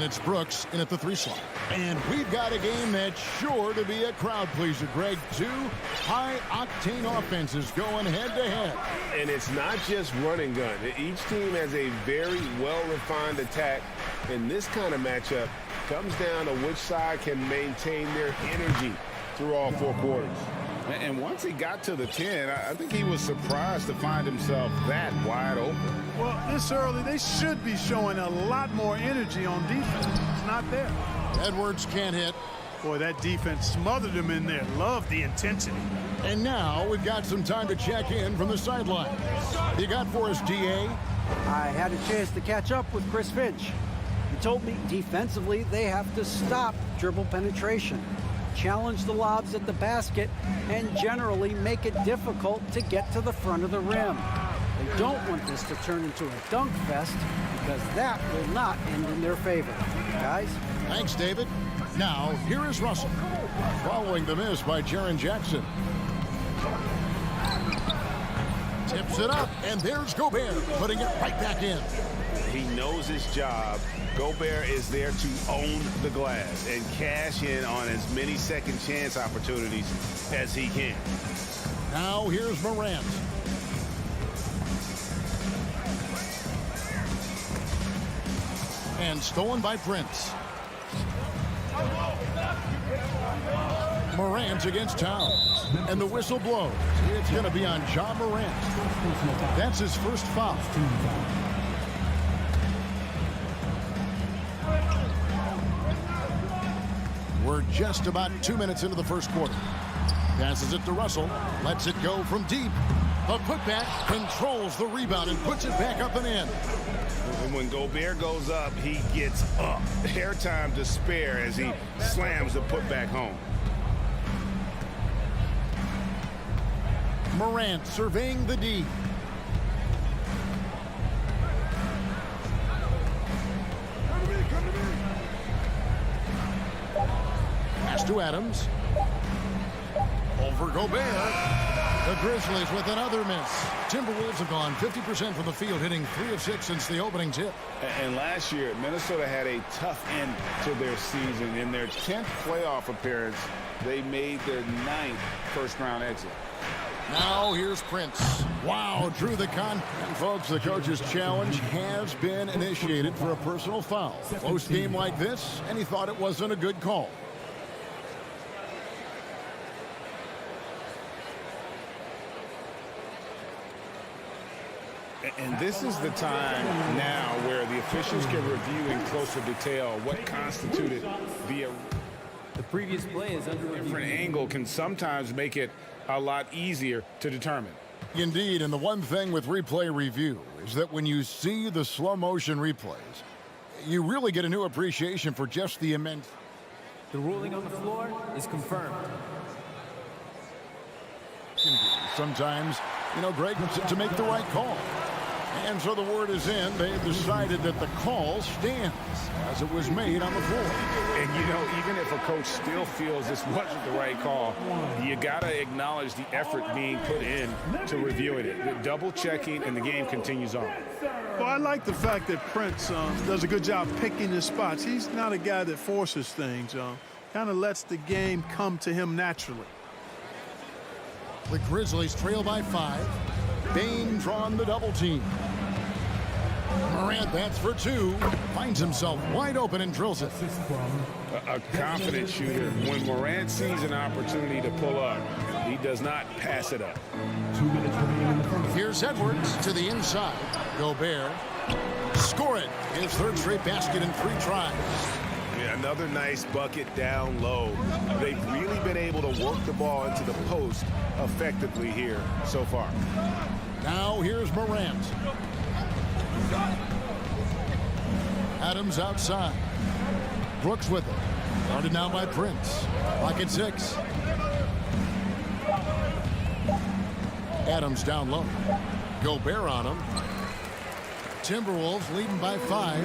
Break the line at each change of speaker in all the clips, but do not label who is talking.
And it's Brooks in at the 3 slot. And we've got a game that's sure to be a crowd pleaser, Greg. 2 high-octane offenses going head-to-head.
And it's not just run and gun. Each team has a very well-refined attack. And this kind of matchup comes down to which side can maintain their energy through all 4 quarters.
And once he got to the 10, I think he was surprised to find himself that wide open.
Well, this early, they should be showing a lot more energy on defense. It's not there.
Edwards can't hit.
Boy, that defense smothered him in there. Love the intensity.
And now we've got some time to check in from the sideline. You got for us, D.A.?
I had a chance to catch up with Chris Finch. He told me defensively they have to stop dribble penetration, challenge the lobs at the basket, and generally make it difficult to get to the front of the rim. They don't want this to turn into a dunk fest because that will not end in their favor. Guys?
Thanks, David. Now, here is Russell, following the miss by Jaren Jackson. Tips it up, and there's Gobert, putting it right back in.
He knows his job. Gobert is there to own the glass and cash in on as many second chance opportunities as he can.
Now here's Morant. And stolen by Prince. Morant against Towns. And the whistle blows. It's going to be on Ja Morant. That's his first foul. We're just about 2 minutes into the first quarter. Passes it to Russell. Lets it go from deep. The putback, controls the rebound and puts it back up and in.
And when Gobert goes up, he gets up. Airtime to spare as he slams the putback home.
Morant surveying the D. Pass to Adams. Over Gobert. The Grizzlies with another miss. Timberwolves have gone 50% from the field, hitting 3 of 6 since the opening tip.
And last year, Minnesota had a tough end to their season. In their 10th playoff appearance, they made their 9th first-round exit.
Now here's Prince. Wow, drew the con. And folks, the coach's challenge has been initiated for a personal foul. Close game like this, and he thought it wasn't a good call.
And this is the time now where the officials can review in closer detail what constituted
the previous play is under review.
Different angle can sometimes make it a lot easier to determine.
Indeed, and the one thing with replay review is that when you see the slow motion replays, you really get a new appreciation for just the immense.
The ruling on the floor is confirmed.
Sometimes, you know, Greg, to make the right call. And so the word is in. They've decided that the call stands as it was made on the floor.
And, you know, even if a coach still feels this wasn't the right call, you got to acknowledge the effort being put in to reviewing it. The double checking, and the game continues on.
Well, I like the fact that Prince does a good job picking his spots. He's not a guy that forces things. Kind of lets the game come to him naturally.
The Grizzlies trail by 5. Bain drawn the double team. Morant, that's for 2. Finds himself wide open and drills it.
A confident shooter. When Morant sees an opportunity to pull up, he does not pass it up.
2 minutes remaining in the first.
Here's Edwards to the inside. Gobert. Score it. His 3rd straight basket in 3 tries.
Yeah, another nice bucket down low. They've really been able to work the ball into the post effectively here so far.
Now here's Morant. Adams outside. Brooks with it. Guarded now by Prince. Clock at 6. Adams down low. Gobert on him. Timberwolves leading by 5.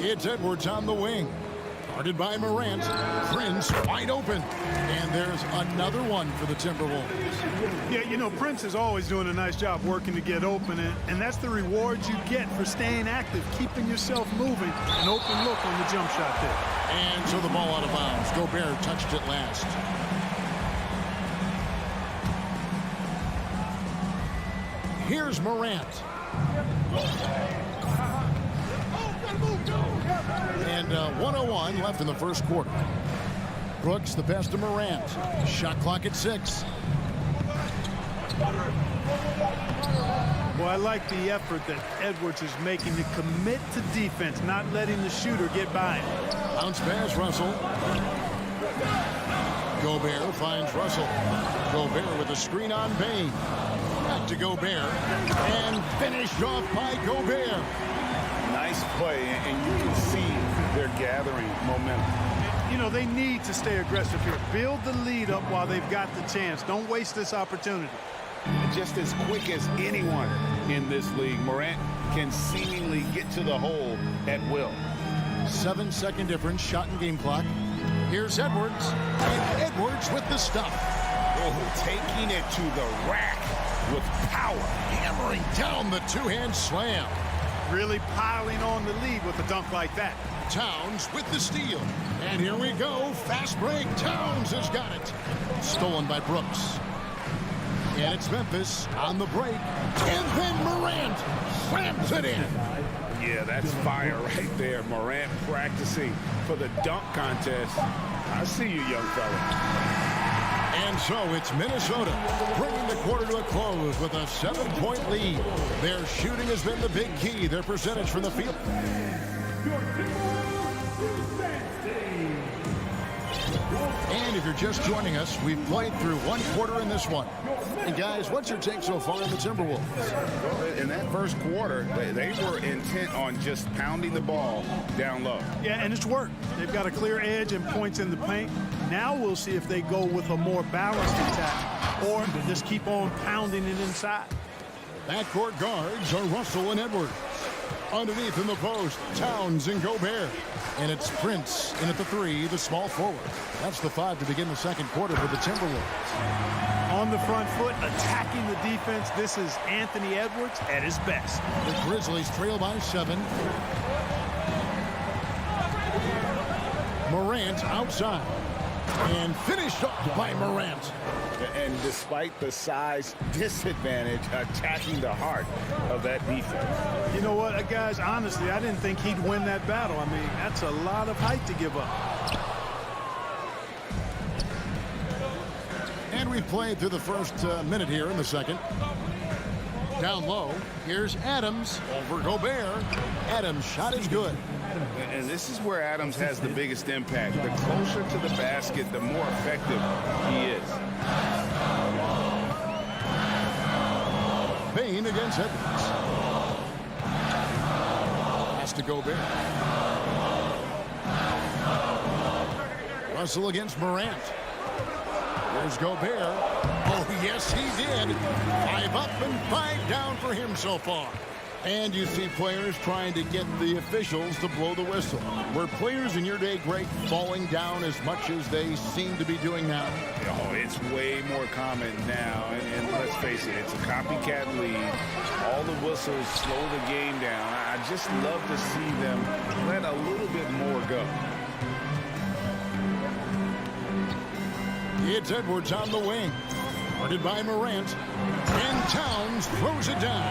It's Edwards on the wing. Guarded by Morant. Prince wide open. And there's another one for the Timberwolves.
Yeah, you know, Prince is always doing a nice job working to get open, and that's the reward you get for staying active, keeping yourself moving. An open look on the jump shot there.
And so the ball out of bounds. Gobert touched it last. Here's Morant. And 1:01 left in the first quarter. Brooks the pass to Morant. Shot clock at 6.
Well, I like the effort that Edwards is making to commit to defense, not letting the shooter get by him.
Bounce pass, Russell. Gobert finds Russell. Gobert with a screen on Bain. Back to Gobert. And finished off by Gobert.
Nice play, and you can see they're gathering momentum.
You know, they need to stay aggressive here. Build the lead up while they've got the chance. Don't waste this opportunity.
Just as quick as anyone in this league, Morant can seemingly get to the hole at will.
7-second difference, shot and game clock. Here's Edwards. And Edwards with the stuff.
Oh, taking it to the rack with power.
Hammering down the two-hand slam.
Really piling on the lead with a dunk like that.
Towns with the steal. And here we go. Fast break. Towns has got it. Stolen by Brooks. And it's Memphis on the break. And then Morant slams it in.
Yeah, that's fire right there. Morant practicing for the dunk contest. I see you, young fella.
And so it's Minnesota bringing the quarter to a close with a 7-point lead. Their shooting has been the big key. Their percentage from the field. And if you're just joining us, we've played through one quarter in this one. And guys, what's your take so far on the Timberwolves?
Well, in that first quarter, they were intent on just pounding the ball down low.
Yeah, and it's worked. They've got a clear edge and points in the paint. Now we'll see if they go with a more balanced attack or just keep on pounding it inside.
Backcourt guards are Russell and Edwards. Underneath in the post, Towns and Gobert. And it's Prince in at the 3, the small forward. That's the 5 to begin the second quarter for the Timberwolves.
On the front foot, attacking the defense. This is Anthony Edwards at his best.
The Grizzlies trail by 7. Morant outside. And finished off by Morant.
And despite the size disadvantage, attacking the heart of that defense.
You know what, guys, honestly, I didn't think he'd win that battle. I mean, that's a lot of height to give up.
And we've played through the first minute here in the second. Down low, here's Adams over Gobert. Adams' shot is good.
And this is where Adams has the biggest impact. The closer to the basket, the more effective he is.
Bain against Edwards. Pass to Gobert. Russell against Morant. There's Gobert. Oh, yes, he did. 5 up and 5 down for him so far. And you see players trying to get the officials to blow the whistle. Were players in your day, Greg, falling down as much as they seem to be doing now?
Oh, it's way more common now. And let's face it, it's a copycat league. All the whistles slow the game down. I just love to see them let a little bit more go.
It's Edwards on the wing. Guarded by Morant. And Towns throws it down.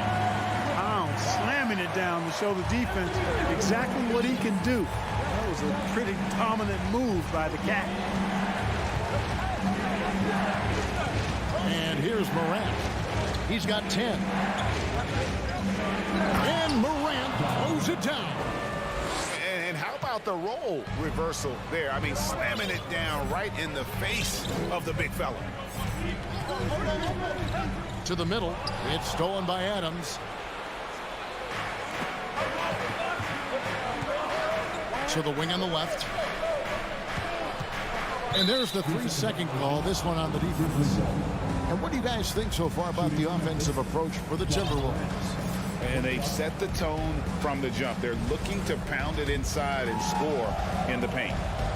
Towns slamming it down to show the defense exactly what he can do. That was a pretty dominant move by the Cat.
And here's Morant. He's got 10. And Morant throws it down.
And how about the role reversal there? I mean, slamming it down right in the face of the big fella.
To the middle. It's stolen by Adams. To the wing on the left. And there's the 3-second call, this one on the defense. And what do you guys think so far about the offensive approach for the Timberwolves?
And they've set the tone from the jump. They're looking to pound it inside and score in the paint.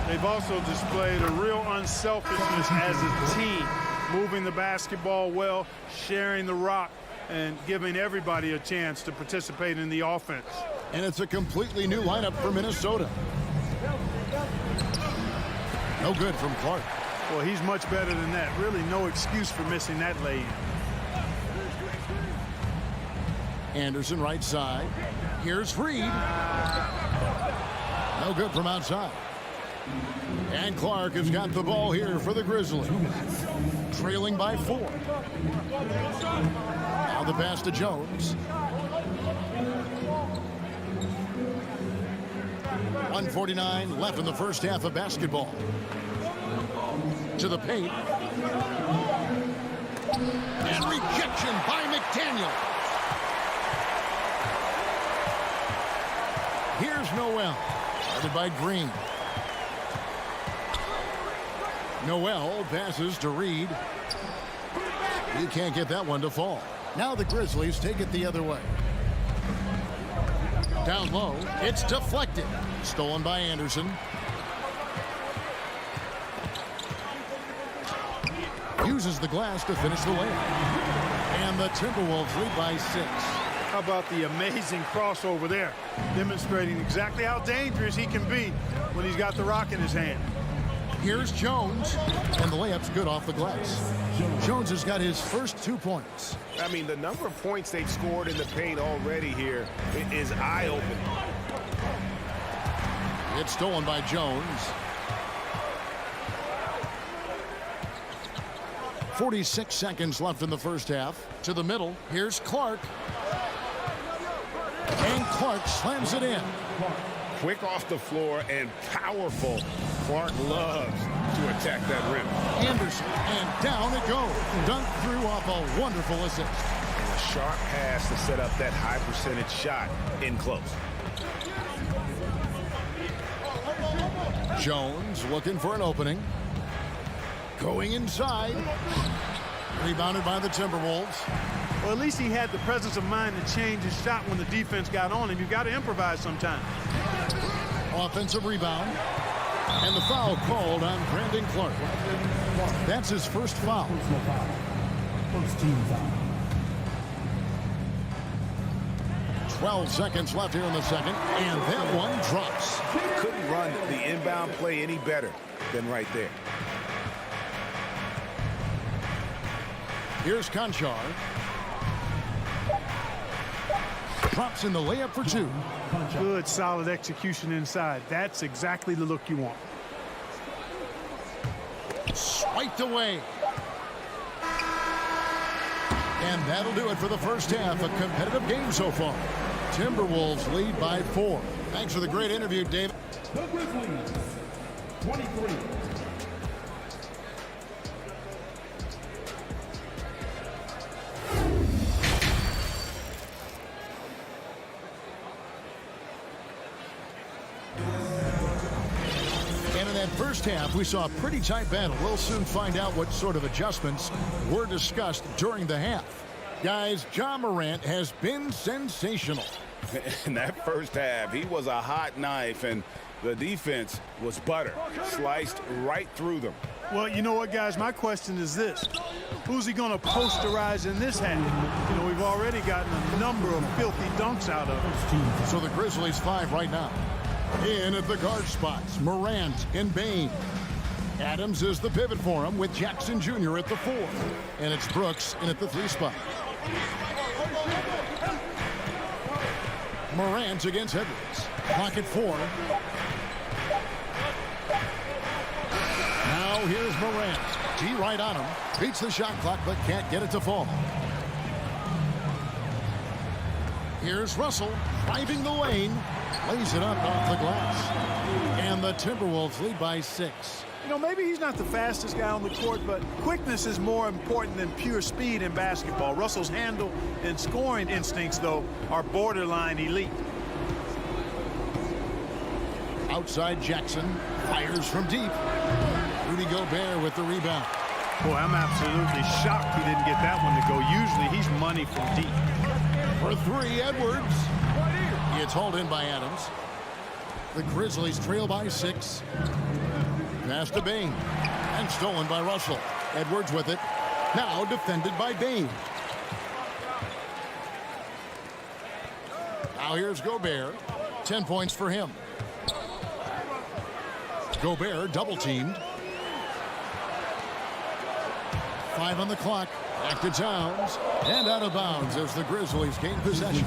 They've also displayed a real unselfishness as a team, moving the basketball well, sharing the rock, and giving everybody a chance to participate in the offense.
And it's a completely new lineup for Minnesota. No good from Clark.
Well, he's much better than that. Really no excuse for missing that lay-in.
Anderson right side. Here's Reed. No good from outside. And Clark has got the ball here for the Grizzlies. Trailing by 4. Now the pass to Jones. 1:49 left in the first half of basketball. To the paint. And rejection by McDaniel. Here's Noel. Guarded by Green. Noel passes to Reed. He can't get that one to fall. Now the Grizzlies take it the other way. Down low. It's deflected. Stolen by Anderson. Uses the glass to finish the layup. And the Timberwolves lead by 6.
How about the amazing crossover there, demonstrating exactly how dangerous he can be when he's got the rock in his hand.
Here's Jones, and the layup's good off the glass. Jones has got his first 2 points.
I mean, the number of points they've scored in the paint already here is eye-opening.
It's stolen by Jones. 46 seconds left in the first half. To the middle, here's Clark. And Clark slams it in.
Quick off the floor and powerful. Clark loves to attack that rim.
Anderson, and down it goes. Dunk through off a wonderful assist.
And a sharp pass to set up that high percentage shot in close.
Jones looking for an opening. Going inside. Rebounded by the Timberwolves.
Well, at least he had the presence of mind to change his shot when the defense got on him. You've got to improvise sometimes.
Offensive rebound. And the foul called on Brandon Clark. That's his first foul.
First team foul.
12 seconds left here in the second. And that one drops.
Couldn't run the inbound play any better than right there.
Here's Conchar. Drops in the layup for 2.
Good, solid execution inside. That's exactly the look you want.
Swiped away. And that'll do it for the first half. A competitive game so far. Timberwolves lead by 4. Thanks for the great interview, David.
The Grizzlies, 23.
First half, we saw a pretty tight battle. We'll soon find out what sort of adjustments were discussed during the half. Guys, Ja Morant has been sensational.
In that first half, he was a hot knife, and the defense was butter. Sliced right through them.
Well, you know what, guys? My question is this. Who's he going to posterize in this half? You know, we've already gotten a number of filthy dunks out of him.
So the Grizzlies 5 right now. In at the guard spots, Morant and Bain. Adams is the pivot for him with Jackson Jr. at the 4. And it's Brooks in at the 3 spot. Morant against Edwards. Clock at 4. Now here's Morant. G right on him. Beats the shot clock but can't get it to fall. Here's Russell driving the lane. Lays it up off the glass. And the Timberwolves lead by 6.
You know, maybe he's not the fastest guy on the court, but quickness is more important than pure speed in basketball. Russell's handle and scoring instincts, though, are borderline elite.
Outside Jackson. Fires from deep. Rudy Gobert with the rebound.
Boy, I'm absolutely shocked he didn't get that one to go. Usually he's money from deep.
For 3, Edwards. It's hauled in by Adams. The Grizzlies trail by 6. Pass to Bain. And stolen by Russell. Edwards with it. Now defended by Bain. Now here's Gobert. 10 points for him. Gobert double teamed. 5 on the clock. Back to Towns. And out of bounds as the Grizzlies gain possession.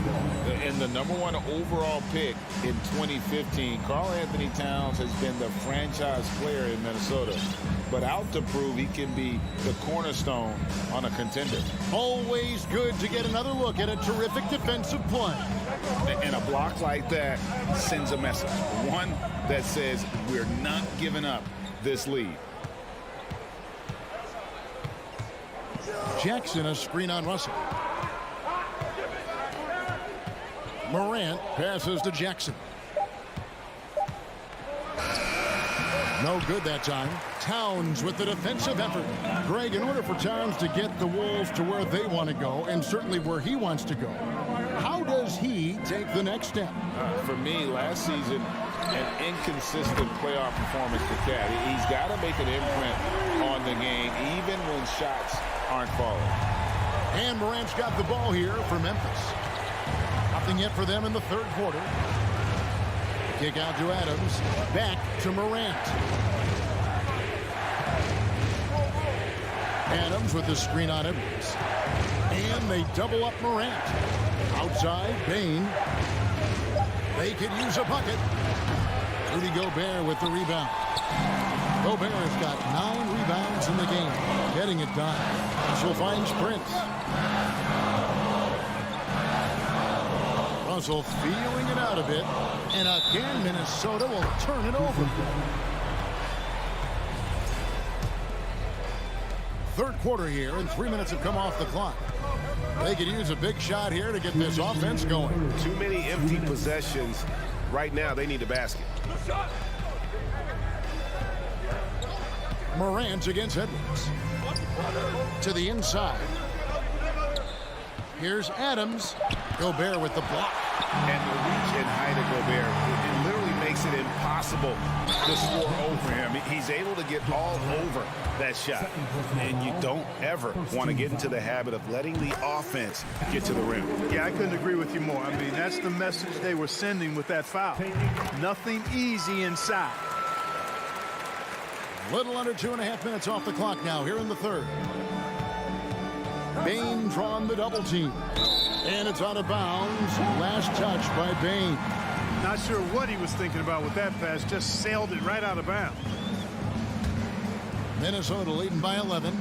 And the #1 overall pick in 2015, Karl Anthony Towns has been the franchise player in Minnesota. But out to prove he can be the cornerstone on a contender.
Always good to get another look at a terrific defensive play.
And a block like that sends a message. One that says we're not giving up this lead.
Jackson, a screen on Russell. Morant passes to Jackson. No good that time. Towns with the defensive effort. Greg, in order for Towns to get the Wolves to where they want to go, and certainly where he wants to go, how does he take the next step?
For me, last season, an inconsistent playoff performance for Cat. He's got to make an imprint on the game, even when shots aren't falling.
And Morant's got the ball here for Memphis. Nothing yet for them in the third quarter. Kick out to Adams. Back to Morant. Adams with the screen on Edwards. And they double up Morant. Outside, Bain. They could use a bucket. Rudy Gobert with the rebound. Gobert has got 9 rebounds in the game. Getting it done. Russell finds Prince. Russell feeling it out a bit. And again, Minnesota will turn it over. Third quarter here, and 3 minutes have come off the clock. They could use a big shot here to get this offense going.
Too many empty possessions. Right now, they need a basket.
Morant against Edwards. To the inside. Here's Adams. Gobert with the block.
And the reach and height of Gobert, it literally makes it impossible to score over him. He's able to get all over that shot. And you don't ever want to get into the habit of letting the offense get to the rim.
Yeah, I couldn't agree with you more. I mean, that's the message they were sending with that foul. Nothing easy inside.
Little under 2.5 minutes off the clock now here in the third. Bain drawn the double team. And it's out of bounds. Last touch by Bain.
Not sure what he was thinking about with that pass. Just sailed it right out of bounds.
Minnesota leading by 11.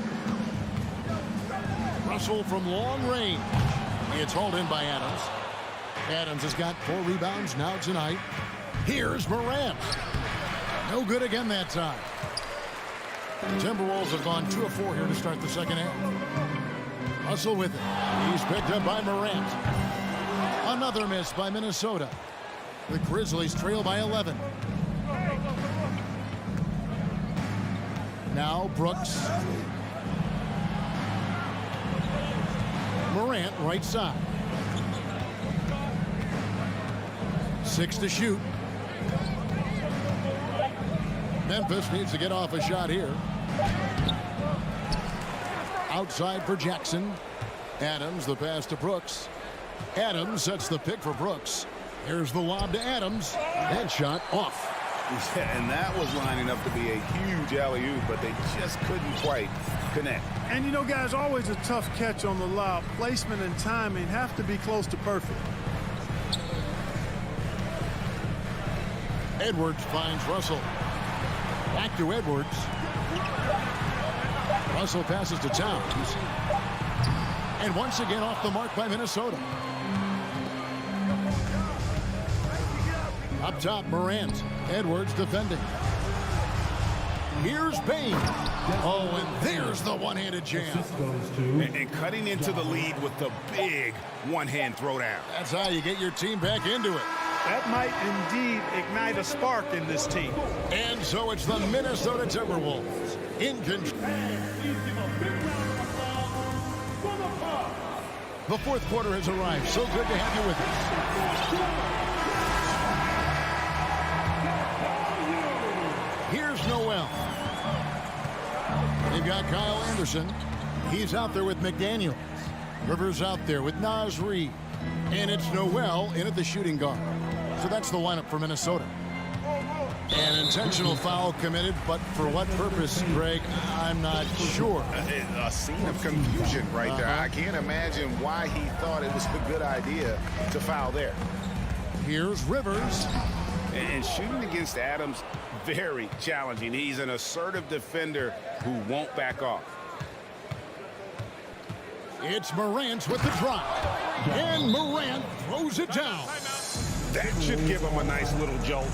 Russell from long range. It's hauled in by Adams. Adams has got 4 rebounds now tonight. Here's Morant. No good again that time. Timberwolves have gone 2 of 4 here to start the second half. Russell with it. He's picked up by Morant. Another miss by Minnesota. The Grizzlies trail by 11. Now Brooks. Morant right side. 6 to shoot. Memphis needs to get off a shot here. Outside for Jackson. Adams, the pass to Brooks. Adams sets the pick for Brooks. Here's the lob to Adams. That shot off.
Yeah, and that was lining up to be a huge alley-oop, but they just couldn't quite connect.
And you know, guys, always a tough catch on the lob. Placement and timing have to be close to perfect.
Edwards finds Russell. Back to Edwards. Russell passes to Towns. And once again off the mark by Minnesota. Up top, Morant. Edwards defending. Here's Bain. Oh, and there's the one-handed jam.
And cutting into the lead with the big one-hand throwdown.
That's how you get your team back into it.
That might indeed ignite a spark in this team.
And so it's the Minnesota Timberwolves in control. The fourth quarter has arrived. So good to have you with us. You've got Kyle Anderson. He's out there with McDaniels. Rivers out there with Naz Reid. And it's Noel in at the shooting guard. So that's the lineup for Minnesota. An intentional foul committed, but for what purpose, Greg, I'm not sure.
A scene of confusion right there. I can't imagine why he thought it was a good idea to foul there.
Here's Rivers.
And shooting against Adams, very challenging. He's an assertive defender who won't back off.
It's Morant with the drop. And Morant throws it down.
That should give him a nice little jolt.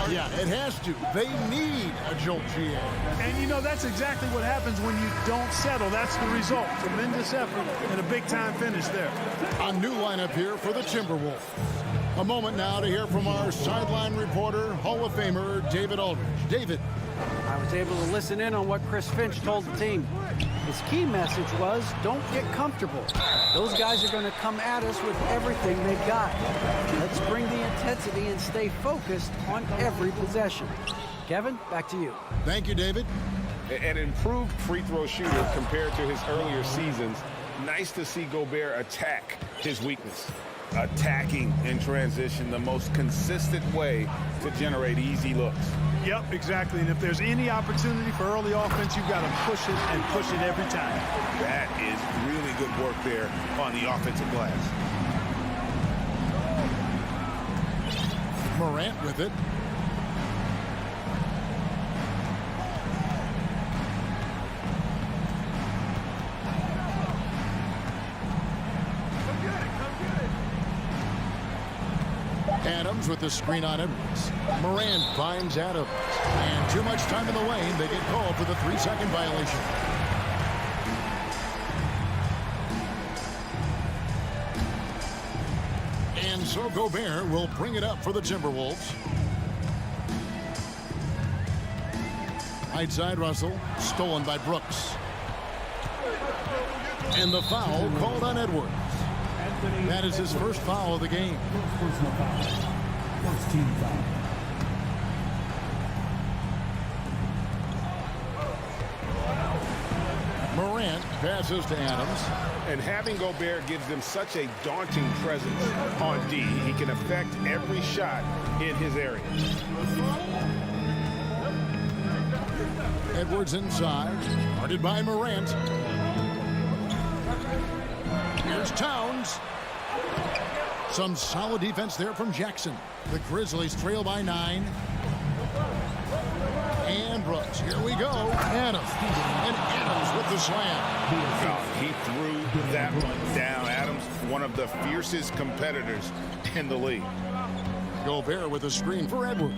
Yeah, it has to. They need a jolt, GA.
And, you know, that's exactly what happens when you don't settle. That's the result. Tremendous effort and a big-time finish there.
A new lineup here for the Timberwolves. A moment now to hear from our sideline reporter, Hall of Famer David Aldridge. David.
I was able to listen in on what Chris Finch told the team. His key message was, don't get comfortable. Those guys are going to come at us with everything they've got. Let's bring the intensity and stay focused on every possession. Kevin, back to you.
Thank you, David.
An improved free throw shooter compared to his earlier seasons. Nice to see Gobert attack his weakness.
Attacking in transition, the most consistent way to generate easy looks.
Yep, exactly. And if there's any opportunity for early offense, you've got to push it and push it every time.
That is really good work there on the offensive glass.
Morant with it. Adams with the screen on Edwards. Morant finds Adams. And too much time in the lane. They get called for the 3-second violation. And so Gobert will bring it up for the Timberwolves. Right side Russell. Stolen by Brooks. And the foul called on Edwards. That is his first foul of the game.
Personal foul. First team foul.
Morant passes to Adams.
And having Gobert gives them such a daunting presence on D. He can affect every shot in his area.
Edwards inside. Guarded by Morant. Here's Towns. Some solid defense there from Jackson. The Grizzlies trail by 9. And Brooks. Here we go. Adams. And Adams with the slam.
Oh, he threw that one down. Adams, one of the fiercest competitors in the league.
Gobert with a screen for Edwards.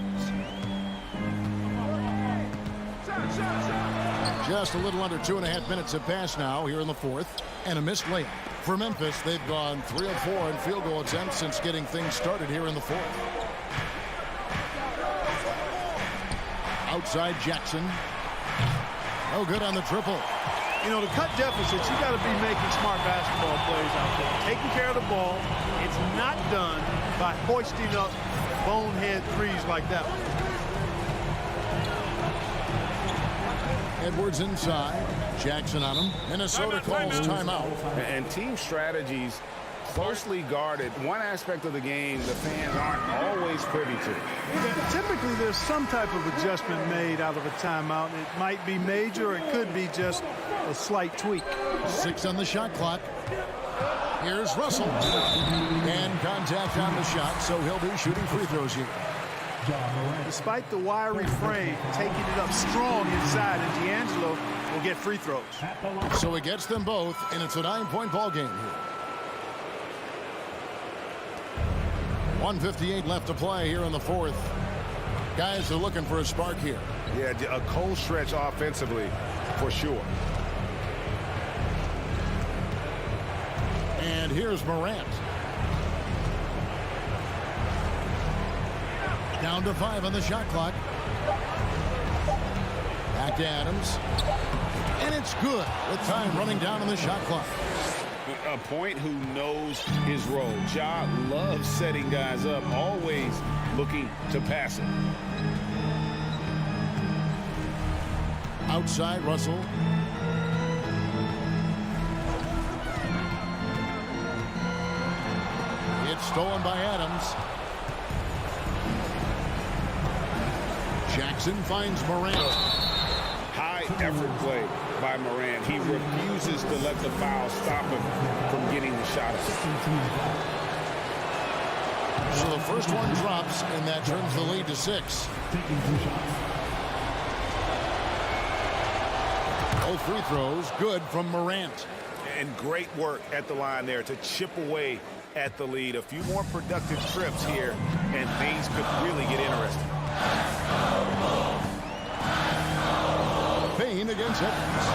Just a little under 2.5 minutes have passed now here in the fourth. And a missed layup. For Memphis, they've gone 3 of 4 in field goal attempts since getting things started here in the fourth. Outside Jackson. No good on the triple.
You know, to cut deficits, you got to be making smart basketball plays out there. Taking care of the ball. It's not done by hoisting up bonehead threes like that one.
Edwards inside. Jackson on him. Minnesota calls timeout.
And team strategies closely guarded. One aspect of the game the fans aren't always privy to.
Yeah, typically, there's some type of adjustment made out of a timeout. It might be major, or it could be just a slight tweak.
6 on the shot clock. Here's Russell. And contact on the shot, so he'll be shooting free throws here.
Despite the wiry frame, taking it up strong inside, and D'Angelo will get free throws.
So he gets them both, and it's a 9-point ball game here. 1:58 left to play here in the fourth. Guys are looking for a spark here.
Yeah, a cold stretch offensively, for sure.
And here's Morant. Down to 5 on the shot clock. Back to Adams. And it's good with time running down on the shot clock.
A point who knows his role. Ja loves setting guys up, always looking to pass it.
Outside Russell. It's stolen by Adams. Jackson finds Morant.
High effort play by Morant. He refuses to let the foul stop him from getting the shot up.
So the first one drops, and that turns the lead to 6.
Taking 2 shots.
Both free throws good from Morant.
And great work at the line there to chip away at the lead. A few more productive trips here, and things could really get interesting.
Payne against Evans.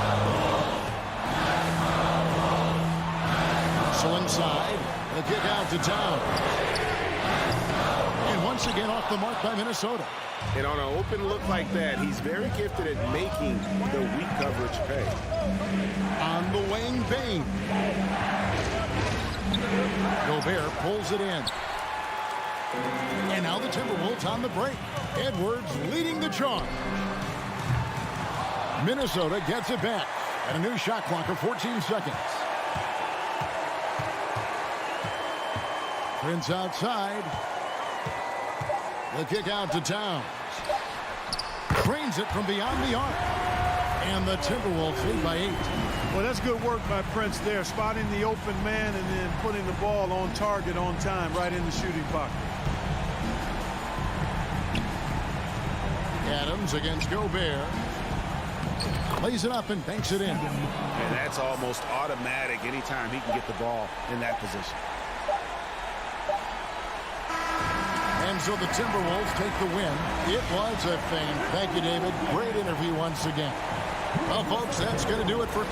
So inside, the kick out to Town. And once again off the mark by Minnesota.
And on an open look like that, he's very gifted at making the weak coverage pay.
On the wing, Payne. Gobert pulls it in. And now the Timberwolves on the break. Edwards leading the charge. Minnesota gets it back. And a new shot clock of 14 seconds. Prince outside. The kick out to Towns. Drains it from beyond the arc. And the Timberwolves lead by 8.
Well, that's good work by Prince there, spotting the open man and then putting the ball on target on time, right in the shooting pocket.
Adams against Gobert. Lays it up and banks it in.
And that's almost automatic anytime he can get the ball in that position.
And so the Timberwolves take the win. It was a fame. Thank you, David. Great interview once again. Well, folks, that's going to do it for...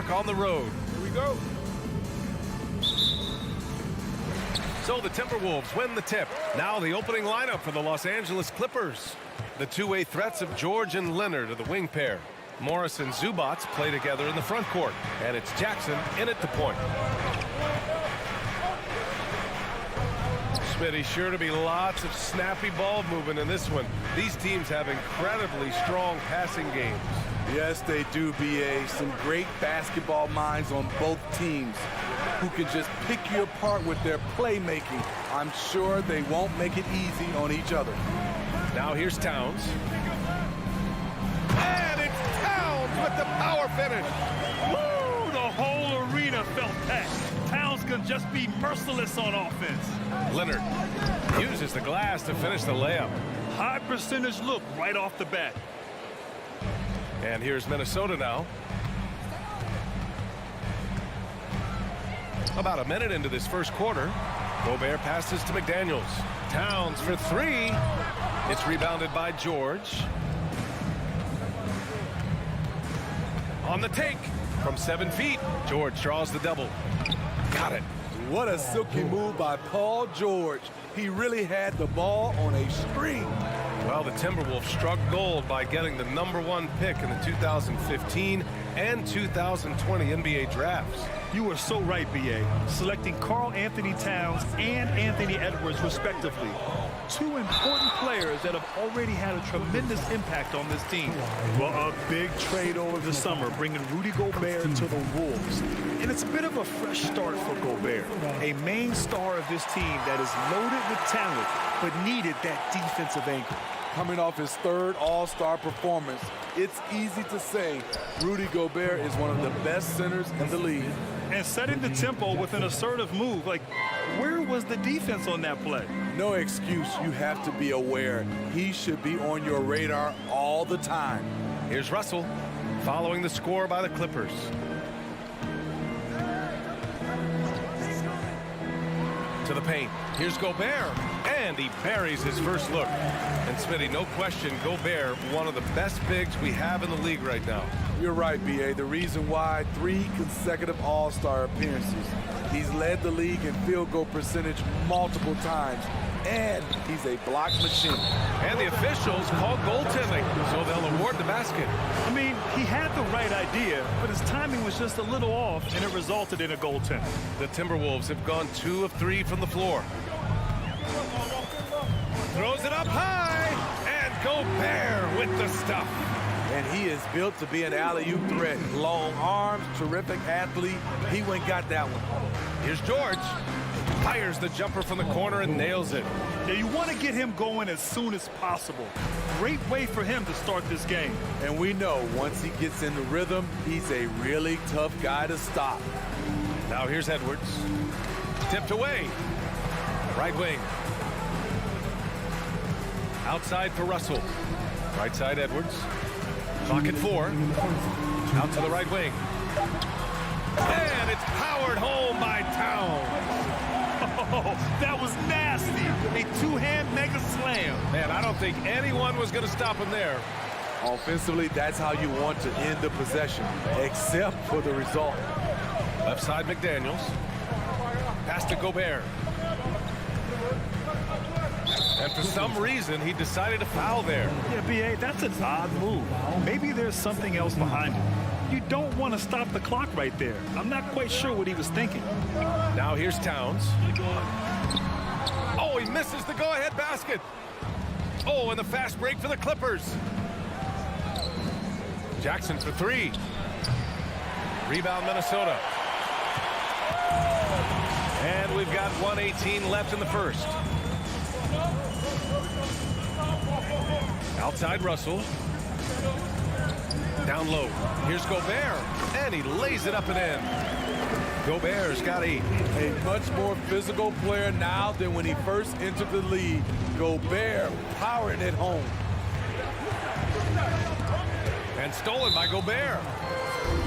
work on the road.
Here we go.
So the Timberwolves win the tip. Now the opening lineup for the Los Angeles Clippers. The two-way threats of George and Leonard are the wing pair. Morris and Zubac play together in the front court. And it's Jackson in at the point. Smitty, sure to be lots of snappy ball movement in this one. These teams have incredibly strong passing games.
Yes, they do, B.A. Some great basketball minds on both teams who can just pick you apart with their playmaking. I'm sure they won't make it easy on each other.
Now here's Towns. And it's Towns with the power finish.
Woo! The whole arena felt packed. Towns can just be merciless on offense.
Leonard uses the glass to finish the layup.
High percentage look right off the bat.
And here's Minnesota now. About a minute into this first quarter, Gobert passes to McDaniels. Towns for three. It's rebounded by George. On the take from 7 feet, George draws the double. Got it.
What a silky move by Paul George. He really had the ball on a string.
Well, the Timberwolves struck gold by getting the #1 pick in the 2015 and 2020 NBA drafts.
You were so right, B.A. Selecting Karl Anthony Towns and Anthony Edwards, respectively. Two important players that have already had a tremendous impact on this team. Well, a big trade over the summer, bringing Rudy Gobert to the Wolves. And it's a bit of a fresh start for Gobert, a main star of this team that is loaded with talent, but needed that defensive anchor.
Coming off his third All-Star performance, it's easy to say Rudy Gobert is one of the best centers in the league.
And setting the tempo with an assertive move. Like, where was the defense on that play?
No excuse. You have to be aware. He should be on your radar all the time.
Here's Russell following the score by the Clippers. To the paint. Here's Gobert. And he buries his first look. And Smitty, no question, Gobert, one of the best bigs we have in the league right now.
You're right, B.A. The reason why 3 consecutive All-Star appearances. He's led the league in field goal percentage multiple times. And he's a block machine.
And the officials called goaltending, so they'll award the basket.
I mean, he had the right idea, but his timing was just a little off, and it resulted in a goaltend.
The Timberwolves have gone 2 of 3 from the floor. Throws it up high, and Gobert with the stuff.
And he is built to be an alley-oop threat. Long arms, terrific athlete. He went and got that one.
Here's George. Fires the jumper from the corner and nails it.
Yeah, you want to get him going as soon as possible. Great way for him to start this game.
And we know once he gets in the rhythm, he's a really tough guy to stop.
Now here's Edwards. Tipped away. Right wing. Outside for Russell. Right side Edwards. Clock at 4. Out to the right wing. And it's powered home by Towns.
Oh, that was nasty. A two-hand mega slam.
Man, I don't think anyone was going to stop him there.
Offensively, that's how you want to end the possession, except for the result.
Left side McDaniels. Pass to Gobert. And for some reason, he decided to foul there.
Yeah, B.A., that's an odd move. Maybe there's something else behind it. You don't want to stop the clock right there. I'm not quite sure what he was thinking.
Now here's Towns. Oh, he misses the go-ahead basket. Oh, and the fast break for the Clippers. Jackson for 3. Rebound Minnesota. And we've got 1:18 left in the first. Outside Russell. Down low. Here's Gobert. And he lays it up and in. Gobert's got 8.
A much more physical player now than when he first entered the league. Gobert powering it home.
And stolen by Gobert.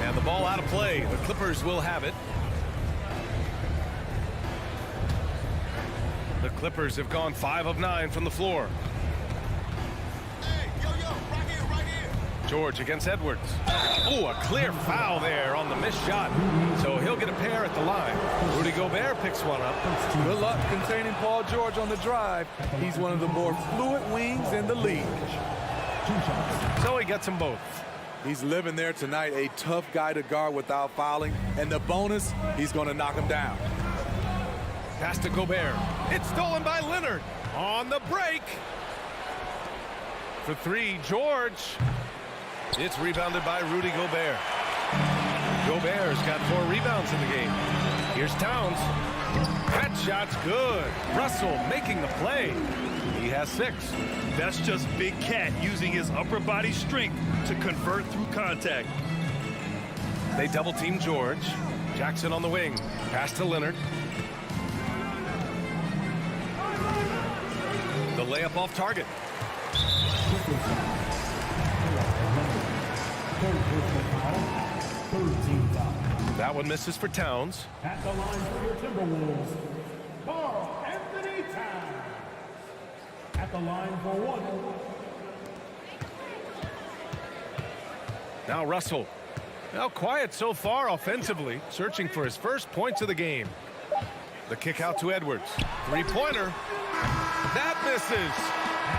And the ball out of play. The Clippers will have it. The Clippers have gone 5 of 9 from the floor. George against Edwards. Oh, a clear foul there on the missed shot. So he'll get a pair at the line. Rudy Gobert picks one up.
Good luck containing Paul George on the drive. He's one of the more fluid wings in the league.
So he gets them both.
He's living there tonight, a tough guy to guard without fouling. And the bonus, he's going to knock him down.
Pass to Gobert. It's stolen by Leonard. On the break. For three, George. It's rebounded by Rudy Gobert. Gobert's got 4 rebounds in the game. Here's Towns. That shot's good. Russell making the play. He has 6.
That's just Big Cat using his upper body strength to convert through contact.
They double team George. Jackson on the wing. Pass to Leonard. The layup off target. That one misses for Towns.
At the line for your Timberwolves, Carl Anthony Towns. At the line for 1.
Now Russell. Now quiet so far offensively, searching for his first points of the game. The kick out to Edwards. 3-pointer. That misses.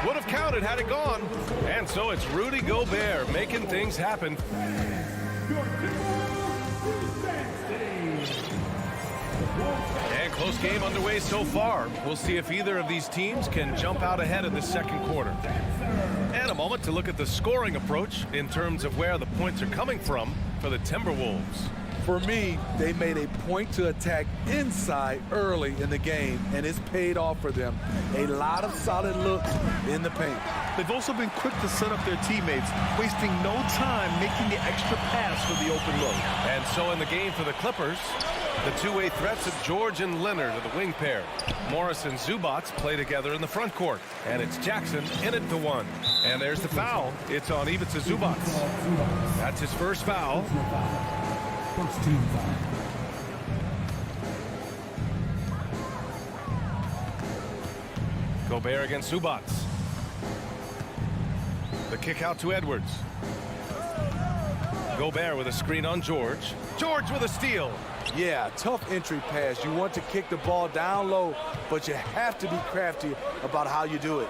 Would have counted had it gone. And so it's Rudy Gobert making things happen. And close game underway so far. We'll see if either of these teams can jump out ahead in the second quarter. And a moment to look at the scoring approach in terms of where the points are coming from for the Timberwolves.
For me, they made a point to attack inside early in the game, and it's paid off for them. A lot of solid looks in the paint.
They've also been quick to set up their teammates, wasting no time making the extra pass for the open look.
And so in the game for the Clippers, the two-way threats of George and Leonard are the wing pair. Morris and Zubac play together in the front court. And it's Jackson in it to 1. And there's the foul. It's on Ivica Zubac. That's his first foul.
First team foul.
Gobert against Zubac. The kick out to Edwards. Gobert with a screen on George. George with a steal.
Yeah, tough entry pass. You want to kick the ball down low, but you have to be crafty about how you do it.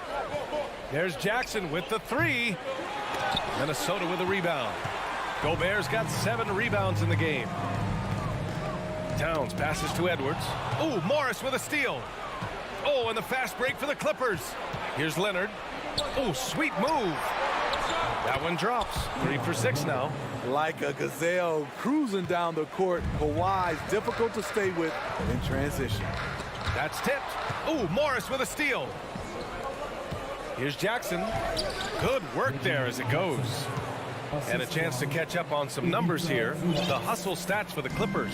There's Jackson with the 3. Minnesota with a rebound. Gobert's got 7 rebounds in the game. Towns passes to Edwards. Oh, Morris with a steal. Oh, and the fast break for the Clippers. Here's Leonard. Oh, sweet move. That one drops. 3 for 6 now.
Like a gazelle cruising down the court, Kawhi's difficult to stay with in transition.
That's tipped. Oh, Morris with a steal. Here's Jackson. Good work there as it goes. And a chance to catch up on some numbers here. The hustle stats for the Clippers.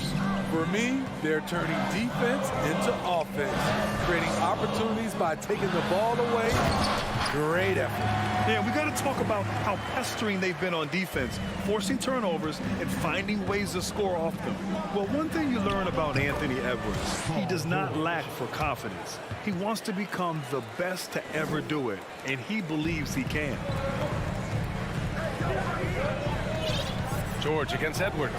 For me, they're turning defense into offense, creating opportunities by taking the ball away. Great effort.
Yeah, we got to talk about how pestering they've been on defense, forcing turnovers and finding ways to score off them. Well, one thing you learn about Anthony Edwards, he does not lack for confidence. He wants to become the best to ever do it, and he believes he can.
George against Edwards.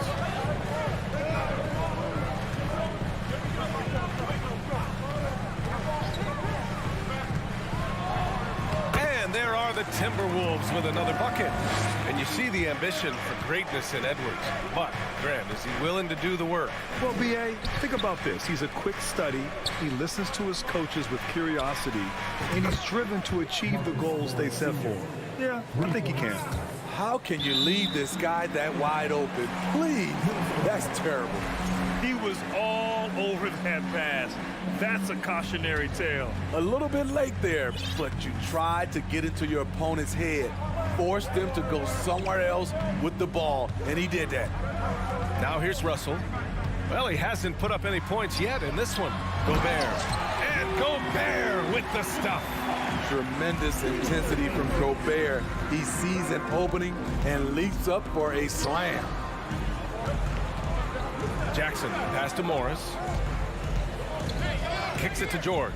And there are the Timberwolves with another bucket. And you see the ambition for greatness in Edwards. But, Grant, is he willing to do the work?
Well, B.A., think about this. He's a quick study. He listens to his coaches with curiosity. And he's driven to achieve the goals they set for him. Yeah, I think he can.
How can you leave this guy that wide open? Please, that's terrible.
He was all over that pass. That's a cautionary tale.
A little bit late there, but you tried to get into your opponent's head. Force them to go somewhere else with the ball, and he did that.
Now here's Russell. Well, he hasn't put up any points yet in this one. Gobert. And Gobert with the stuff.
Tremendous intensity from Gobert. He sees an opening and leaps up for a slam.
Jackson pass to Morris. Kicks it to George.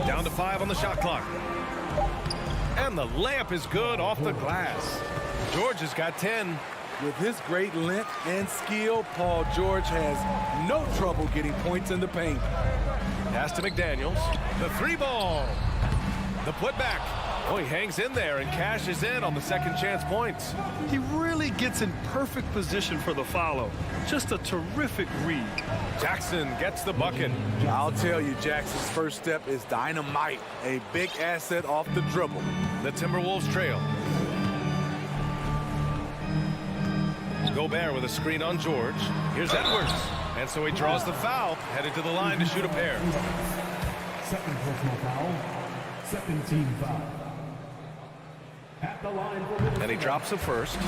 Down to 5 on the shot clock. And the layup is good off the glass. George has got 10.
With his great length and skill, Paul George has no trouble getting points in the paint.
Pass to McDaniels. The 3-ball. The putback. Oh, he hangs in there and cashes in on the second chance points.
He really gets in perfect position for the follow. Just a terrific read.
Jackson gets the bucket.
I'll tell you, Jackson's first step is dynamite. A big asset off the dribble.
The Timberwolves trail. Gobert with a screen on George. Here's Edwards. And so he draws the foul, headed to the line to shoot a pair.
Second personal foul. Second team foul. At the line for Minnesota.
And he drops the first.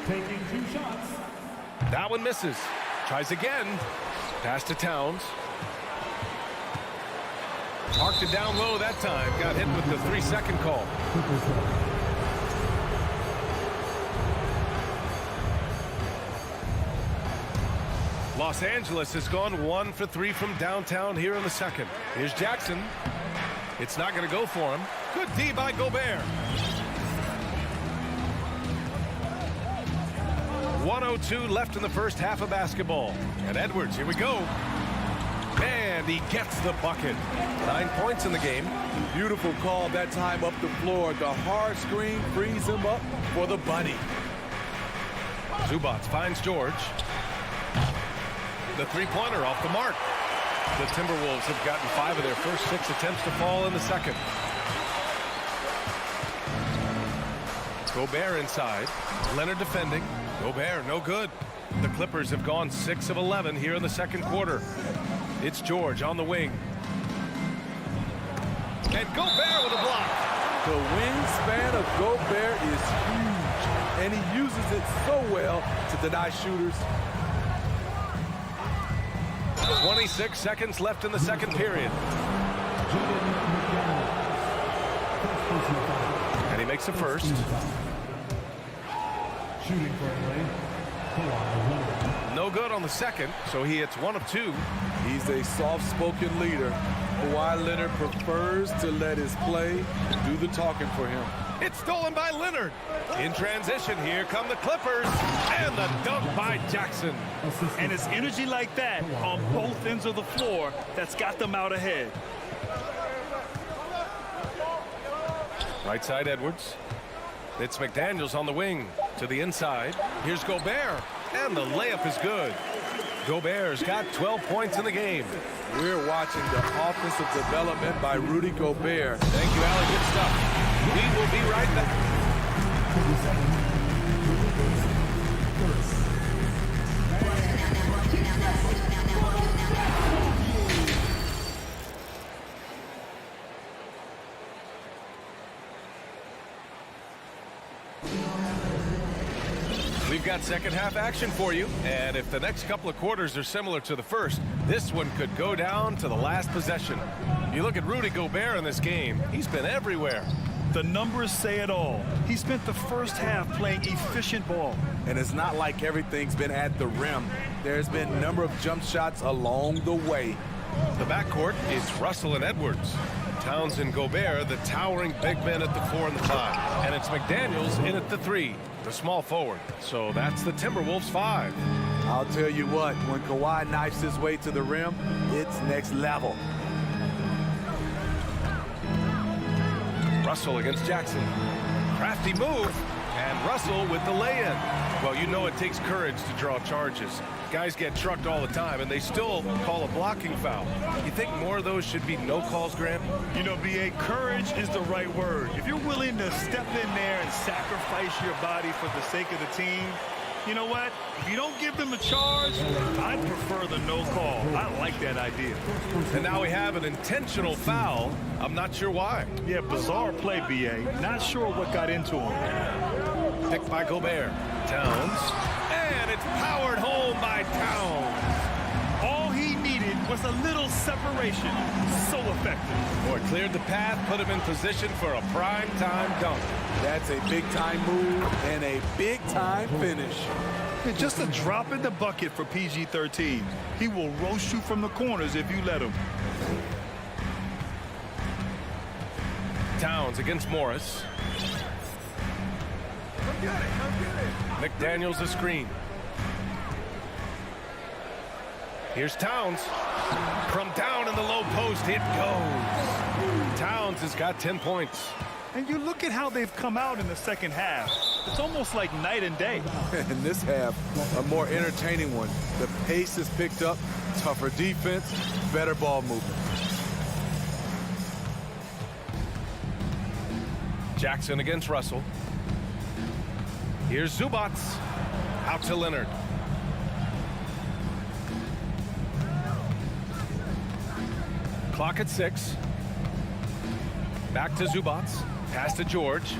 Taking 2 shots.
That one misses. Tries again. Pass to Towns. Parked it down low that time. Got hit with the 3-second call. Los Angeles has gone 1 for 3 from downtown here in the second. Here's Jackson. It's not going to go for him. Good D by Gobert. 1:02 left in the first half of basketball. And Edwards, here we go. And he gets the bucket. 9 points in the game.
Beautiful call that time up the floor. The hard screen frees him up for the bunny.
Zubac finds George. The 3-pointer off the mark. The Timberwolves have gotten 5 of their first 6 attempts to fall in the second. Gobert inside. Leonard defending. Gobert, no good. The Clippers have gone 6 of 11 here in the second quarter. It's George on the wing. And Gobert with a block.
The wingspan of Gobert is huge, and he uses it so well to deny shooters.
26 seconds left in the second period. And he makes the first.
Shooting for LA.
No good on the second, so he hits 1 of 2.
He's a soft-spoken leader. Kawhi Leonard prefers to let his play do the talking for him.
It's stolen by Leonard. In transition, here come the Clippers. And the dunk by Jackson.
And it's energy like that on both ends of the floor that's got them out ahead.
Right side, Edwards. It's McDaniels on the wing to the inside. Here's Gobert. And the layup is good. Gobert's got 12 points in the game.
We're watching the offensive development by Rudy Gobert.
Thank you, Allen. Good stuff. We will be right back. We've got second half action for you, and if the next couple of quarters are similar to the first, this one could go down to the last possession. You look at Rudy Gobert in this game, he's been everywhere.
The numbers say it all. He spent the first half playing efficient ball.
And it's not like everything's been at the rim. There's been a number of jump shots along the way.
The backcourt is Russell and Edwards. Towns and Gobert, the towering big men at the 4 and the 5. And it's McDaniels in at the 3, the small forward. So that's the Timberwolves 5.
I'll tell you what, when Kawhi knifes his way to the rim, it's next level.
Russell against Jackson. Crafty move. And Russell with the lay-in. Well, you know it takes courage to draw charges. Guys get trucked all the time, and they still call a blocking foul. You think more of those should be no calls, Grant?
You know, B.A., courage is the right word. If you're willing to step in there and sacrifice your body for the sake of the team, you know what? If you don't give them a charge, I prefer the no call. I like that idea.
And now we have an intentional foul. I'm not sure why.
Yeah, bizarre play, B.A. Not sure what got into him.
Picked by Gobert. Towns. And it's powered home by Towns.
All he needed was a little separation. So effective.
Boy, cleared the path, put him in position for a prime-time dunk.
That's a big-time move and a big-time finish.
And just a drop in the bucket for PG-13. He will roast you from the corners if you let him.
Towns against Morris. McDaniels a screen. Here's Towns. From down in the low post, it goes. Towns has got 10 points.
And you look at how they've come out in the second half. It's almost like night and day.
In this half, a more entertaining one. The pace is picked up, tougher defense, better ball movement.
Jackson against Russell. Here's Zubac. Out to Leonard. Clock at 6. Back to Zubac. Pass to George.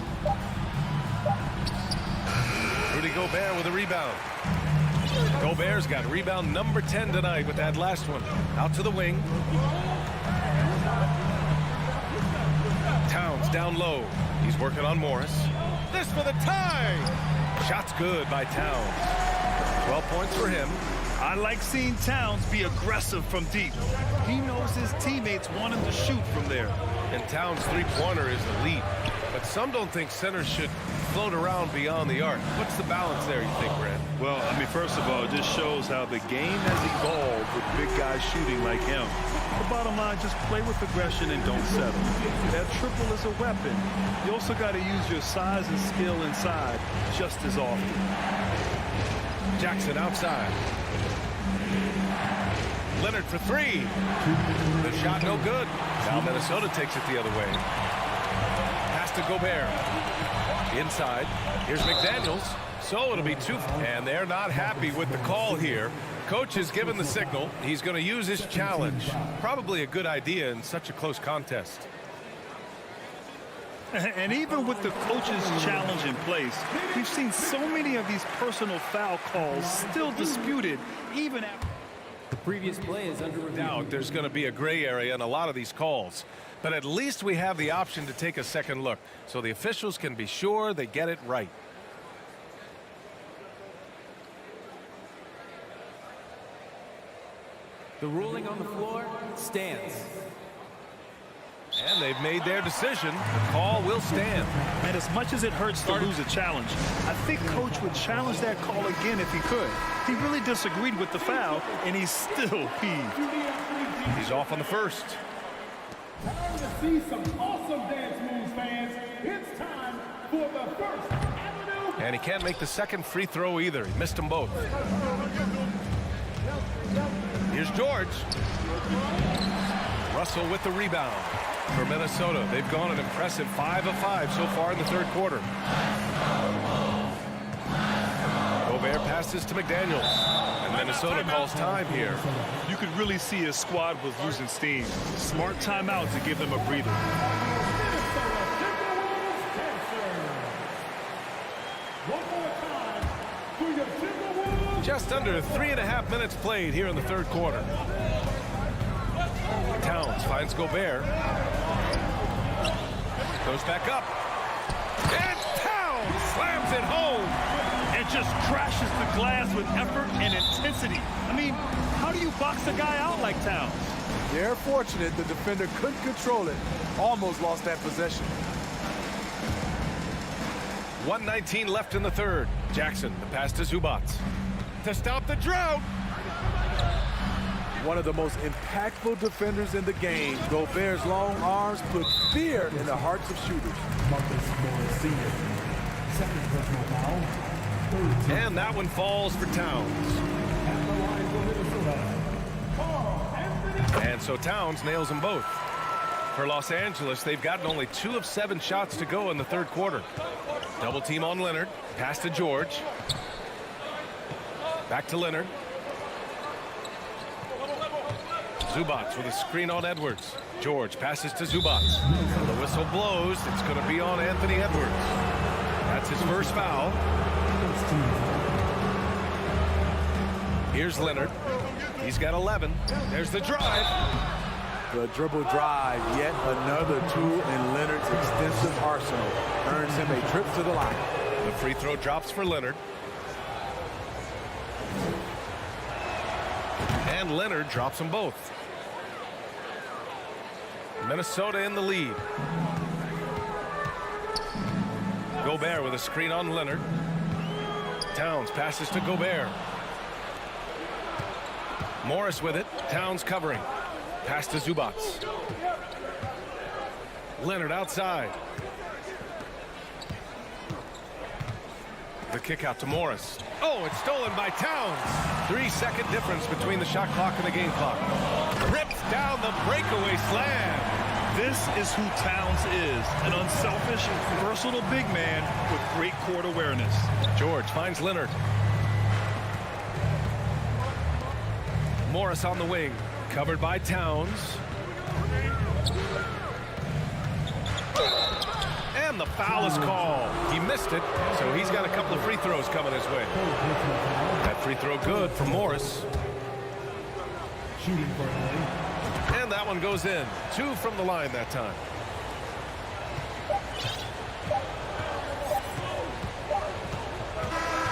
Rudy Gobert with a rebound. Gobert's got rebound number 10 tonight with that last one. Out to the wing. Towns down low. He's working on Morris. This for the tie. Shot's good by Towns. 12 points for him.
I like seeing Towns be aggressive from deep. He knows his teammates want him to shoot from there.
And Towns' three-pointer is elite. But some don't think centers should float around beyond the arc. What's the balance there, you think, Brad?
Well, I mean, first of all, it just shows how the game has evolved with big guys shooting like him. The bottom line, just play with aggression and don't settle. That triple is a weapon. You also got to use your size and skill inside just as often.
Jackson outside. Leonard for three. The shot no good. Now Minnesota takes it the other way. Pass to Gobert. Inside. Here's McDaniels. So it'll be 2. And they're not happy with the call here. Coach has given the signal. He's going to use his challenge. Probably a good idea in such a close contest.
And even with the coach's challenge in place, we've seen so many of these personal foul calls still disputed even after.
The previous play is under review.
There's going to be a gray area in a lot of these calls. But at least we have the option to take a second look so the officials can be sure they get it right.
The ruling on the floor stands.
And they've made their decision. The call will stand.
And as much as it hurts to lose a challenge, I think Coach would challenge that call again if he could. He really disagreed with the foul, and he's still peeved.
He's off on the first.
Time to see some awesome dance moves, fans. It's time for the First Avenue.
And he can't make the second free throw either. He missed them both. Here's George. Russell with the rebound for Minnesota. They've gone an impressive 5 of 5 so far in the third quarter. Gobert passes to McDaniels. And Minnesota calls time here.
You could really see his squad was losing steam. Smart timeout to give them a breather.
Just under 3.5 minutes played here in the third quarter. Towns finds Gobert. Goes back up. And Towns slams it home.
And just crashes the glass with effort and intensity. I mean, how do you box a guy out like Towns?
They're fortunate the defender couldn't control it. Almost lost that possession.
1:19 left in the third. Jackson, the pass to Zubac. To stop the drought.
One of the most impactful defenders in the game. Gobert's long arms put fear in the hearts of shooters.
And that one falls for Towns. And so Towns nails them both. For Los Angeles, they've gotten only 2 of 7 shots to go in the third quarter. Double team on Leonard. Pass to George. Back to Leonard. Zubac with a screen on Edwards. George passes to Zubac. The whistle blows. It's going to be on Anthony Edwards. That's his first foul. Here's Leonard. He's got 11. There's the drive.
The dribble drive, yet another tool in Leonard's extensive arsenal, earns him a trip to the line.
The free throw drops for Leonard. And Leonard drops them both. Minnesota in the lead. Gobert with a screen on Leonard. Towns passes to Gobert. Morris with it. Towns covering. Pass to Zubac. Leonard outside. The kick out to Morris. Oh, it's stolen by Towns. 3-second difference between the shot clock and the game clock. Rips down the breakaway slam.
This is who Towns is, an unselfish, versatile big man with great court awareness.
George finds Leonard. Morris on the wing, covered by Towns. And the foul is called. He missed it, so he's got a couple of free throws coming his way. That free throw good for Morris. And that one goes in. 2 from the line that time.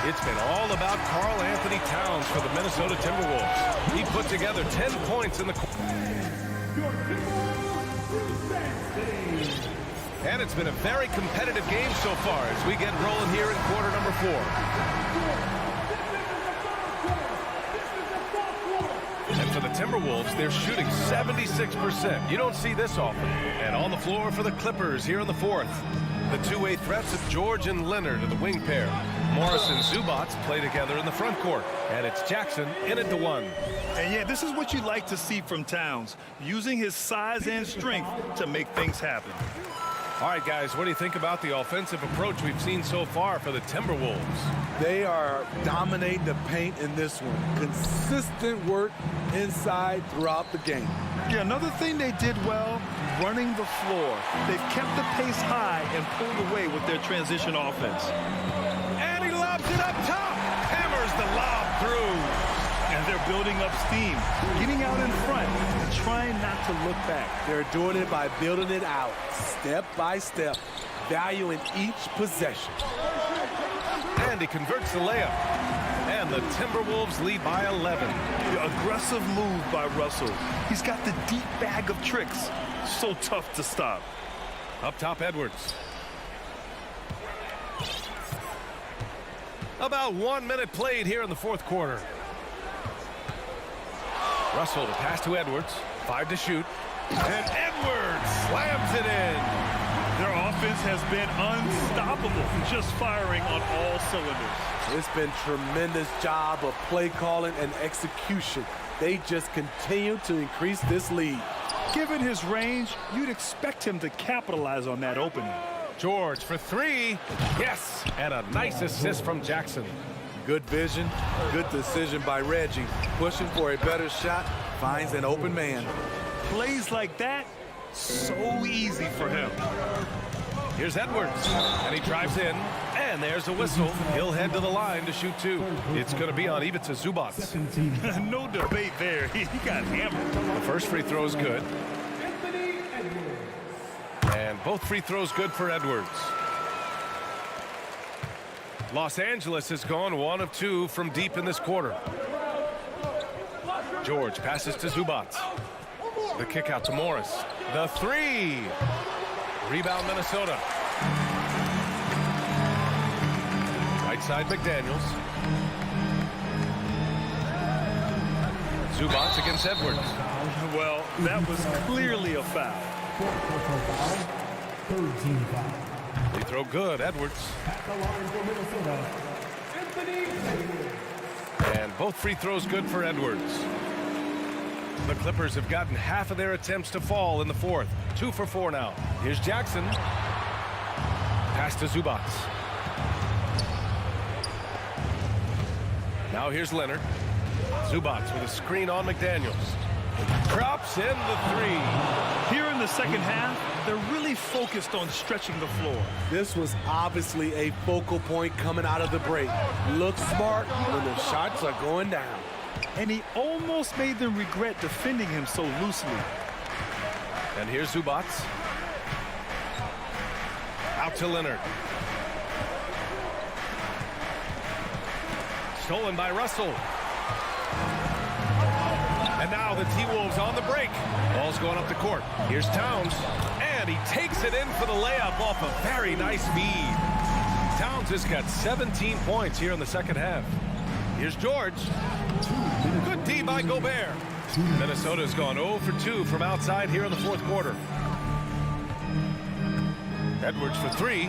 It's been all about Karl Anthony Towns for the Minnesota Timberwolves. He put together 10 points in the quarter. And it's been a very competitive game so far as we get rolling here in quarter number 4. And for the Timberwolves, they're shooting 76%. You don't see this often. And on the floor for the Clippers here in the 4th. The two-way threats of George and Leonard are the wing pair. Morris and Zubac play together in the front court. And it's Jackson in at the 1.
And yeah, this is what you like to see from Towns, using his size and strength to make things happen.
All right, guys, what do you think about the offensive approach we've seen so far for the Timberwolves?
They are dominating the paint in this one. Consistent work inside throughout the game.
Yeah, another thing they did well, running the floor. They've kept the pace high and pulled away with their transition offense.
And he lobs it up top. Hammers the lob through.
And they're building up steam, getting out in front, and trying not to look back.
They're doing it by building it out, step by step, valuing each possession.
And he converts the layup. And the Timberwolves lead by 11.
The aggressive move by Russell. He's got the deep bag of tricks. So tough to stop.
Up top, Edwards. About 1 minute played here in the 4th quarter. Russell to pass to Edwards. 5 to shoot. And Edwards slams it in.
Their offense has been unstoppable, just firing on all cylinders.
It's been tremendous job of play calling and execution. They just continue to increase this lead.
Given his range, you'd expect him to capitalize on that opening.
George for 3. Yes, and a nice assist from Jackson.
Good vision, good decision by Reggie. Pushing for a better shot, finds an open man.
Plays like that, so easy for him.
Here's Edwards, and he drives in, and there's a whistle. He'll head to the line to shoot 2. It's going to be on Ivica Zubac.
No debate there. He got hammered.
The first free throw is good. And both free throws good for Edwards. Los Angeles has gone 1 of 2 from deep in this quarter. George passes to Zubac. The kick out to Morris. The 3. Rebound Minnesota. Right side McDaniels. Zubac against Edwards.
Well, that was clearly a foul.
Third team foul.
Free throw good, Edwards. And both free throws good for Edwards. The Clippers have gotten half of their attempts to fall in the 4th. 2 for 4 now. Here's Jackson. Pass to Zubac. Now here's Leonard. Zubac with a screen on McDaniels. Drops in the 3.
Here in the second half, they're really focused on stretching the floor.
This was obviously a focal point coming out of the break. Look smart when the shots are going down.
And he almost made them regret defending him so loosely.
And here's Zubac. Out to Leonard. Stolen by Russell. And now the T-Wolves on the break. Ball's going up the court. Here's Towns. And he takes it in for the layup off a very nice feed. Towns has got 17 points here in the second half. Here's George. Good D by Gobert. Minnesota's gone 0 for 2 from outside here in the fourth quarter. Edwards for 3.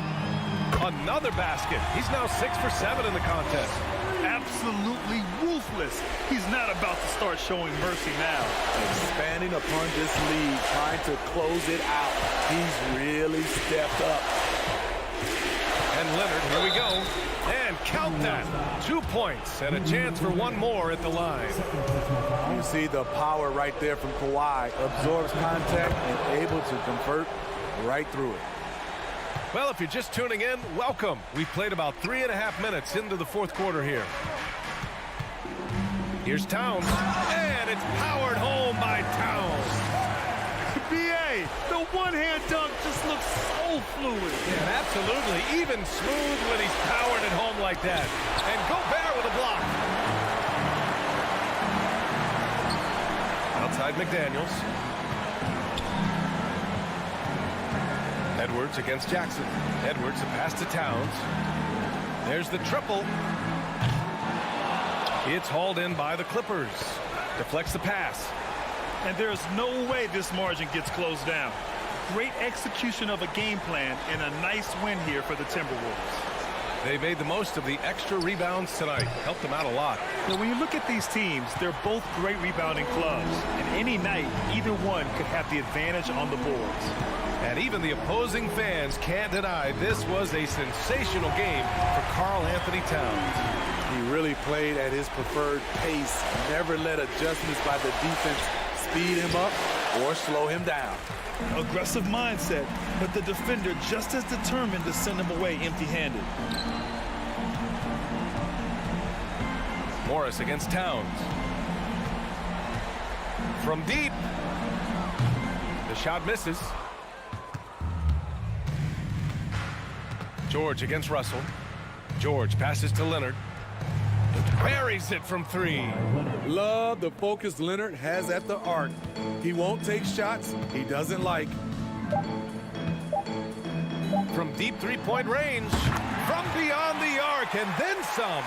Another basket. He's now 6 for 7 in the contest.
Absolutely ruthless. He's not about to start showing mercy now.
Expanding upon this lead, trying to close it out. He's really stepped up.
And Leonard, here we go. And count that. 2 points and a chance for one more at the line.
You see the power right there from Kawhi. Absorbs contact and able to convert right through it.
Well, if you're just tuning in, welcome. We've played about 3.5 minutes into the fourth quarter here. Here's Towns. And it's powered home by Towns.
B.A., the one-hand dunk just looks so fluid.
Yeah, absolutely. Even smooth when he's powered it home like that. And Gobert with a block. Outside McDaniels. Edwards against Jackson. Edwards, a pass to Towns. There's the triple. It's hauled in by the Clippers. Deflects the pass.
And there's no way this margin gets closed down. Great execution of a game plan and a nice win here for the Timberwolves.
They made the most of the extra rebounds tonight. Helped them out a lot.
Now, when you look at these teams, they're both great rebounding clubs. And any night, either one could have the advantage on the boards.
And even the opposing fans can't deny this was a sensational game for Karl Anthony Towns.
He really played at his preferred pace. Never let adjustments by the defense speed him up or slow him down.
Aggressive mindset, but the defender just as determined to send him away empty-handed.
Morris against Towns. From deep. The shot misses. George against Russell. George passes to Leonard. Buries it from 3.
Love the focus Leonard has at the arc. He won't take shots he doesn't like.
From deep three-point range. From beyond the arc and then some.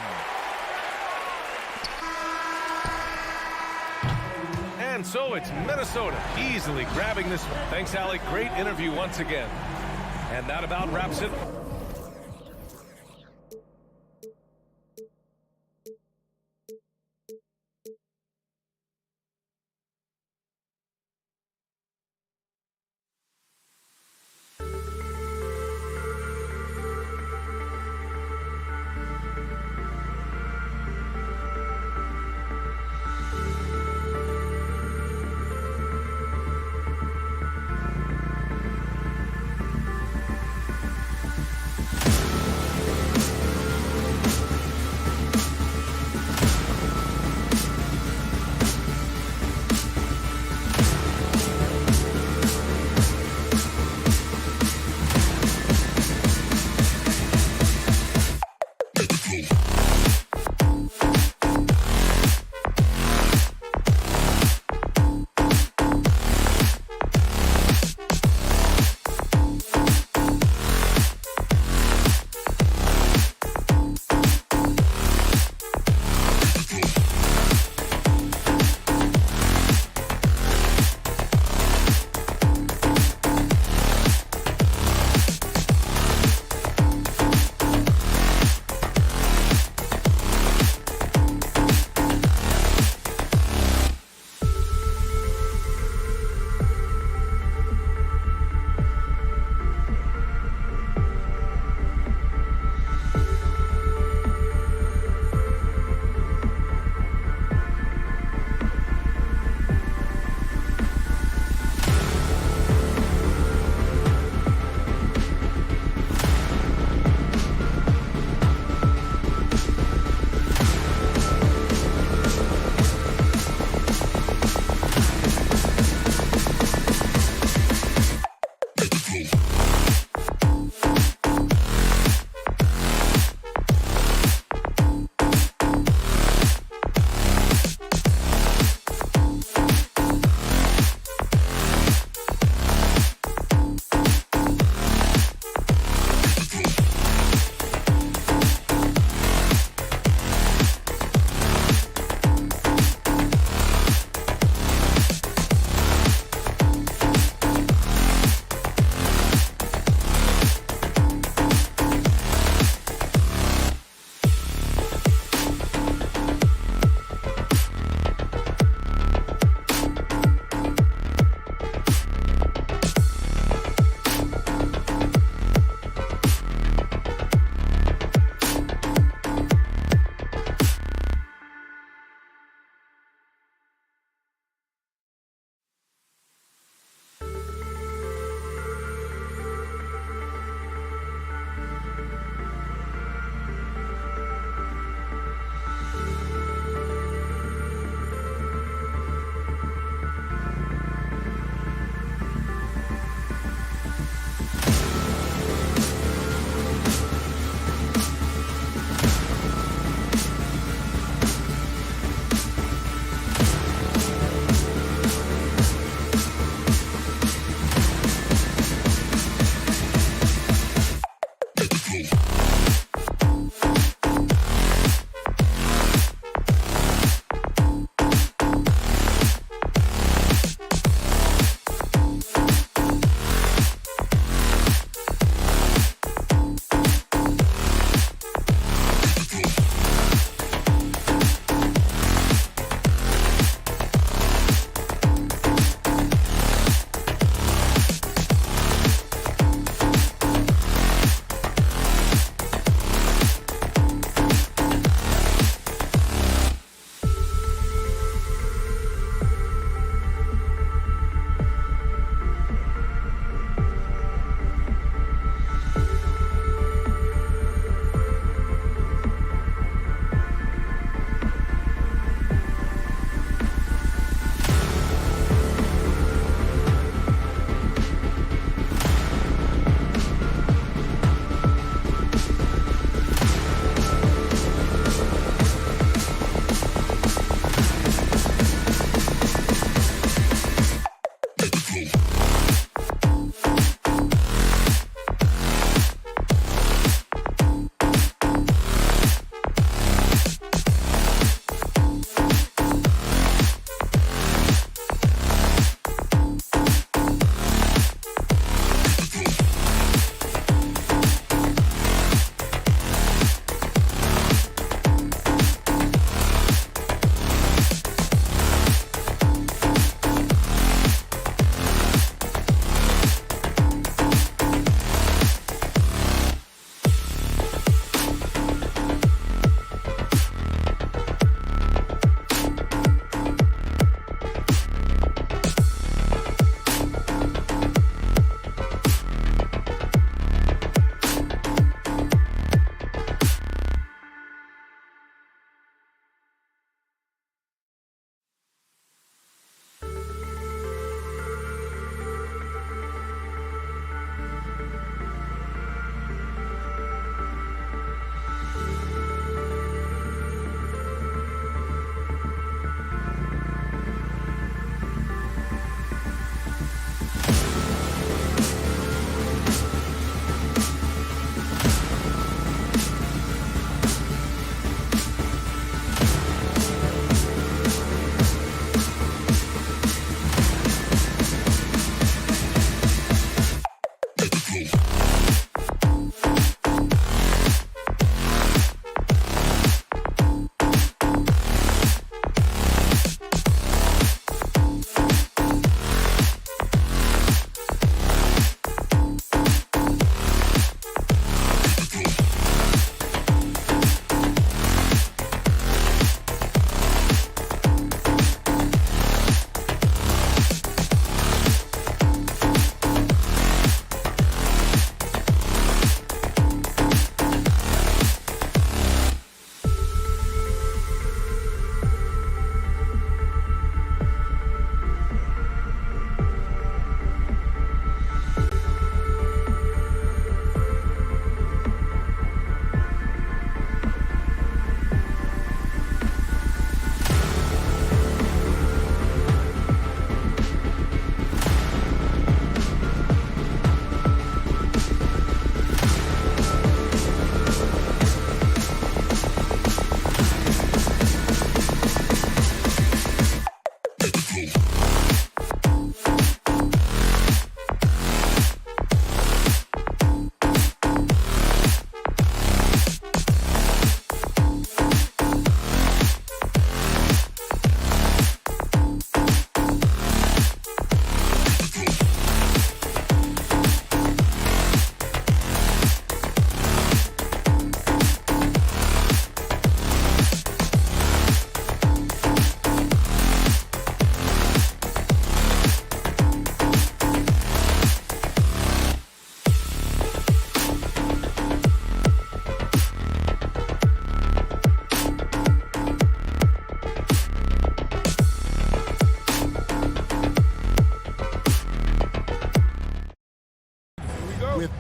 And so it's Minnesota easily grabbing this one. Thanks, Alec. Great interview once again. And that about wraps it.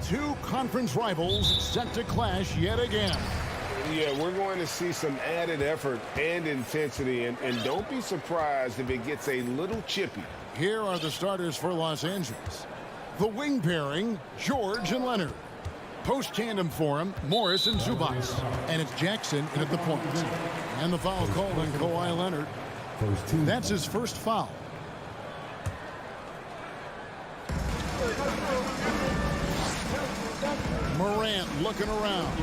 Two conference rivals set to clash yet again.
Yeah, we're going to see some added effort and intensity, and don't be surprised if it gets a little chippy.
Here are the starters for Los Angeles. The wing pairing, George and Leonard. Post tandem for him, Morris and Zubac. And it's Jackson in at the point. And the foul called on Kawhi Leonard. That's his first foul. Morant looking around.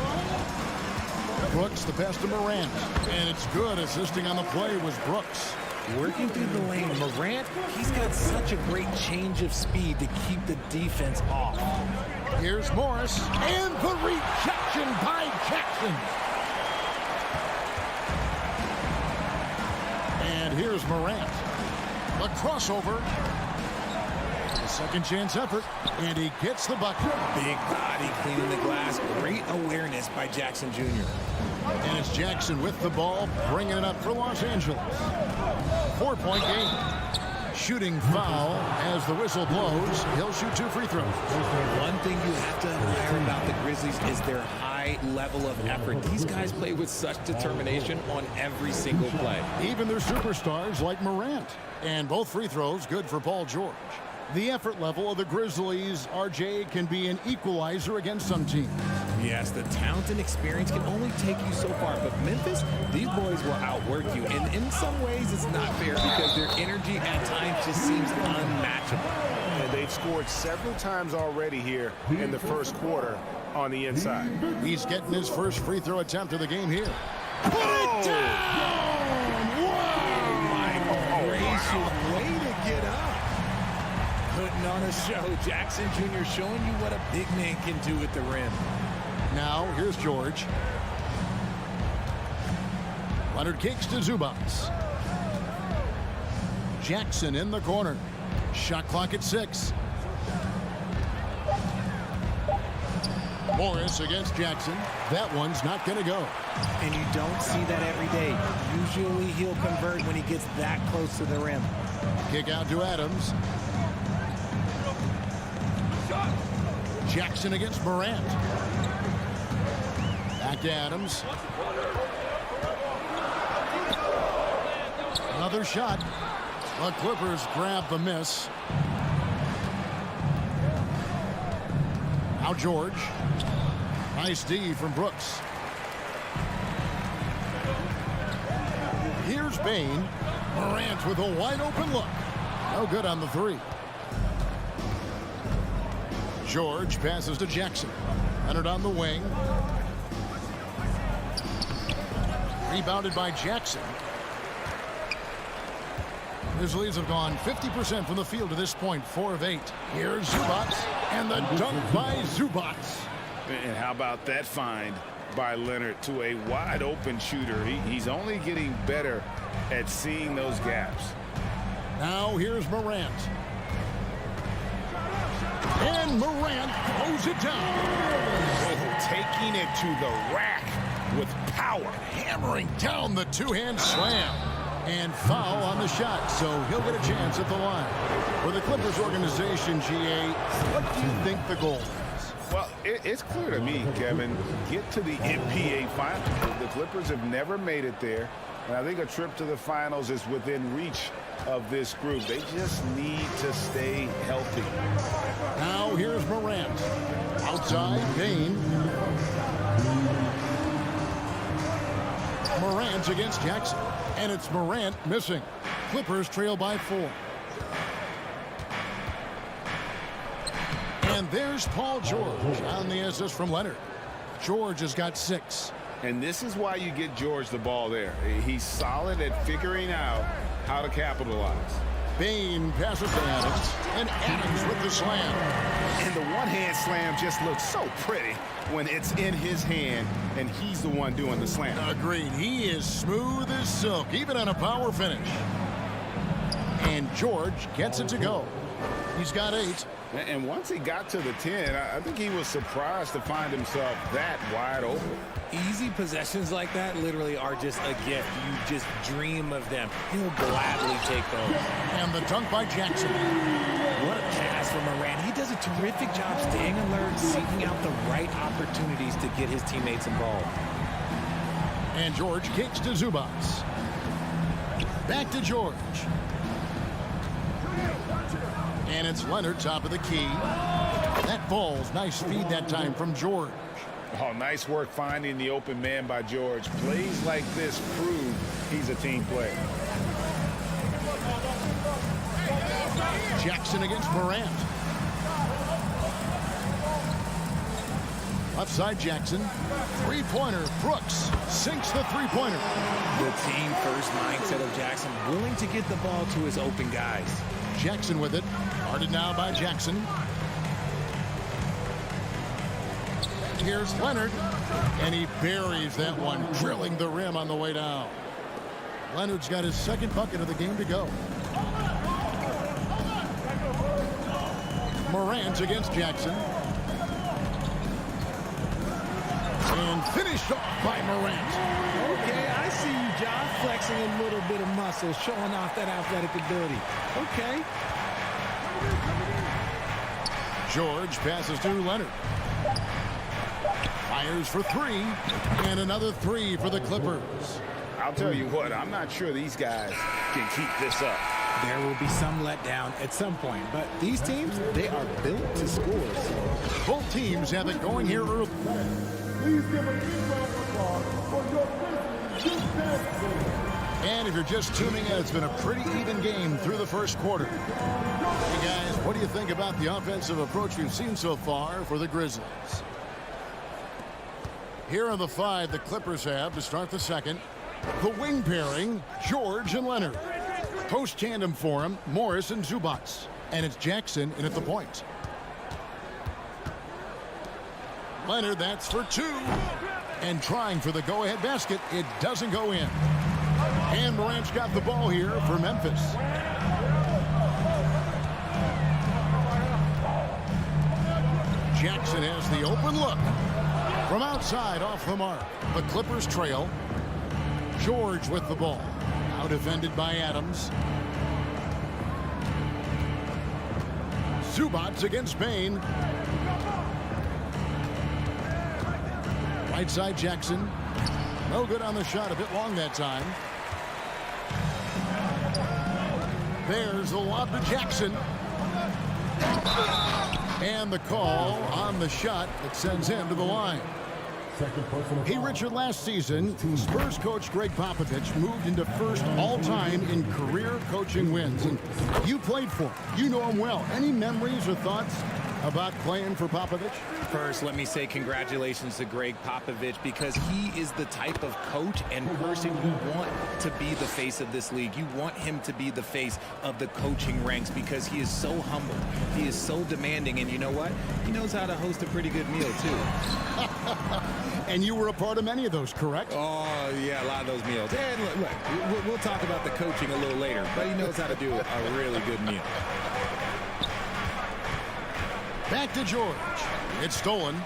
Brooks, the pass to Morant. And it's good. Assisting on the play was Brooks.
Working through the lane, Morant, he's got such a great change of speed to keep the defense off.
Here's Morris. And the rejection by Jackson. And here's Morant. The crossover. A second chance effort. And he gets the bucket.
Big body cleaning the glass. Great awareness by Jackson Jr.
And it's Jackson with the ball, bringing it up for Los Angeles. 4-point game. Shooting foul as the whistle blows. He'll shoot 2 free throws.
One thing you have to admire about the Grizzlies is their high level of effort. These guys play with such determination on every single play.
Even their superstars like Morant. And both free throws good for Paul George. The effort level of the Grizzlies, RJ, can be an equalizer against some teams.
Yes, the talent and experience can only take you so far. But Memphis, these boys will outwork you. And in some ways, it's not fair because their energy at times just seems unmatchable.
And they've scored several times already here in the first quarter on the inside.
He's getting his first free throw attempt of the game here. Put it down! Wow!
My gracious, way to get up. Putting on a show. Jackson Jr. showing you what a big man can do at the rim.
Now, here's George. Leonard kicks to Zubac. Jackson in the corner. Shot clock at 6. Morris against Jackson. That one's not going to go.
And you don't see that every day. Usually he'll convert when he gets that close to the rim.
Kick out to Adams. Jackson against Morant. Back to Adams. Another shot. The Clippers grab the miss. Now George. Nice D from Brooks. Here's Bain. Morant with a wide open look. No good on the 3. George passes to Jackson. Leonard on the wing. Rebounded by Jackson. Grizzlies have gone 50% from the field to this point, 4 of 8. Here's Zubac, and the dunk by Zubac.
And how about that find by Leonard to a wide open shooter? He's only getting better at seeing those gaps.
Now here's Morant. And Morant throws it down.
Taking it to the rack with power.
Hammering down the two-hand slam. And foul on the shot, so he'll get a chance at the line. For the Clippers organization, GA, what do you think the goal is?
Well, it's clear to me, Kevin. Get to the NBA Finals. The Clippers have never made it there. And I think a trip to the finals is within reach of this group. They just need to stay healthy.
Now here's Morant. Outside, Bain. Morant against Jackson. And it's Morant missing. Clippers trail by 4. And there's Paul George on the assist from Leonard. George has got 6.
And this is why you get George the ball there. He's solid at figuring out how to capitalize.
Bain passes to Adams, and Adams with the slam.
And the one-hand slam just looks so pretty when it's in his hand, and he's the one doing the slam.
Agreed. He is smooth as silk, even on a power finish. And George gets it to go. He's got 8.
And once he got to the 10, I think he was surprised to find himself that wide open.
Easy possessions like that literally are just a gift. You just dream of them. He'll gladly take those.
And the dunk by Jackson.
What a pass from Morant. He does a terrific job staying alert, seeking out the right opportunities to get his teammates involved.
And George kicks to Zubac. Back to George. And it's Leonard top of the key. That falls. Nice feed that time from George.
Oh, nice work finding the open man by George. Plays like this prove he's a team player.
Jackson against Morant. Left side Jackson. Three-pointer. Brooks sinks the three-pointer.
The team-first mindset of Jackson, willing to get the ball to his open guys.
Jackson with it. Guarded now by Jackson. Here's Leonard. And he buries that one, drilling the rim on the way down. Leonard's got his second bucket of the game to go. Morant against Jackson. And finished off by Morant.
Okay, I see you, John, flexing a little bit of muscle, showing off that athletic ability. Okay.
George passes to Leonard. Fires for three. And another three for the Clippers.
I'll tell you what, I'm not sure these guys can keep this up.
There will be some letdown at some point, but these teams, they are built to score.
Both teams have it going here early.
Please give a big round of applause for your
And if you're just tuning in, it's been a pretty even game through the first quarter. Hey guys, what do you think about the offensive approach we've seen so far for the Grizzlies? Here on the 5 the Clippers have to start the second. The wing pairing, George and Leonard. Post tandem for him, Morris and Zubac. And it's Jackson in at the point. Leonard, that's for two. And trying for the go-ahead basket, it doesn't go in. And Morant's got the ball here for Memphis. Jackson has the open look. From outside, off the mark. The Clippers trail. George with the ball. Now defended by Adams. Zubac against Payne. Right side Jackson. No good on the shot. A bit long that time. There's the lob to Jackson. And the call on the shot that sends him to the line. Hey, Richard, last season, Spurs coach Greg Popovich moved into first all-time in career coaching wins. And you played for him. You know him well. Any memories or thoughts about playing for Popovich?
First, let me say congratulations to Greg Popovich, because he is the type of coach and person you want to be the face of this league. You want him to be the face of the coaching ranks, because he is so humble. He is so demanding. And you know what? He knows how to host a pretty good meal, too.
And you were a part of many of those, correct?
Oh, yeah, a lot of those meals. And look, we'll talk about the coaching a little later, but he knows how to do a really good meal.
Back to George. It's stolen.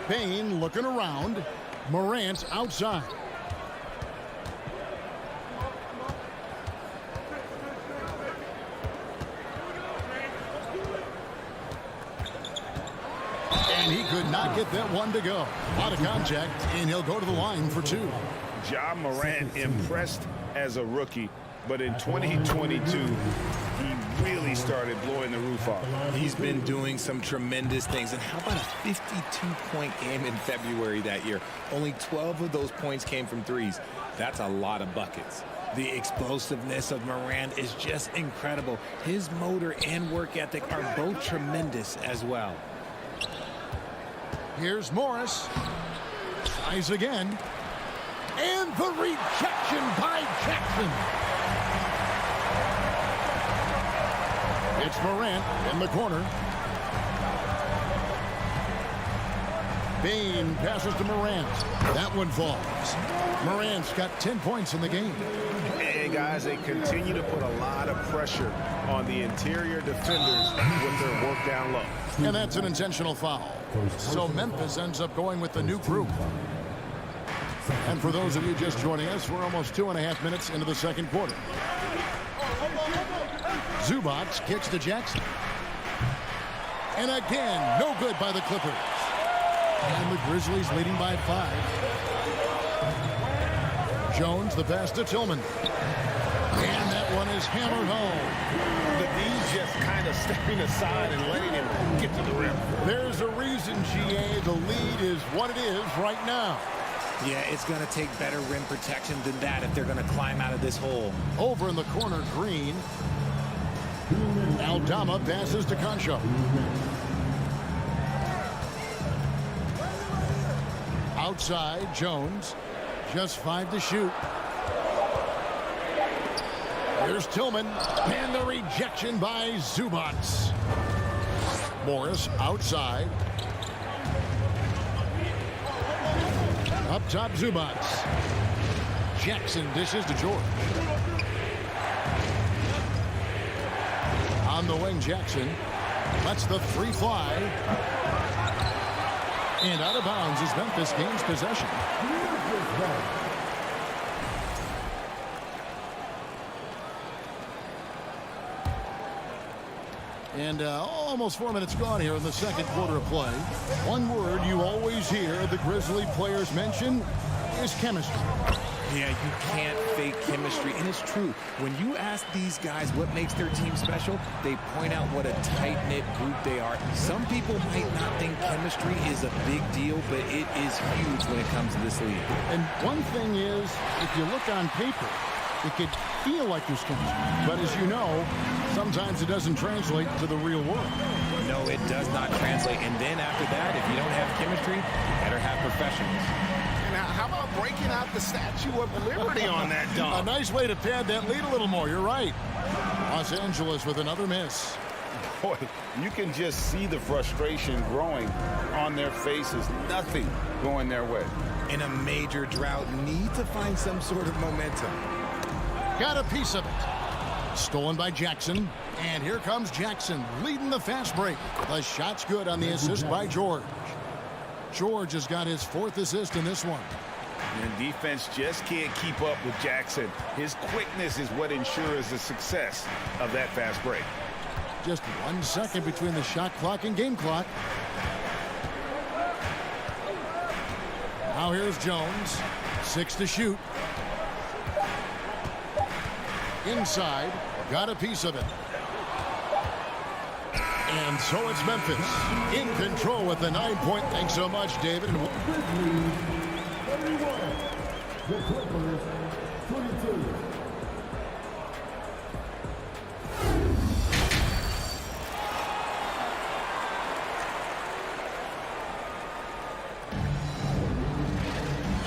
Payne looking around. Morant outside. And he could not get that one to go. Out of contact, and he'll go to the line for two.
Ja Morant impressed as a rookie, but in 2022, he really started blowing the roof off.
He's been doing some tremendous things. And how about a 52-point game in February that year? Only 12 of those points came from threes. That's a lot of buckets. The explosiveness of Morant is just incredible. His motor and work ethic are both tremendous as well.
Here's Morris. Tries again. And the rejection by Jackson. It's Morant in the corner. Payne passes to Morant. That one falls. Morant's got 10 points in the game.
And guys, they continue to put a lot of pressure on the interior defenders with their work down low.
And that's an intentional foul. So Memphis ends up going with the new group. And for those of you just joining us, we're almost 2.5 minutes into the second quarter. Zubac kicks to Jackson. And again, no good by the Clippers. And the Grizzlies leading by 5. Jones, the pass to Tillman. And that one is hammered home.
The D just kind of stepping aside and letting him get to the rim.
There's a reason, GA, the lead is what it is right now.
Yeah, it's going to take better rim protection than that if they're going to climb out of this hole.
Over in the corner, Green. Aldama passes to Concho. Outside, Jones. Just 5 to shoot. Here's Tillman. And the rejection by Zubats. Morris outside. Up top, Zubats. Jackson dishes to George. On the wing, Jackson lets the 3 fly. And out of bounds as Memphis gains possession. And almost 4 minutes gone here in the second quarter of play. One word you always hear the Grizzly players mention is chemistry.
Yeah, you can't fake chemistry, and it's true. When you ask these guys what makes their team special, they point out what a tight-knit group they are. Some people might not think chemistry is a big deal, but it is huge when it comes to this league.
And one thing is, if you look on paper, it could feel like there's chemistry. But as you know, sometimes it doesn't translate to the real world.
No, it does not translate. And then after that, if you don't have chemistry, you better have professionals.
Now, how about breaking out the Statue of Liberty on that dunk?
A nice way to pad that lead a little more. You're right. Los Angeles with another miss.
Boy, you can just see the frustration growing on their faces. Nothing going their way.
In a major drought, need to find some sort of momentum.
Got a piece of it. Stolen by Jackson. And here comes Jackson leading the fast break. The shot's good on the assist by George. George has got his 4th assist in this one.
And defense just can't keep up with Jackson. His quickness is what ensures the success of that fast break.
Just 1 second between the shot clock and game clock. Now here's Jones. 6 to shoot. Inside. Got a piece of it. And so it's Memphis in control with the 9-point. Thanks so much, David.
The Clippers, 22.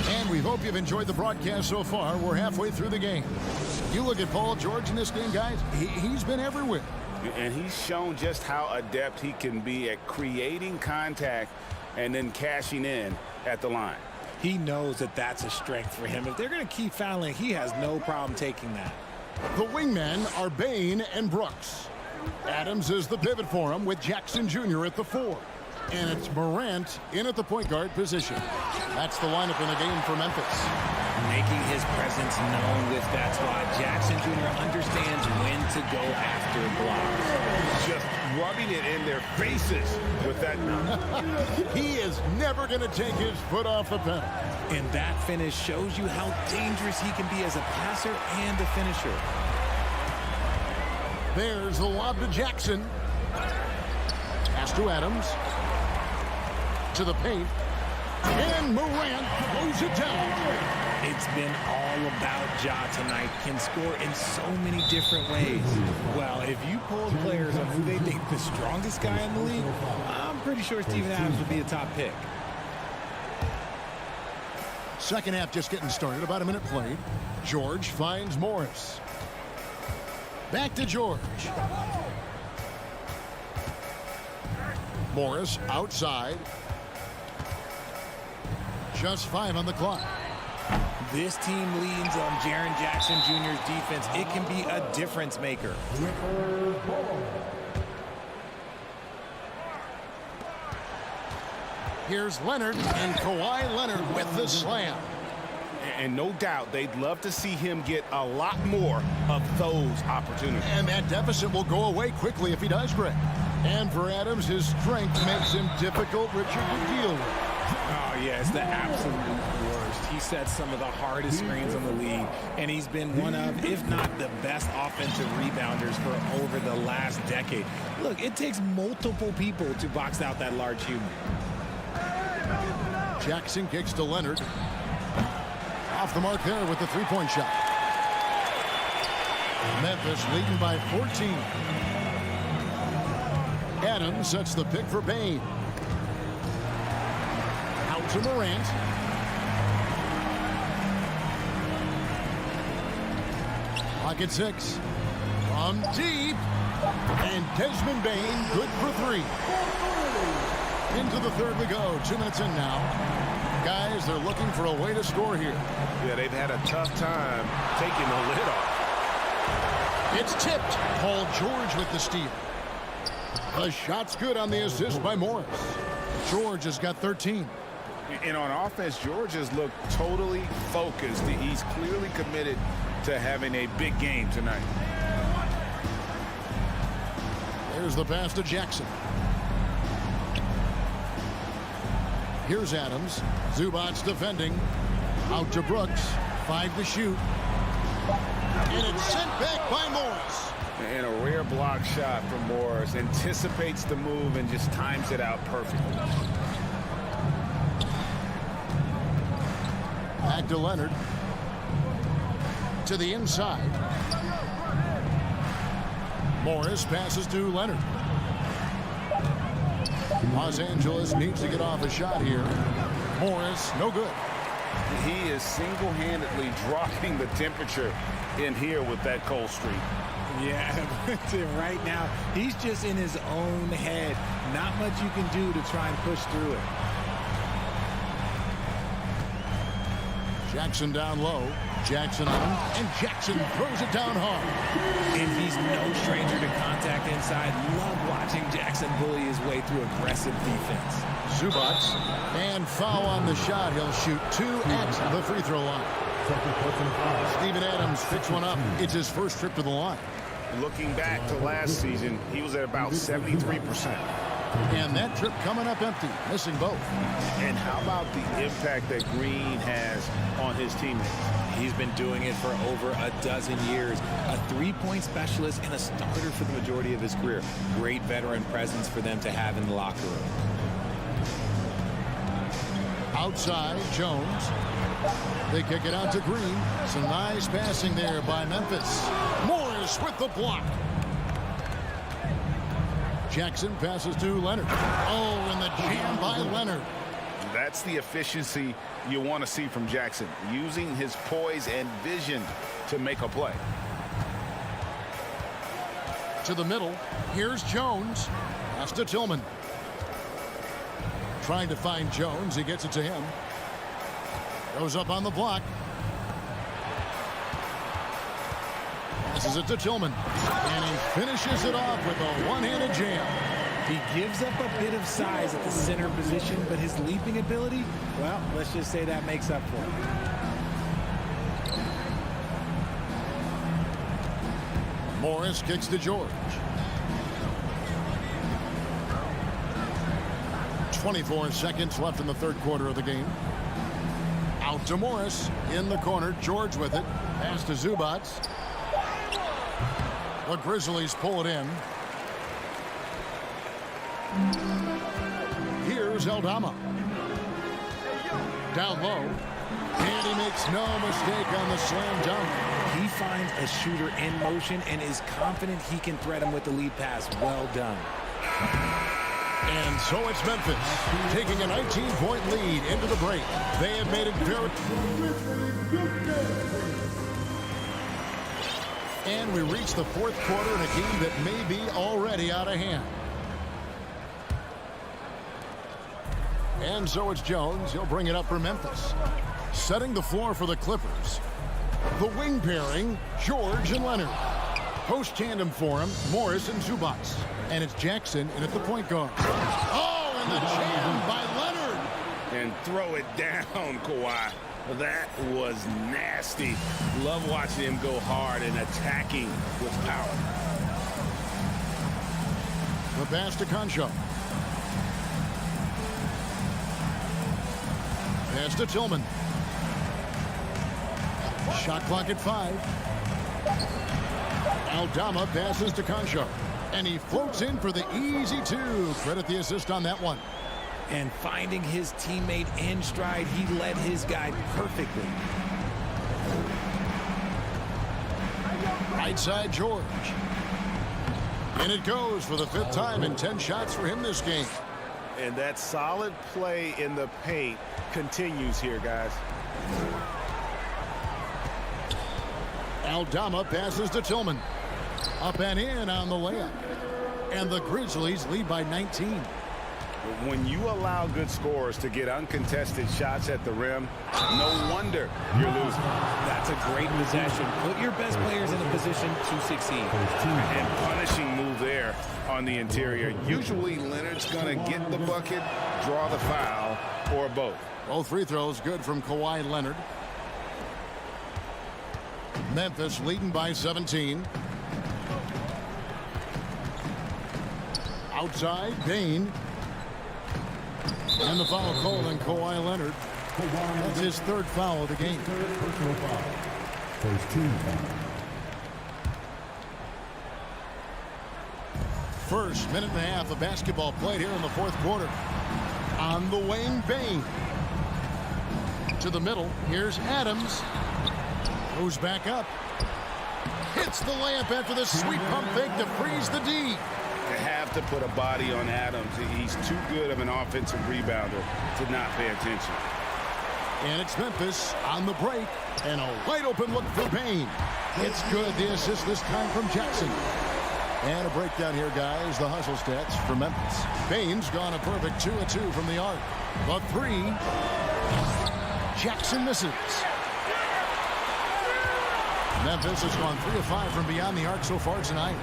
And we hope you've enjoyed the broadcast so far. We're halfway through the game. You look at Paul George in this game, guys. He's been everywhere.
And he's shown just how adept he can be at creating contact and then cashing in at the line.
He knows that that's a strength for him. If they're going to keep fouling, he has no problem taking that.
The wingmen are Bain and Brooks. Adams is the pivot for him with Jackson Jr. at the 4. And it's Morant in at the point guard position. That's the lineup in the game for Memphis.
Making his presence known with that squad. Jackson Jr. understands when to go after blocks.
Just rubbing it in their faces with that.
He is never going to take his foot off the pedal.
And that finish shows you how dangerous he can be as a passer and a finisher.
There's the lob to Jackson. Pass to Adams. To the paint. And Morant throws it down.
It's been all about Ja tonight. Can score in so many different ways. Well, if you polled players on who they think the strongest guy in the league, I'm pretty sure Steven Adams would be the top pick.
Second half just getting started. About a minute played. George finds Morris. Back to George. Morris outside. Just 5 on the clock.
This team leans on Jaren Jackson Jr.'s defense. It can be a difference maker.
Here's Leonard, and Kawhi Leonard with the slam.
And no doubt they'd love to see him get a lot more of those opportunities.
And that deficit will go away quickly if he does, Greg. And for Adams, his strength makes him difficult, Richard, to deal with.
Oh, yeah, it's the absolute worst. He sets some of the hardest screens in the league, and he's been one of, if not the best offensive rebounders for over the last decade. Look, it takes multiple people to box out that large human.
Jackson kicks to Leonard. Off the mark there with the three-point shot. Memphis leading by 14. Adams sets the pick for Bain. Out to Morant. Pocket 6. From deep. And Desmond Bain good for 3. Into the third we go. 2 minutes in now. Guys, they're looking for a way to score here.
Yeah, they've had a tough time taking the lid off.
It's tipped. Paul George with the steal. The shot's good on the assist by Morris. George has got 13.
And on offense, George has looked totally focused. He's clearly committed to having a big game tonight.
There's the pass to Jackson. Here's Adams. Zubac's defending. Out to Brooks. 5 to shoot. And it's sent back by Morris.
And a rare block shot from Morris. Anticipates the move and just times it out perfectly.
Back to Leonard. To the inside. Morris passes to Leonard. Los Angeles needs to get off a shot here. Morris, no good.
He is single-handedly dropping the temperature in here with that cold streak.
Yeah, right now, he's just in his own head. Not much you can do to try and push through it.
Jackson down low. Jackson on him, and Jackson throws it down hard.
And he's no stranger to contact inside. Love watching Jackson bully his way through aggressive defense.
Zubac, and foul on the shot. He'll shoot 2 at the free throw line. Steven Adams picks one up. It's his first trip to the line.
Looking back to last season, he was at about 73%.
And that trip coming up empty, missing both.
And how about the impact that Green has on his teammates?
He's been doing it for over a dozen years. A three-point specialist and a starter for the majority of his career. Great veteran presence for them to have in the locker room.
Outside, Jones. They kick it out to Green. Some nice passing there by Memphis. Morris with the block. Jackson passes to Leonard. Oh, and the jam by Leonard.
That's the efficiency you want to see from Jackson, using his poise and vision to make a play.
To the middle. Here's Jones. Pass to Tillman. Trying to find Jones. He gets it to him. Goes up on the block. Passes it to Tillman. And he finishes it off with a one-handed jam.
He gives up a bit of size at the center position, but his leaping ability, well, let's just say that makes up for it.
Morris kicks to George. 24 seconds left in the third quarter of the game. Out to Morris in the corner. George with it. Pass to Zubac. The Grizzlies pull it in. Here's Aldama. Down low. And he makes no mistake on the slam dunk.
He finds a shooter in motion and is confident he can thread him with the lead pass. Well done.
And so it's Memphis taking a 19-point lead into the break. They have made it very... And we reach the fourth quarter in a game that may be already out of hand. And so it's Jones. He'll bring it up for Memphis. Setting the floor for the Clippers. The wing pairing, George and Leonard. Post tandem for him, Morris and Zubac. And it's Jackson in at the point guard. Oh, and the jam by Leonard.
And throw it down, Kawhi. That was nasty. Love watching him go hard and attacking with power.
The pass to Concho. pass to Tillman. Shot clock at 5. Aldama passes to Concho. And he floats in for the easy 2. Credit the assist on that one.
And finding his teammate in stride, he led his guy perfectly.
Right side, George. And it goes for the 5th time in 10 shots for him this game.
And that solid play in the paint continues here, guys.
Aldama passes to Tillman. Up and in on the layup. And the Grizzlies lead by 19.
When you allow good scorers to get uncontested shots at the rim, no wonder you're losing.
That's a great possession. Put your best players in a position to succeed.
And punishing move there on the interior. Usually Leonard's going to get the bucket, draw the foul, or both.
Both free throws good from Kawhi Leonard. Memphis leading by 17. Outside, Bain. And the foul called on Kawhi Leonard. That's his 3rd foul of the game.
First team foul.
First minute and a half of basketball played here in the 4th quarter. On the wing, Bain. To the middle. Here's Adams. Goes back up. Hits the layup after the sweet pump fake to freeze the D.
You have to put a body on Adams. He's too good of an offensive rebounder to not pay attention.
And it's Memphis on the break. And a wide open look for Bain. It's good. The assist this time from Jackson. And a breakdown here, guys. The hustle stats for Memphis. Bain's gone a perfect 2 of 2 from the arc. The 3. Jackson misses. Memphis has gone 3 of 5 from beyond the arc so far tonight.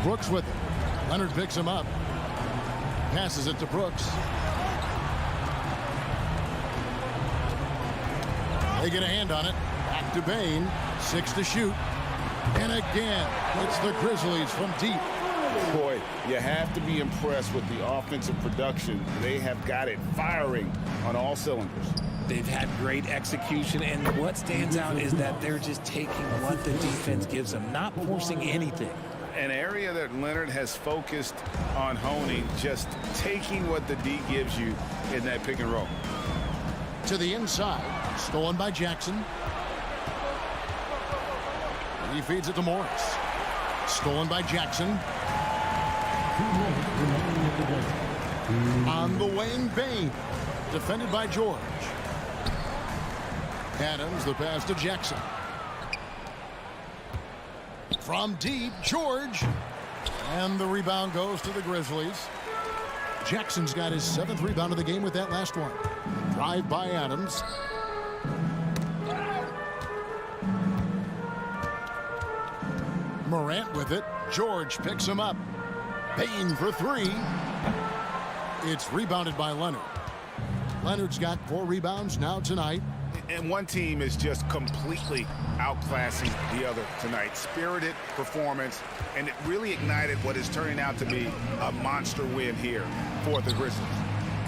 Brooks with it. Leonard picks him up. Passes it to Brooks. They get a hand on it. Back to Bain. 6 to shoot. And again, it's the Grizzlies from deep.
Boy, you have to be impressed with the offensive production. They have got it firing on all cylinders.
They've had great execution, and what stands out is that they're just taking what the defense gives them, not forcing anything.
An area that Leonard has focused on honing, just taking what the D gives you in that pick and roll.
To the inside, stolen by Jackson. He feeds it to Morris. Stolen by Jackson. On the wing, Bain. Defended by George. Adams, the pass to Jackson. From deep, George. And the rebound goes to the Grizzlies. Jackson's got his 7th rebound of the game with that last one. Drive by Adams. Morant with it. George picks him up. Bain for 3. It's rebounded by Leonard. Leonard's got 4 rebounds now tonight.
And one team is just completely outclassing the other tonight. Spirited performance, and it really ignited what is turning out to be a monster win here for the Grizzlies.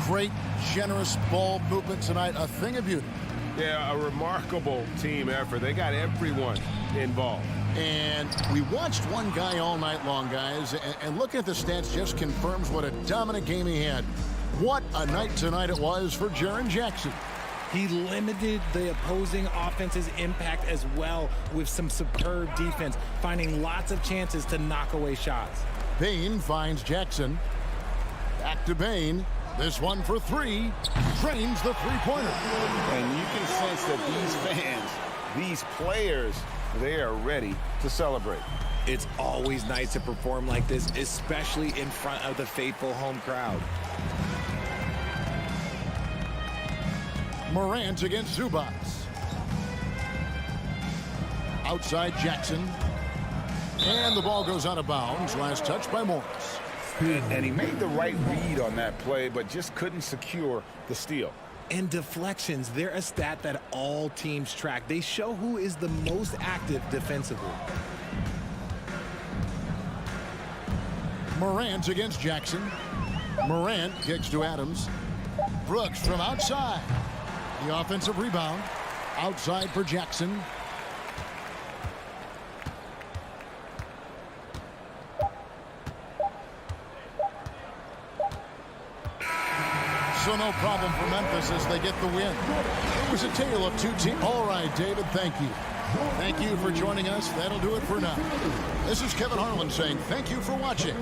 Great, generous ball movement tonight. A thing of beauty.
Yeah, a remarkable team effort. They got everyone involved.
And we watched one guy all night long, guys, and looking at the stats just confirms what a dominant game he had. What a night tonight it was for Jaren Jackson.
He limited the opposing offense's impact as well with some superb defense, finding lots of chances to knock away shots.
Bain finds Jackson. Back to Bain. This one for 3. Drains the three-pointer.
And you can sense that these fans, these players, they are ready to celebrate.
It's always nice to perform like this, especially in front of the faithful home crowd.
Morant against Zubac. Outside Jackson. And the ball goes out of bounds. Last touch by Morris.
And he made the right read on that play, but just couldn't secure the steal.
And deflections, they're a stat that all teams track. They show who is the most active defensively.
Morant against Jackson. Morant kicks to Adams. Brooks from outside. The offensive rebound. Outside for Jackson. So no problem for Memphis as they get the win. It was a tale of two teams. All right, David, thank you. Thank you for joining us. That'll do it for now. This is Kevin Harlan saying thank you for watching.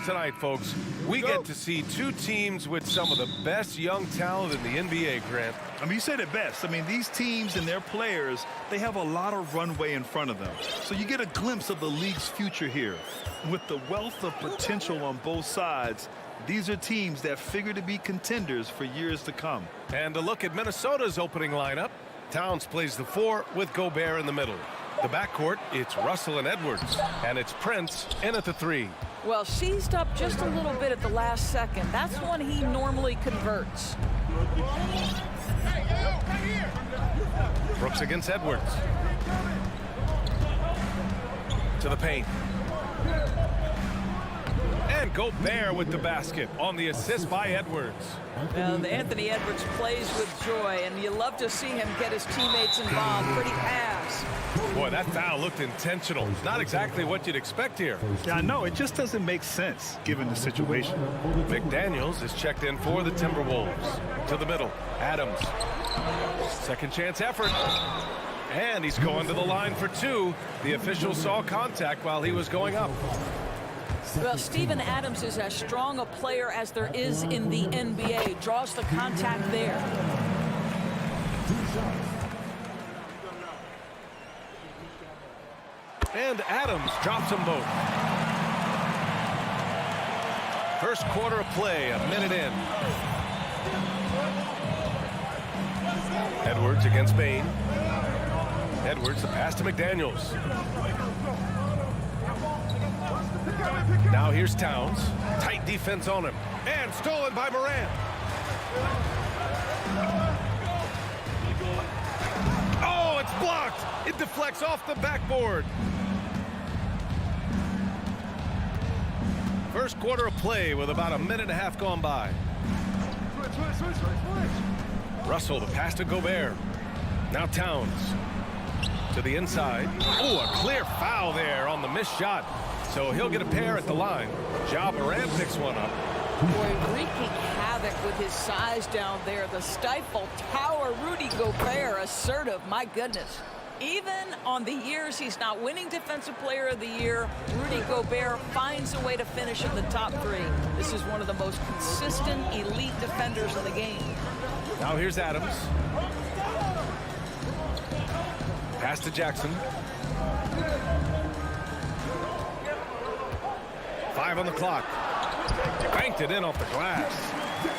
tonight, folks. We get to see two teams with some of the best young talent in the NBA, Grant.
I mean, you said it best. I mean, these teams and their players, they have a lot of runway in front of them. So you get a glimpse of the league's future here. With the wealth of potential on both sides, these are teams that figure to be contenders for years to come.
And a look at Minnesota's opening lineup. Towns plays the 4 with Gobert in the middle. The backcourt, it's Russell and Edwards. And it's Prince in at the 3.
Well, seized up just a little bit at the last second. That's when he normally converts.
Brooks against Edwards. To the paint. And Gobert with the basket on the assist by Edwards.
And Anthony Edwards plays with joy, and you love to see him get his teammates involved. Pretty pass.
Boy, that foul looked intentional. Not exactly what you'd expect here.
Yeah, I know. It just doesn't make sense given the situation.
McDaniels is checked in for the Timberwolves. To the middle, Adams. Second chance effort. And he's going to the line for 2. The official saw contact while he was going up.
Well, Steven Adams is as strong a player as there is in the NBA. Draws the contact there.
And Adams drops them both. First quarter of play, a minute in. Edwards against Bain. Edwards, the pass to McDaniels. Now here's Towns. Tight defense on him. And stolen by Morant. Oh, it's blocked. It deflects off the backboard. First quarter of play with about a minute and a half gone by. Russell, the pass to Gobert. Now Towns. To the inside. Oh, a clear foul there on the missed shot. So he'll get a pair at the line. Ja Morant picks one up.
Boy, wreaking havoc with his size down there. The stifle tower, Rudy Gobert, assertive, my goodness. Even on the years he's not winning Defensive Player of the Year, Rudy Gobert finds a way to finish in the top 3. This is one of the most consistent, elite defenders in the game.
Now here's Adams. Pass to Jackson. 5 on the clock. Banked it in off the glass.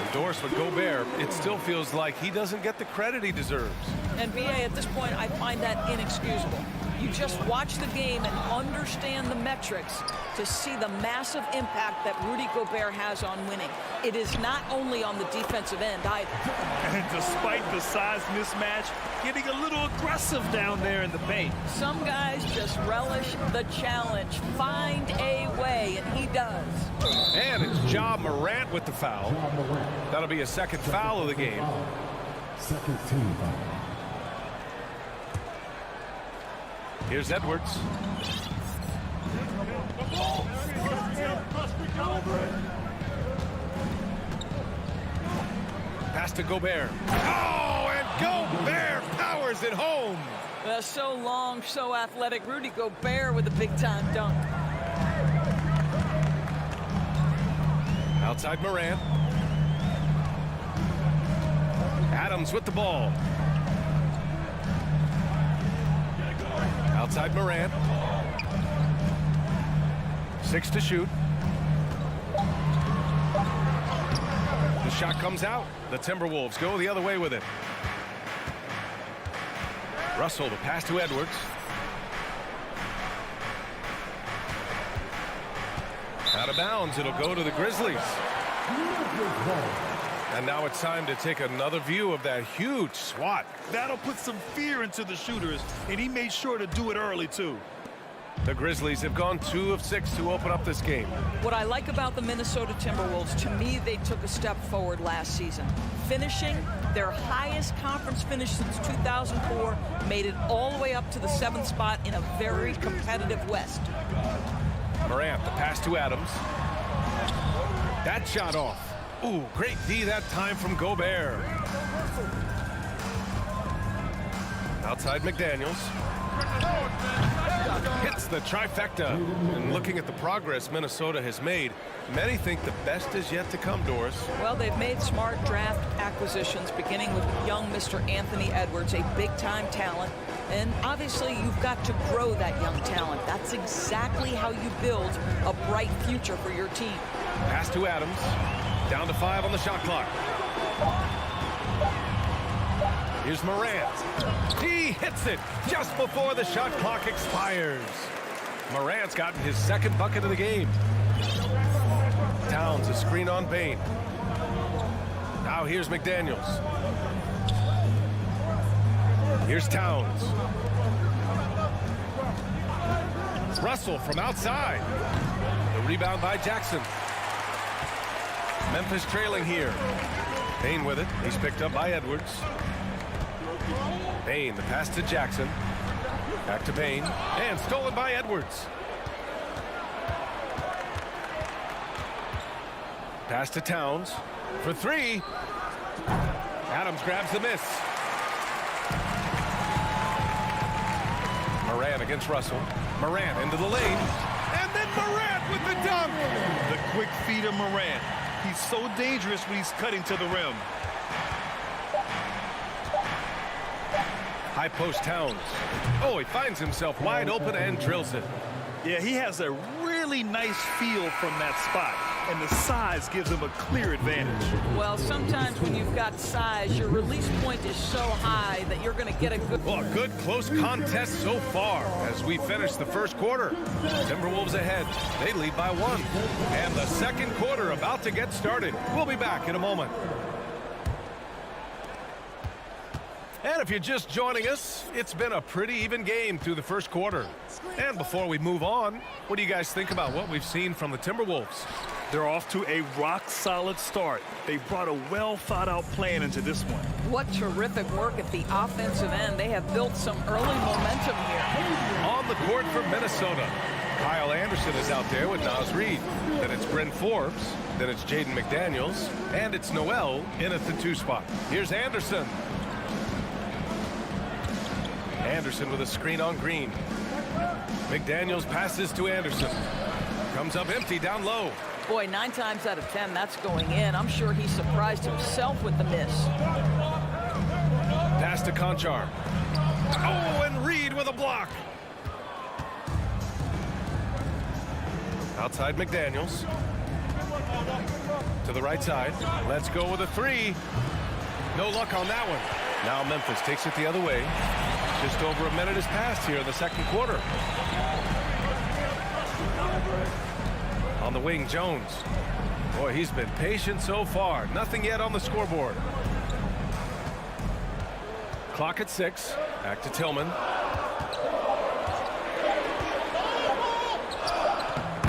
Endorsement Gobert. It still feels like he doesn't get the credit he deserves.
And BA, at this point, I find that inexcusable. You just watch the game and understand the metrics to see the massive impact that Rudy Gobert has on winning. It is not only on the defensive end either.
And despite the size mismatch, getting a little aggressive down there in the paint.
Some guys just relish the challenge. Find a way, and he does.
And it's Ja Morant with the foul. That'll be a second foul of the game.
Second team foul.
Here's Edwards. Pass to Gobert. Oh, and Gobert powers it home.
So long, so athletic. Rudy Gobert with a big-time dunk.
Outside Morant. Adams with the ball. Outside Morant. 6 to shoot. The shot comes out. The Timberwolves go the other way with it. Russell, the pass to Edwards. Out of bounds. It'll go to the Grizzlies. And now it's time to take another view of that huge swat.
That'll put some fear into the shooters, and he made sure to do it early, too.
The Grizzlies have gone 2 of 6 to open up this game.
What I like about the Minnesota Timberwolves, to me, they took a step forward last season. Finishing their highest conference finish since 2004, made it all the way up to the 7th spot in a very competitive West.
Morant, the pass to Adams. That shot off. Ooh, great D that time from Gobert. Outside McDaniels. Hits the trifecta. And looking at the progress Minnesota has made, many think the best is yet to come, Doris.
Well, they've made smart draft acquisitions, beginning with young Mr. Anthony Edwards, a big-time talent. And obviously, you've got to grow that young talent. That's exactly how you build a bright future for your team.
Pass to Adams. Down to 5 on the shot clock. Here's Morant. He hits it just before the shot clock expires. Morant's gotten his second bucket of the game. Towns a screen on Bane. Now here's McDaniels. Here's Towns. Russell from outside. The rebound by Jackson. Memphis trailing here. Bane with it. He's picked up by Edwards. Bane, the pass to Jackson. Back to Bane. And stolen by Edwards. Pass to Towns. For 3. Adams grabs the miss. Morant against Russell. Morant into the lane. And then Morant with the dunk.
The quick feed of Morant. He's so dangerous when he's cutting to the rim.
High post Towns. Oh, he finds himself wide open and drills it.
Yeah, he has a really nice feel from that spot, and the size gives him a clear advantage.
Well, sometimes when you've got size, your release point is so high that you're going to get a good...
Well, a good close contest so far as we finish the first quarter. Timberwolves ahead. They lead by 1. And the second quarter about to get started. We'll be back in a moment. And if you're just joining us, it's been a pretty even game through the first quarter. And before we move on, what do you guys think about what we've seen from the Timberwolves?
They're off to a rock-solid start. They brought a well-thought-out plan into this one.
What terrific work at the offensive end. They have built some early momentum here.
On the court for Minnesota, Kyle Anderson is out there with Naz Reid. Then it's Bryn Forbes. Then it's Jaden McDaniels. And it's Noel in at the 2 spot. Here's Anderson. Anderson with a screen on Green. McDaniels passes to Anderson. Comes up empty down low.
Boy, 9 times out of 10, that's going in. I'm sure he surprised himself with the miss.
Pass to Conchar. Oh, and Reed with a block. Outside McDaniels. To the right side. Let's go with a 3. No luck on that one. Now Memphis takes it the other way. Just over a minute has passed here in the second quarter. On the wing, Jones. Boy, he's been patient so far. Nothing yet on the scoreboard. Clock at 6. Back to Tillman.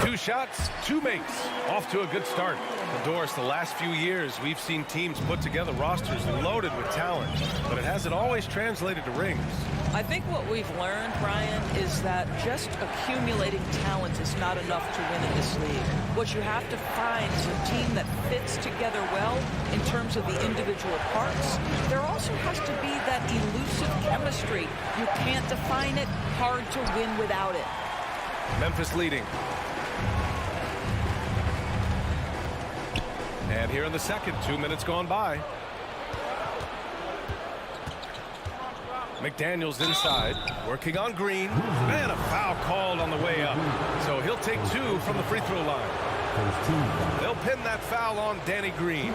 2 shots, 2 makes. Off to a good start. Doris, the last few years, we've seen teams put together rosters loaded with talent, but it hasn't always translated to rings.
I think what we've learned, Brian, is that just accumulating talent is not enough to win in this league. What you have to find is a team that fits together well in terms of the individual parts. There also has to be that elusive chemistry. You can't define it, hard to win without it.
Memphis leading. And here in the second, 2 minutes gone by. McDaniels inside, working on Green, and a foul called on the way up. So he'll take 2 from the free throw line. They'll pin that foul on Danny Green.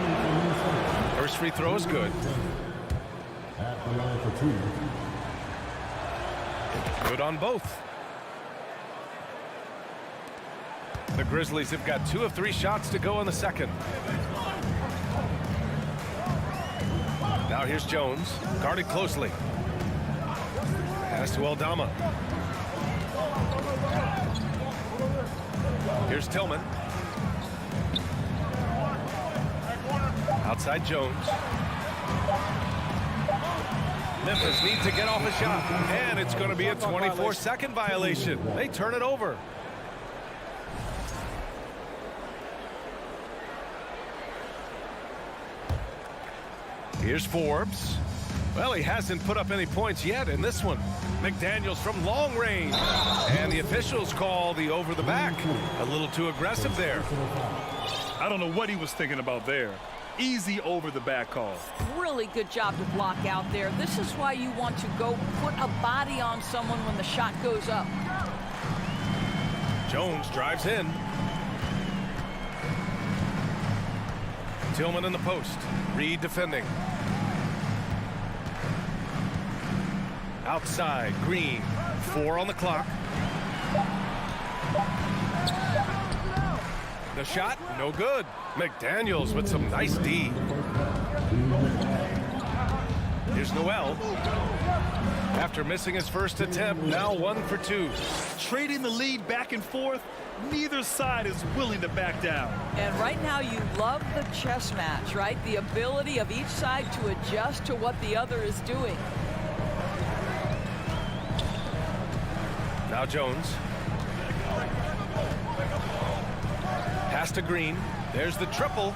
First free throw is good.
At the line for 2.
Good on both. The Grizzlies have got 2 of 3 shots to go in the second. Now here's Jones, guarded closely. Pass to Aldama. Here's Tillman. Outside Jones. Memphis needs to get off a shot, and it's going to be a 24-second violation. They turn it over. Here's Forbes. Well, he hasn't put up any points yet in this one. McDaniels from long range. And the officials call the over the back. A little too aggressive there.
I don't know what he was thinking about there. Easy over the back call.
Really good job to block out there. This is why you want to go put a body on someone when the shot goes up.
Jones drives in. Tillman in the post. Reed defending. Outside, Green. 4 on the clock. The shot, no good. McDaniels with some nice D. Here's Noel. After missing his first attempt, now 1 for 2.
Trading the lead back and forth, neither side is willing to back down.
And right now you love the chess match, right? The ability of each side to adjust to what the other is doing.
Now Jones. Pass to Green. There's the triple.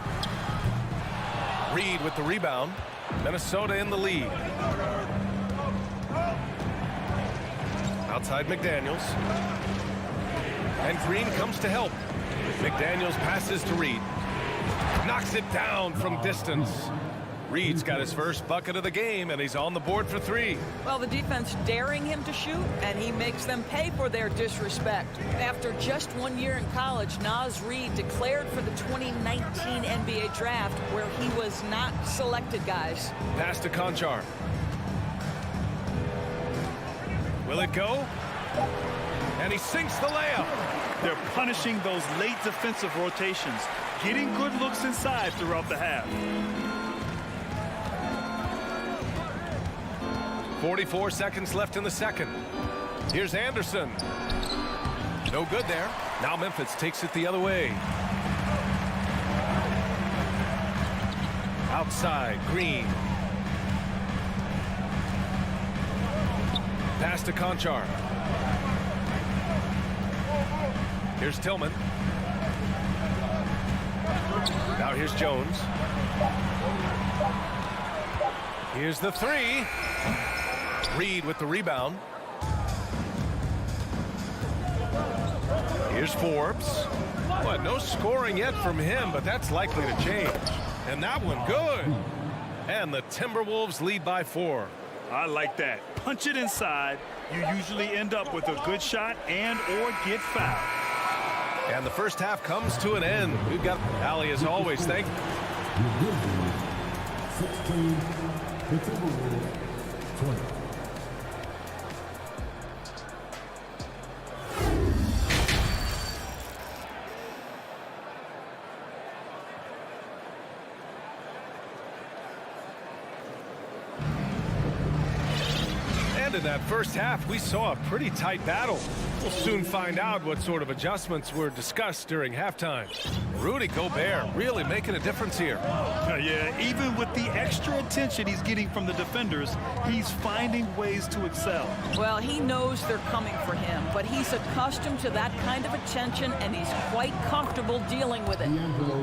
Reed with the rebound. Minnesota in the lead. Outside McDaniels. And Green comes to help. McDaniels passes to Reed. Knocks it down from distance. Reed's got his first bucket of the game, and he's on the board for 3.
Well, the defense daring him to shoot, and he makes them pay for their disrespect. After just 1 year in college, Naz Reid declared for the 2019 NBA draft, where he was not selected, guys.
Pass to Conchar. Will it go? And he sinks the layup.
They're punishing those late defensive rotations, getting good looks inside throughout the half.
44 seconds left in the second. Here's Anderson. No good there. Now Memphis takes it the other way. Outside, Green. Pass to Conchar. Here's Tillman. Now here's Jones. Here's the 3. Reed with the rebound. Here's Forbes. What, no scoring yet from him, but that's likely to change. And that one good. And the Timberwolves lead by 4.
I like that. Punch it inside. You usually end up with a good shot and or get fouled.
And the first half comes to an end. We've got Allie as always. Thank you.
The Timberwolves 20.
And in that first half, we saw a pretty tight battle. We'll soon find out what sort of adjustments were discussed during halftime. Rudy Gobert really making a difference here.
Yeah, even with the extra attention he's getting from the defenders, he's finding ways to excel.
Well, he knows they're coming for him, but he's accustomed to that kind of attention, and he's quite comfortable dealing with it.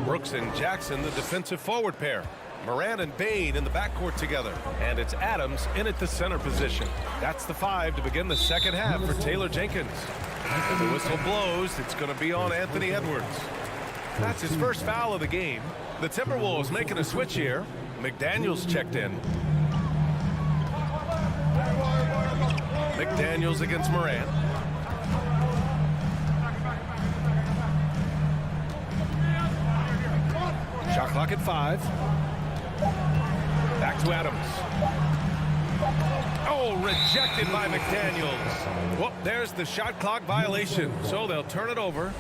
Brooks and Jackson, the defensive forward pair. Morant and Bain in the backcourt together. And it's Adams in at the center position. That's the 5 to begin the second half for Taylor Jenkins. If the whistle blows, it's going to be on Anthony Edwards. That's his first foul of the game. The Timberwolves making a switch here. McDaniels checked in. McDaniels against Morant. Shot clock at 5. Back to Adams. Oh, rejected by McDaniels. Well, there's the shot clock violation, so they'll turn it over.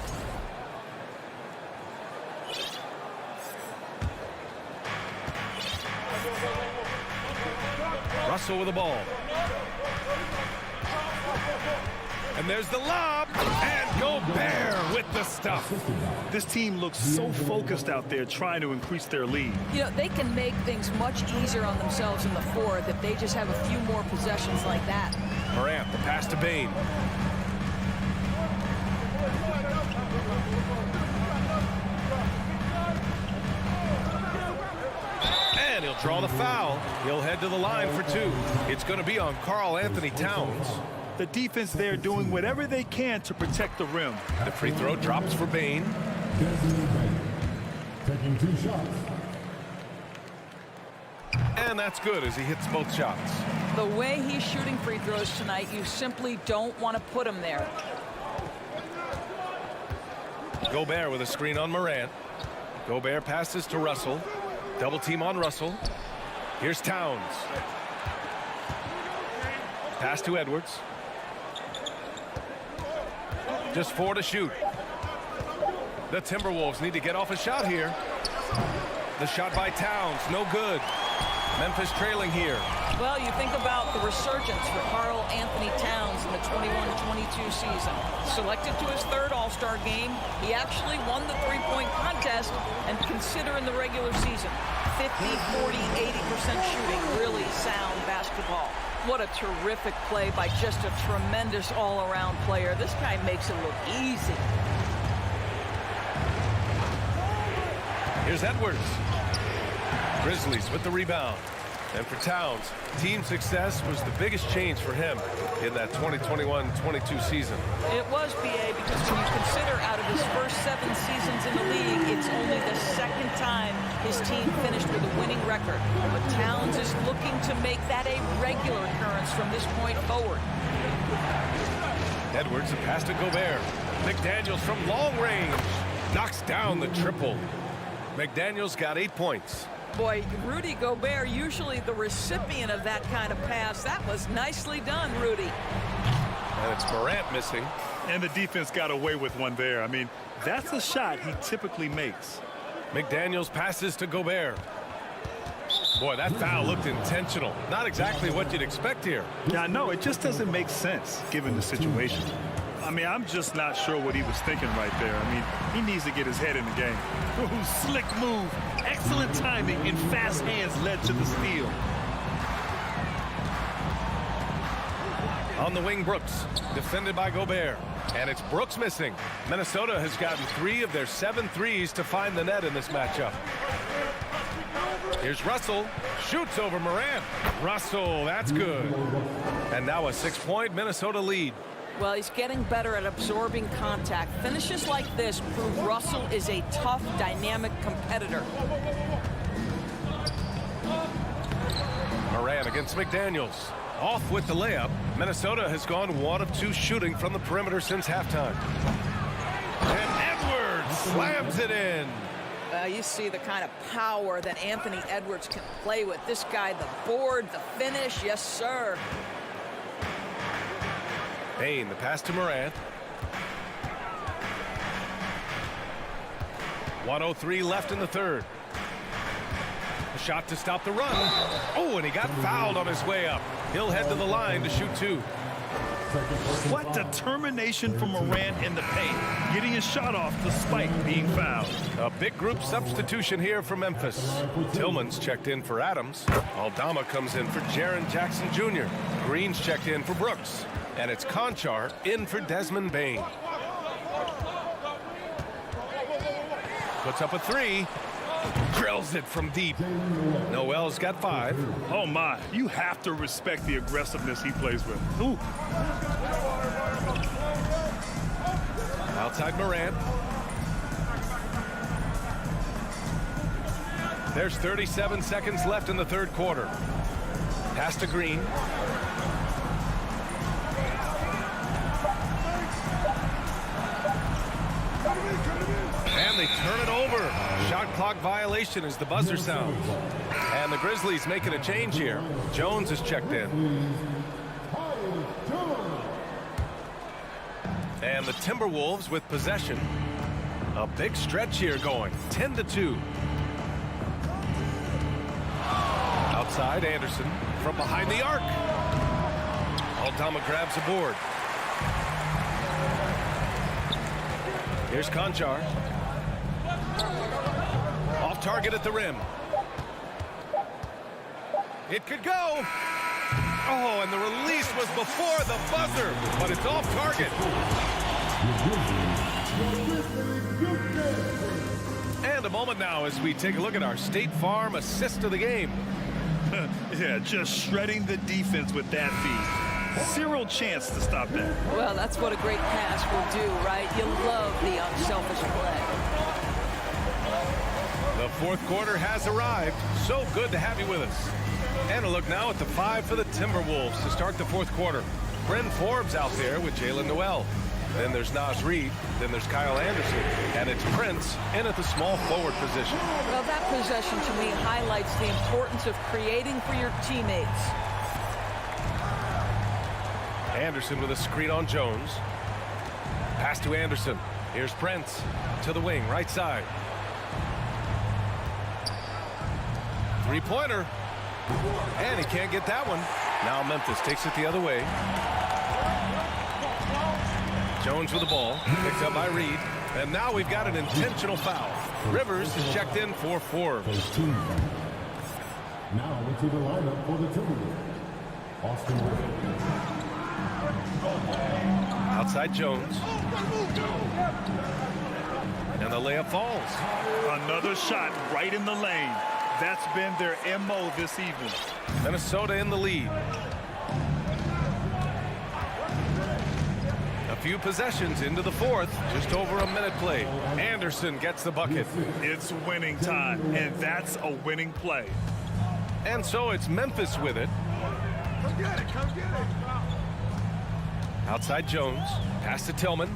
Russell with the ball. And there's the lob, and Gobert with the stuff.
This team looks so focused out there trying to increase their lead.
You know, they can make things much easier on themselves in the fourth if they just have a few more possessions like that.
Morant, the pass to Bain. And And he'll draw the foul. He'll head to the line for two. It's going to be on Karl Anthony Towns.
The defense there doing whatever they can to protect the rim.
The free throw drops for Bane.
Taking 2 shots.
And that's good as he hits both shots.
The way he's shooting free throws tonight, you simply don't want to put him there.
Gobert with a screen on Morant. Gobert passes to Russell. Double team on Russell. Here's Towns. Pass to Edwards. Just 4 to shoot. The Timberwolves need to get off a shot here. The shot by Towns, no good. Memphis trailing here.
Well, you think about the resurgence for Karl Anthony Towns in the 21-22 season. Selected to his 3rd All-Star game, he actually won the three-point contest, and consider in the regular season, 50, 40, 80% shooting, really sound basketball. What a terrific play by just a tremendous all-around player. This guy makes it look easy.
Here's Edwards. Grizzlies with the rebound. And for Towns, team success was the biggest change for him in that 2021-22 season.
It was, BA, because when you consider out of his first 7 seasons in the league, it's only the 2nd time his team finished with a winning record. But Towns is looking to make that a regular occurrence from this point forward.
Edwards, a pass to Gobert. McDaniels from long range knocks down the triple. McDaniels got 8 points.
Boy, Rudy Gobert, usually the recipient of that kind of pass. That was nicely done, Rudy.
And it's Morant missing.
And the defense got away with one there. I mean, that's a shot he typically makes.
McDaniels passes to Gobert. Boy, that foul looked intentional. Not exactly what you'd expect here.
Yeah, no, it just doesn't make sense given the situation. I mean, I'm just not sure what he was thinking right there. I mean, he needs to get his head in the game. Ooh, slick move. Excellent timing and fast hands led to the steal.
On the wing, Brooks, defended by Gobert. And it's Brooks missing. Minnesota has gotten 3 of their 7 threes to find the net in this matchup. Here's Russell. Shoots over Morant. Russell, that's good. And now a 6-point Minnesota lead.
Well, he's getting better at absorbing contact. Finishes like this prove Russell is a tough, dynamic competitor.
Morant against McDaniels. Off with the layup. Minnesota has gone 1 of 2 shooting from the perimeter since halftime. And Edwards slams it in.
You see the kind of power that Anthony Edwards can play with. This guy, the board, the finish, yes, sir.
Bane, the pass to Morant. 1:03 left in the 3rd. A shot to stop the run. Oh, and he got fouled on his way up. He'll head to the line to shoot 2.
What determination from Morant in the paint, getting his shot off despite being fouled.
A big group substitution here for Memphis. Tillman's checked in for Adams. Aldama comes in for Jaren Jackson Jr. Green's checked in for Brooks. And it's Conchar in for Desmond Bane. Puts up a 3. Drills it from deep. Noel's got 5.
Oh, my. You have to respect the aggressiveness he plays with. Ooh.
Outside Morant. There's 37 seconds left in the 3rd quarter. Pass to Green. And they turn it over. Shot clock violation as the buzzer sounds. And the Grizzlies making a change here. Jones is checked in. And the Timberwolves with possession. A big stretch here going. 10-2. Outside Anderson from behind the arc. Aldama grabs a board. Here's Conchar. Off target at the rim. It could go. Oh, and the release was before the buzzer, but it's off target. And And a moment now as we take a look at our State Farm assist of the game.
Yeah, just shredding the defense with that feed. Zero chance to stop that.
Well, that's what a great pass will do, right? You love the unselfish play.
The fourth quarter has arrived. So good to have you with us. And a look now at the 5 for the Timberwolves to start the fourth quarter. Bryn Forbes out there with Jalen Noel. Then there's Naz Reid. Then there's Kyle Anderson. And it's Prince in at the small forward position.
Well, that possession to me highlights the importance of creating for your teammates.
Anderson with a screen on Jones. Pass to Anderson. Here's Prince to the wing, right side. Three-pointer. And he can't get that one. Now Memphis takes it the other way. Jones with the ball, picked up by Reid. And now we've got an intentional foul. Rivers is checked in for Forbes.
Now into the lineup for the Timberwolves. Austin Rivers.
Outside Jones. And the layup falls.
Another shot right in the lane. That's been their MO this evening.
Minnesota in the lead. A few possessions into the fourth. Just over a minute played. Anderson gets the bucket.
It's winning time, and that's a winning play.
And so it's Memphis with it.
Come get it, come get it.
Outside Jones. Pass to Tillman.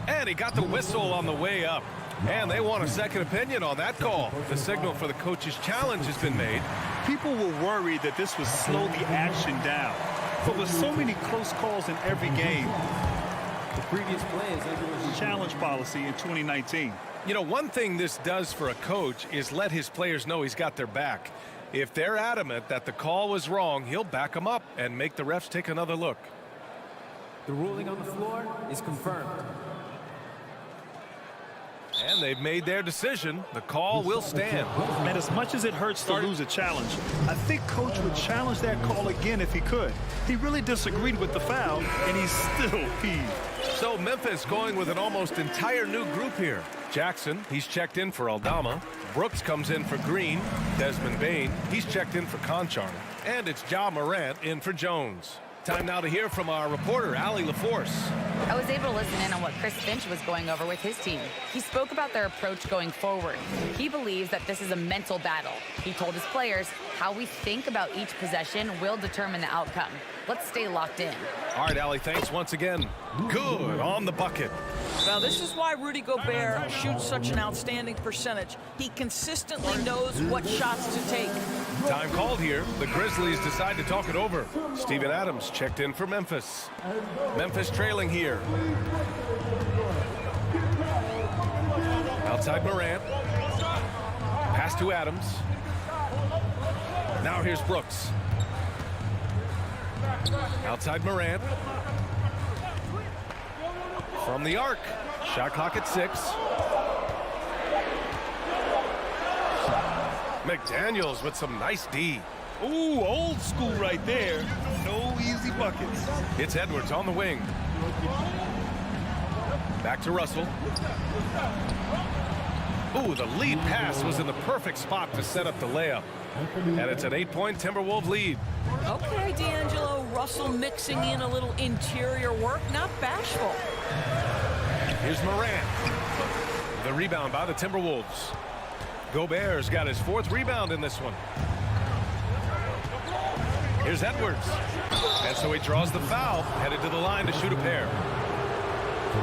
And he got the whistle on the way up. And they want a second opinion on that call. The signal for the coach's challenge has been made.
People were worried that this would slow the action down. But with so many close calls in every game,
The previous play is under
challenge policy in 2019.
You know, one thing this does for a coach is let his players know he's got their back. If they're adamant that the call was wrong, he'll back them up and make the refs take another look.
The ruling on the floor is confirmed.
And they've made their decision. The call will stand.
And as much as it hurts to lose a challenge, I think Coach would challenge that call again if he could. He really disagreed with the foul, and he's still peeved.
So Memphis going with an almost entire new group here. Jackson, he's checked in for Aldama. Brooks comes in for Green. Desmond Bane, he's checked in for Conchar. And it's Ja Morant in for Jones. Time now to hear from our reporter, Allie LaForce.
I was able to listen in on what Chris Finch was going over with his team. He spoke about their approach going forward. He believes that this is a mental battle. He told his players how we think about each possession will determine the outcome. Let's stay locked in.
All right, Allie, thanks once again. Good on the bucket.
Now, this is why Rudy Gobert shoots such an outstanding percentage. He consistently knows what shots to take.
Time called here. The Grizzlies decide to talk it over. Steven Adams checked in for Memphis. Memphis trailing here. Outside Morant. Pass to Adams. Now here's Brooks. Outside Morant. From the arc. Shot clock at 6. McDaniels with some nice D.
Ooh, old school right there. No easy buckets.
It's Edwards on the wing. Back to Russell. Ooh, the lead pass was in the perfect spot to set up the layup. And it's an 8-point Timberwolves lead.
Okay, D'Angelo, Russell mixing in a little interior work, not bashful.
Here's Morant. The rebound by the Timberwolves. Gobert's got his 4th rebound in this one. Here's Edwards. And so he draws the foul, headed to the line to shoot a pair.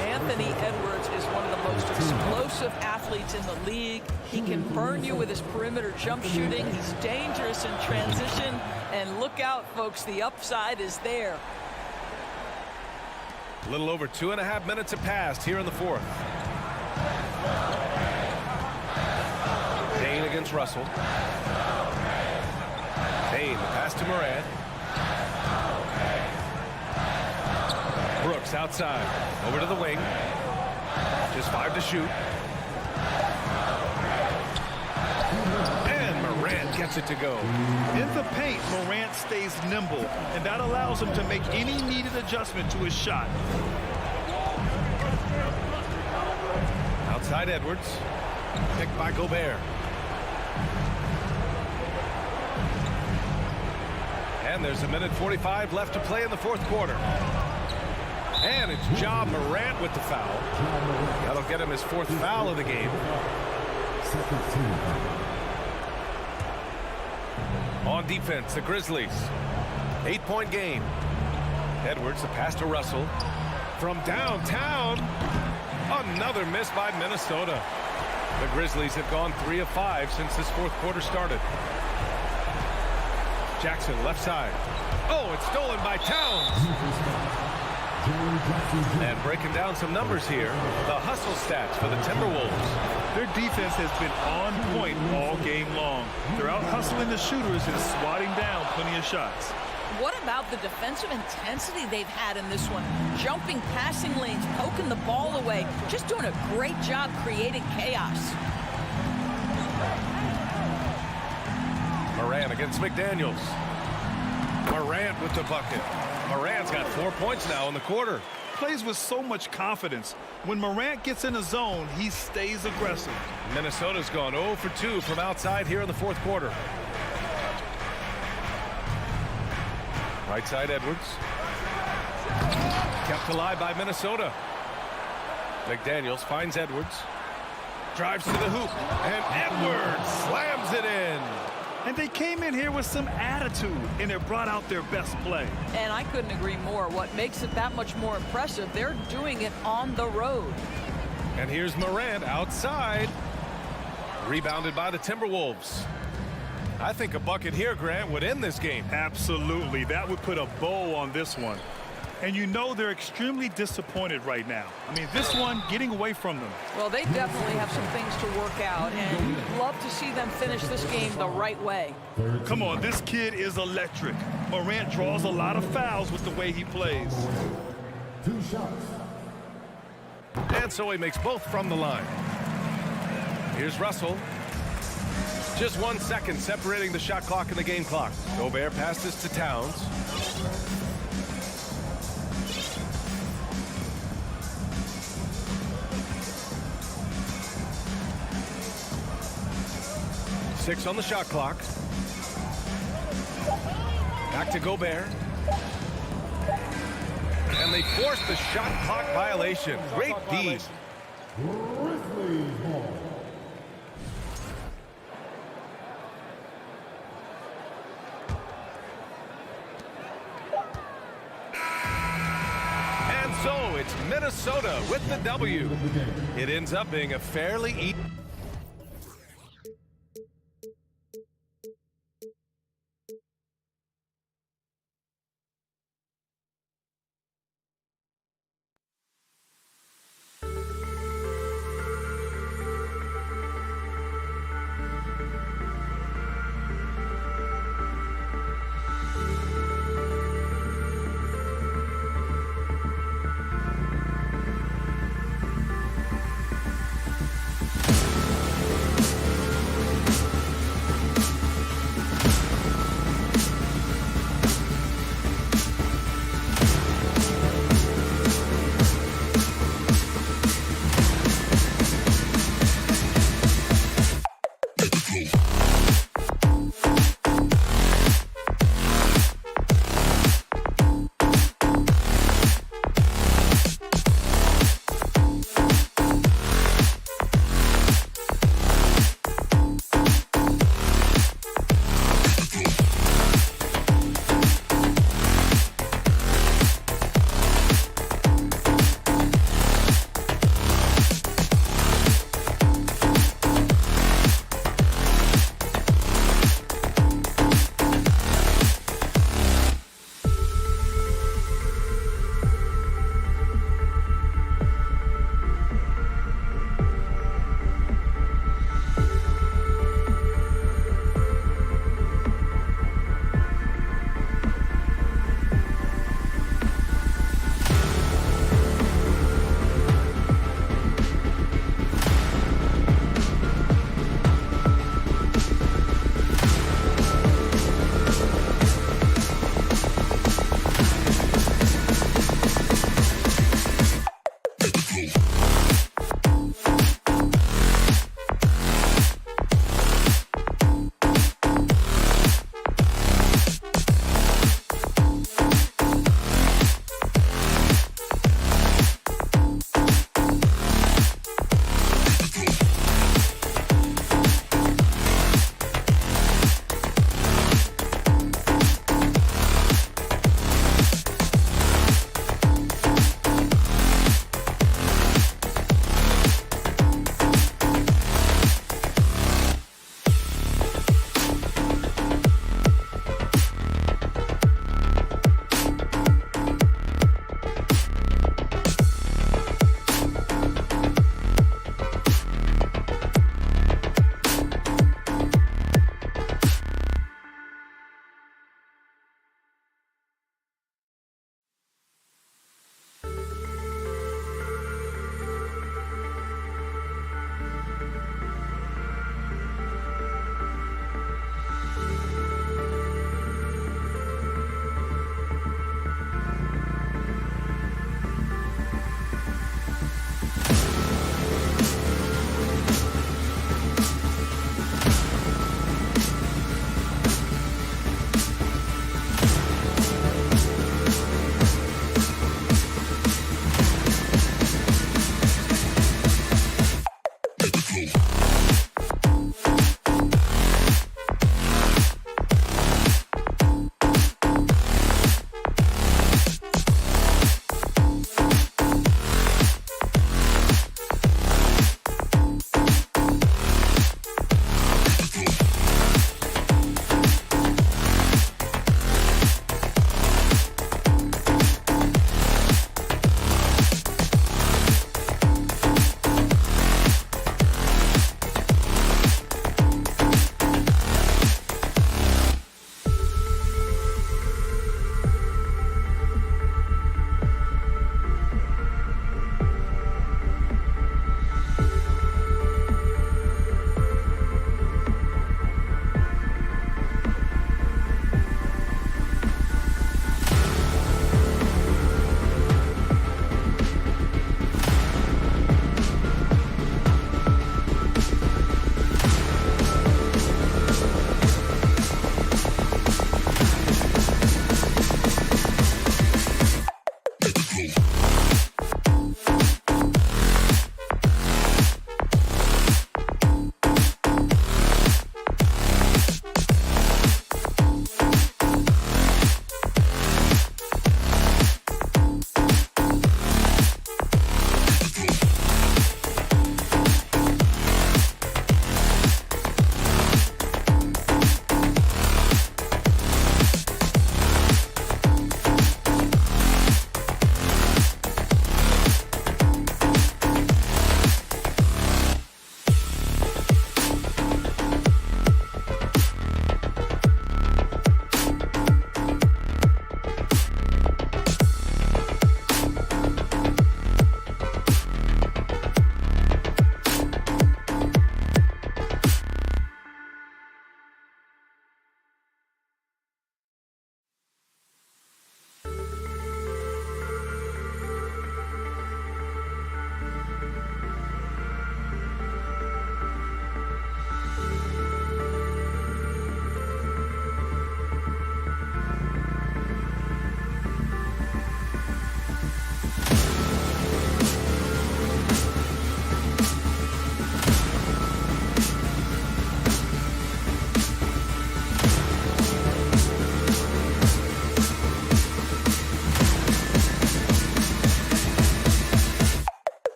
Anthony Edwards is one of the most explosive athletes in the league. He can burn you with his perimeter jump shooting. He's dangerous in transition. And look out, folks, the upside is there.
A little over 2.5 minutes have passed here in the 4th. Payne against Russell. Payne, pass to Morant. Brooks outside. Over to the wing. Just 5 to shoot. And Morant gets it to go.
In the paint, Morant stays nimble, and that allows him to make any needed adjustment to his shot.
Outside Edwards. Picked by Gobert. And there's 1:45 left to play in the fourth quarter. And it's Ja Morant with the foul. That'll get him his fourth foul of the game. On defense, the Grizzlies. 8-point game. Edwards, the pass to Russell. From downtown, another miss by Minnesota. The Grizzlies have gone 3 of 5 since this fourth quarter started. Jackson, left side. Oh, it's stolen by Towns. And breaking down some numbers here, the hustle stats for the Timberwolves.
Their defense has been on point all game long. They're out hustling the shooters and swatting down plenty of shots.
What about the defensive intensity they've had in this one? Jumping passing lanes, poking the ball away, just doing a great job creating chaos.
Morant against McDaniels. Morant with the bucket. Morant's got 4 points now in the quarter.
Plays with so much confidence. When Morant gets in the zone, he stays aggressive.
Minnesota's gone 0 for 2 from outside here in the fourth quarter. Right side Edwards. Kept alive by Minnesota. McDaniels finds Edwards. Drives to the hoop. And Edwards slams it in.
And they came in here with some attitude, and they brought out their best play.
And I couldn't agree more. What makes it that much more impressive, they're doing it on the road.
And here's Morant outside. Rebounded by the Timberwolves. I think a bucket here, Grant, would end this game.
Absolutely. That would put a bow on this one. And you know they're extremely disappointed right now. I mean, this one getting away from them.
Well, they definitely have some things to work out, and you'd love to see them finish this game the right way.
Come on, this kid is electric. Morant draws a lot of fouls with the way he plays.
2 shots.
And so he makes both from the line. Here's Russell. Just 1 second separating the shot clock and the game clock. Gobert passes to Towns. Six on the shot clock. Back to Gobert. And they force the shot clock violation. Great D.
Grizzlies ball.
And so it's Minnesota with the W. It ends up being a fairly easy.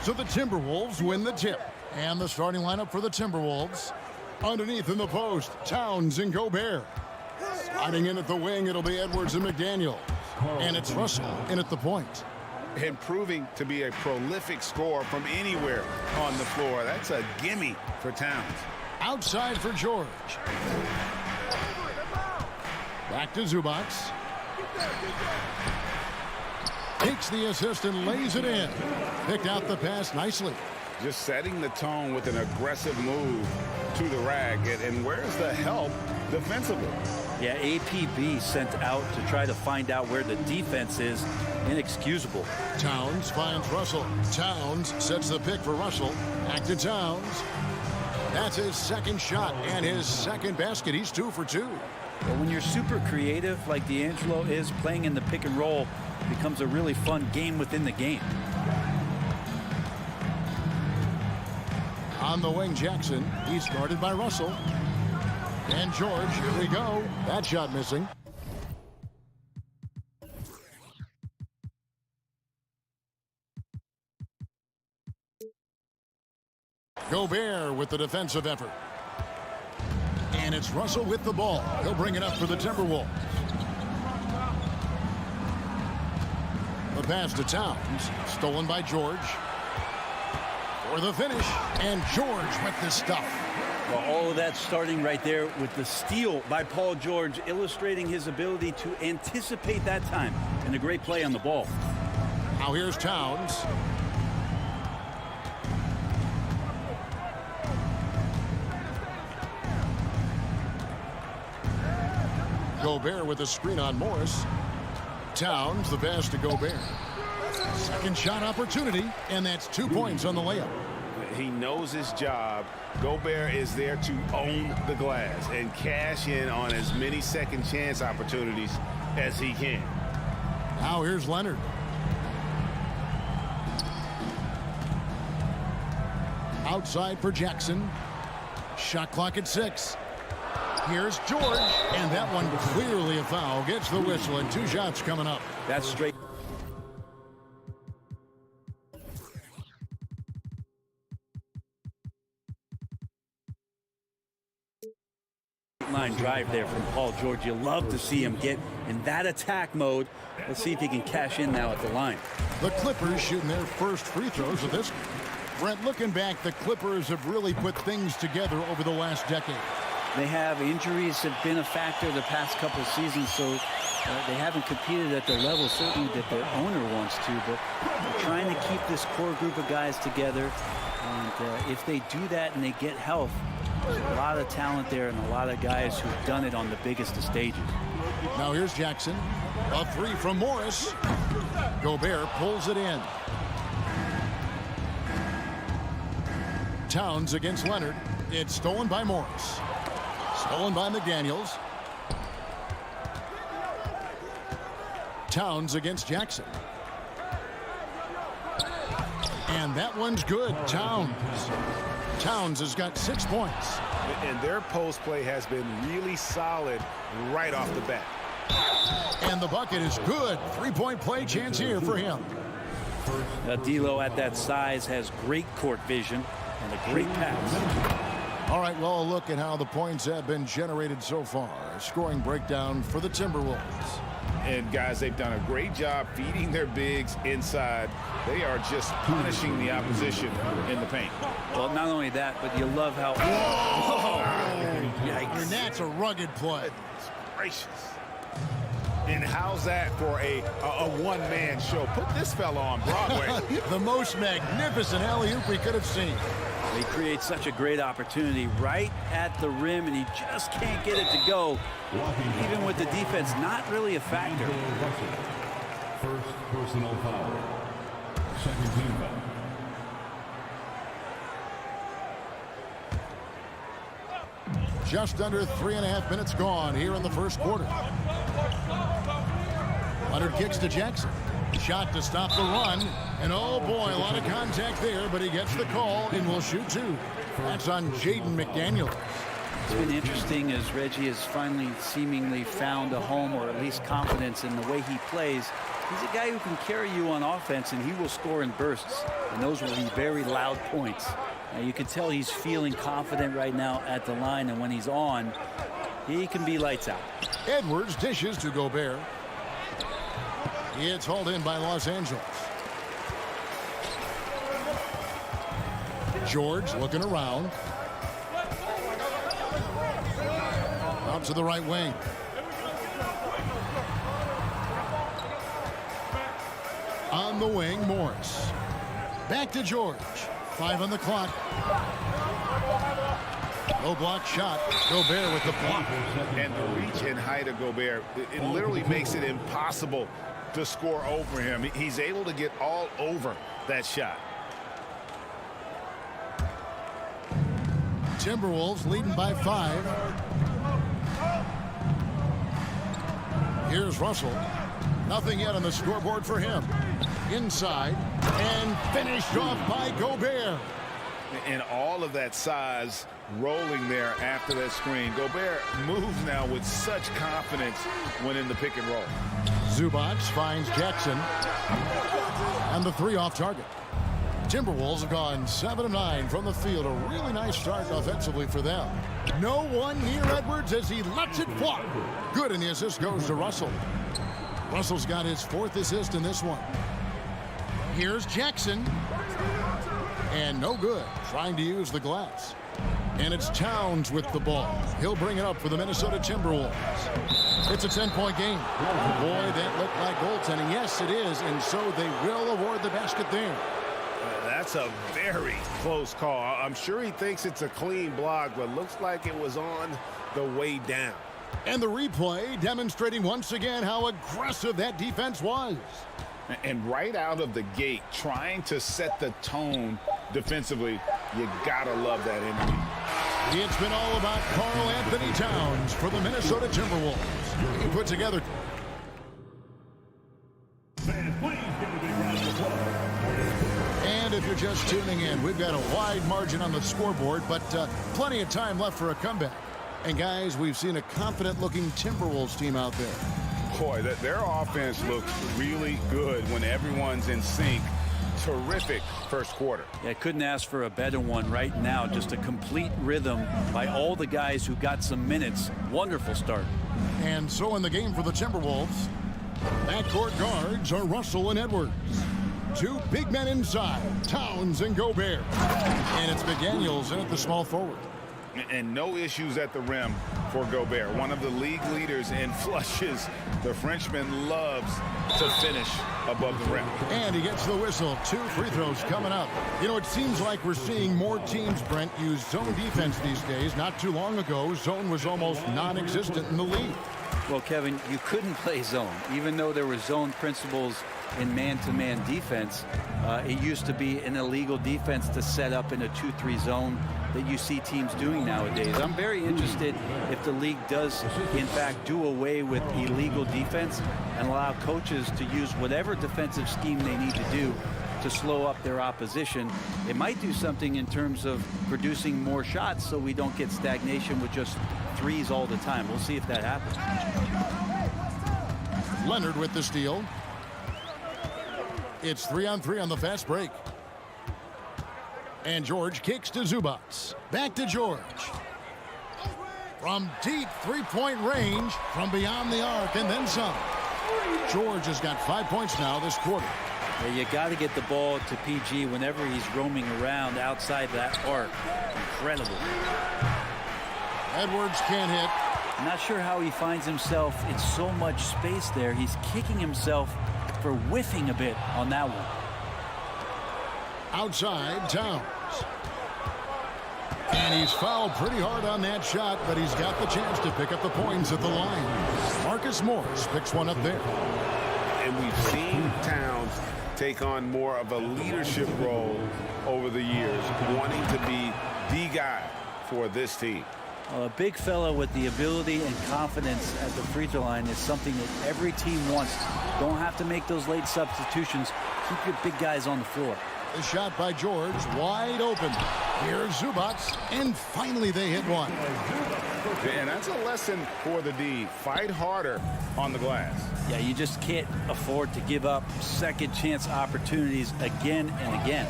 So the Timberwolves win the tip. And the starting lineup for the Timberwolves. Underneath in the post, Towns and Gobert. Sliding in at the wing, it'll be Edwards and McDaniel. And it's Russell in at the point.
And proving to be a prolific scorer from anywhere on the floor. That's a gimme for Towns.
Outside for George. Back to Zubac. Takes the assist and lays it in. Picked out the pass nicely.
Just setting the tone with an aggressive move to the rack. And where's the help defensively?
Yeah, APB sent out to try to find out where the defense is. Inexcusable.
Towns finds Russell. Towns sets the pick for Russell. Back to Towns. That's his second shot and his second basket. He's 2 for 2.
But when you're super creative like D'Angelo is, playing in the pick and roll becomes a really fun game within the game.
On the wing, Jackson. He's guarded by Russell. And George, here we go. That shot missing. Gobert with the defensive effort. And it's Russell with the ball. He'll bring it up for the Timberwolves. The pass to Towns. Stolen by George. For the finish. And George with the stuff.
Well, all of that starting right there with the steal by Paul George, illustrating his ability to anticipate that time. And a great play on the ball.
Now here's Towns. Gobert with a screen on Morris. Towns, the pass to Gobert. Second shot opportunity, and that's 2 points on the layup.
He knows his job. Gobert is there to own the glass and cash in on as many second chance opportunities as he can.
Now here's Leonard. Outside for Jackson. Shot clock at 6. Here's George, and that one clearly a foul. Gets the whistle, and 2 shots coming up.
That's straight. Line drive there from Paul George. You love to see him get in that attack mode. Let's see if he can cash in now at the line.
The Clippers shooting their first free throws of this. Brent, looking back, the Clippers have really put things together over the last decade.
They have injuries have been a factor the past couple of seasons, so they haven't competed at the level certainly that their owner wants to, but they're trying to keep this core group of guys together. And if they do that and they get health, there's a lot of talent there and a lot of guys who've done it on the biggest of stages.
Now here's Jackson. A 3 from Morris. Gobert pulls it in. Towns against Leonard. It's stolen by Morris. Stolen by McDaniels. Towns against Jackson. And that one's good. Towns has got 6 points.
And their post play has been really solid right off the bat.
And the bucket is good. 3-point play chance here for him.
D'Lo at that size has great court vision and a great pass.
All right, well, a look at how the points have been generated so far. A scoring breakdown for the Timberwolves.
And guys, they've done a great job feeding their bigs inside. They are just punishing the opposition in the paint.
Well, not only that, but you love how...
Yikes. And that's a rugged play.
Goodness gracious. And how's that for a one-man show? Put this fella on Broadway.
The most magnificent alley-oop we could have seen.
He creates such a great opportunity right at the rim, and he just can't get it to go. Even with the defense, not really a factor.
First personal foul. Second team foul.
Just under 3.5 minutes gone here in the first quarter. Leonard kicks to Jackson. Shot to stop the run. And oh boy, a lot of contact there, but he gets the call and will shoot 2. That's on Jaden McDaniels.
It's been interesting as Reggie has finally seemingly found a home, or at least confidence in the way he plays. He's a guy who can carry you on offense, and he will score in bursts. And those will be very loud points. Now, you can tell he's feeling confident right now at the line, and when he's on, he can be lights out.
Edwards dishes to Gobert. It's hauled in by Los Angeles. George looking around. Out to the right wing. On the wing, Morris. Back to George. 5 on the clock. No block shot. Gobert with the block.
And the reach and height of Gobert, it literally makes it impossible to score over him. He's able to get all over that shot.
Timberwolves leading by 5. Here's Russell. Nothing yet on the scoreboard for him. Inside and finished off by Gobert.
And all of that size rolling there after that screen. Gobert moves now with such confidence when in the pick and roll.
Zubac finds Jackson. And the 3 off target. Timberwolves have gone 7 of 9 from the field. A really nice start offensively for them. No one near Edwards as he lets it fly. Good, and the assist goes to Russell. Russell's got his 4th assist in this one. Here's Jackson. And no good. Trying to use the glass. And it's Towns with the ball. He'll bring it up for the Minnesota Timberwolves. It's a 10-point game. Boy, that looked like goaltending. Yes, it is. And so they will award the basket there.
That's a very close call. I'm sure he thinks it's a clean block, but looks like it was on the way down.
And the replay demonstrating once again how aggressive that defense was.
And right out of the gate, trying to set the tone defensively, you gotta love that energy.
It's been all about Karl Anthony Towns for the Minnesota Timberwolves. He put together. And if you're just tuning in, we've got a wide margin on the scoreboard, but plenty of time left for a comeback. And guys, we've seen a confident-looking Timberwolves team out there.
Boy, their offense looks really good when everyone's in sync. Terrific first quarter.
Yeah, couldn't ask for a better one right now. Just a complete rhythm by all the guys who got some minutes. Wonderful start.
And so in the game for the Timberwolves, backcourt guards are Russell and Edwards. 2 big men inside, Towns and Gobert. And it's McDaniels in at the small forward.
And no issues at the rim for Gobert. One of the league leaders in flushes. The Frenchman loves to finish above the rim.
And he gets the whistle. 2 free throws coming up. You know, it seems like we're seeing more teams, Brent, use zone defense these days. Not too long ago, zone was almost non-existent in the league.
Well, Kevin, you couldn't play zone. Even though there were zone principles in man-to-man defense, it used to be an illegal defense to set up in a 2-3 zone that you see teams doing nowadays. I'm very interested if the league does, in fact, do away with illegal defense and allow coaches to use whatever defensive scheme they need to do to slow up their opposition. It might do something in terms of producing more shots so we don't get stagnation with just threes all the time. We'll see if that happens.
Leonard with the steal. It's 3-on-3 on the fast break. And George kicks to Zubac. Back to George. From deep 3-point range, from beyond the arc, and then some. George has got 5 points now this quarter.
Yeah, you got to get the ball to PG whenever he's roaming around outside that arc. Incredible.
Edwards can't hit.
I'm not sure how he finds himself in so much space there. He's kicking himself for whiffing a bit on that one.
Outside, Towns. And he's fouled pretty hard on that shot, but he's got the chance to pick up the points at the line. Marcus Morris picks one up there.
And we've seen Towns take on more of a leadership role over the years, wanting to be the guy for this team.
A big fellow with the ability and confidence at the free throw line is something that every team wants. Don't have to make those late substitutions. Keep your big guys on the floor.
The shot by George, wide open. Here's Zubac, and finally they hit one.
And that's a lesson for the D. Fight harder on the glass.
Yeah, you just can't afford to give up second chance opportunities again and again.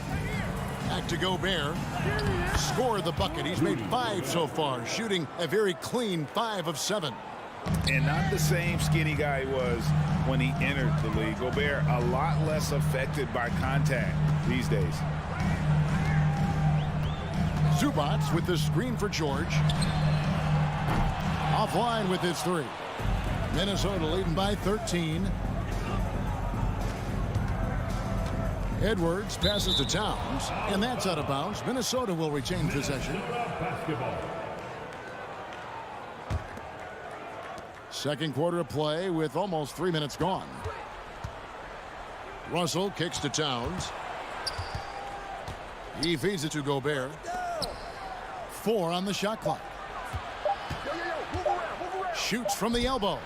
Back to Gobert. Score the bucket. He's made 5 so far, shooting a very clean 5 of 7.
And not the same skinny guy he was when he entered the league. Gobert a lot less affected by contact these days.
Zubac with the screen for George. Offline with his 3. Minnesota leading by 13. Edwards passes to Towns, and that's out of bounds. Minnesota will retain possession. Second quarter of play with almost 3 minutes gone. Russell kicks to Towns. He feeds it to Gobert. 4 on the shot clock. Shoots from the elbow.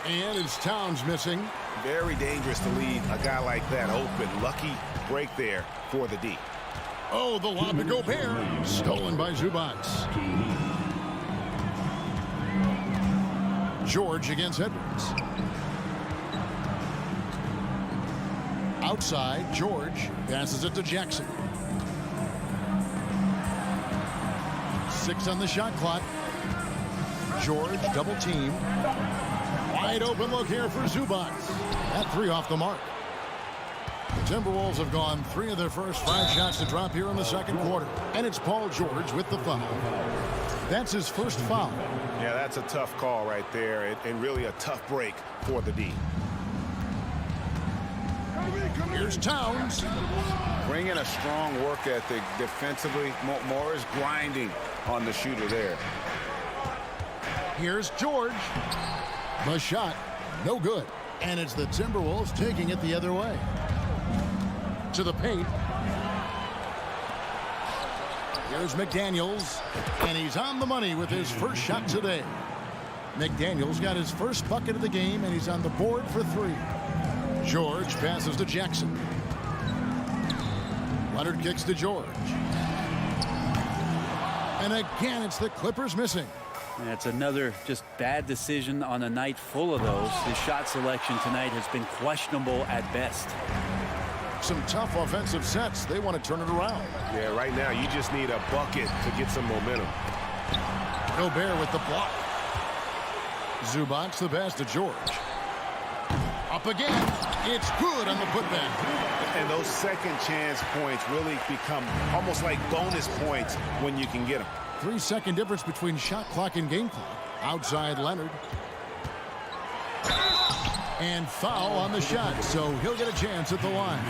And it's Towns missing.
Very dangerous to leave a guy like that open. Lucky break there for the D.
Oh, the lob to Gobert. Stolen by Zubac. George against Edwards. Outside, George passes it to Jackson. 6 on the shot clock. George double team. Wide open look here for Zubac. That 3 off the mark. The Timberwolves have gone 3 of their first 5 shots to drop here in the second quarter. And it's Paul George with the foul. That's his first foul.
Yeah, that's a tough call right there, and really a tough break for the D.
Here's Towns.
Bringing a strong work ethic defensively. Morris grinding on the shooter there.
Here's George. The shot, no good. And it's the Timberwolves taking it the other way. To the paint. Here's McDaniels. And he's on the money with his first shot today. McDaniels got his first bucket of the game, and he's on the board for 3. George passes to Jackson. Leonard kicks to George. And again, it's the Clippers missing.
That's another just bad decision on a night full of those. His shot selection tonight has been questionable at best.
Some tough offensive sets. They want to turn it around.
Yeah, right now you just need a bucket to get some momentum.
Gobert with the block. Zubac the pass to George. Up again. It's good on the putback.
And those second chance points really become almost like bonus points when you can get them.
3-second difference between shot clock and game clock. Outside Leonard. And foul on the shot, so he'll get a chance at the line.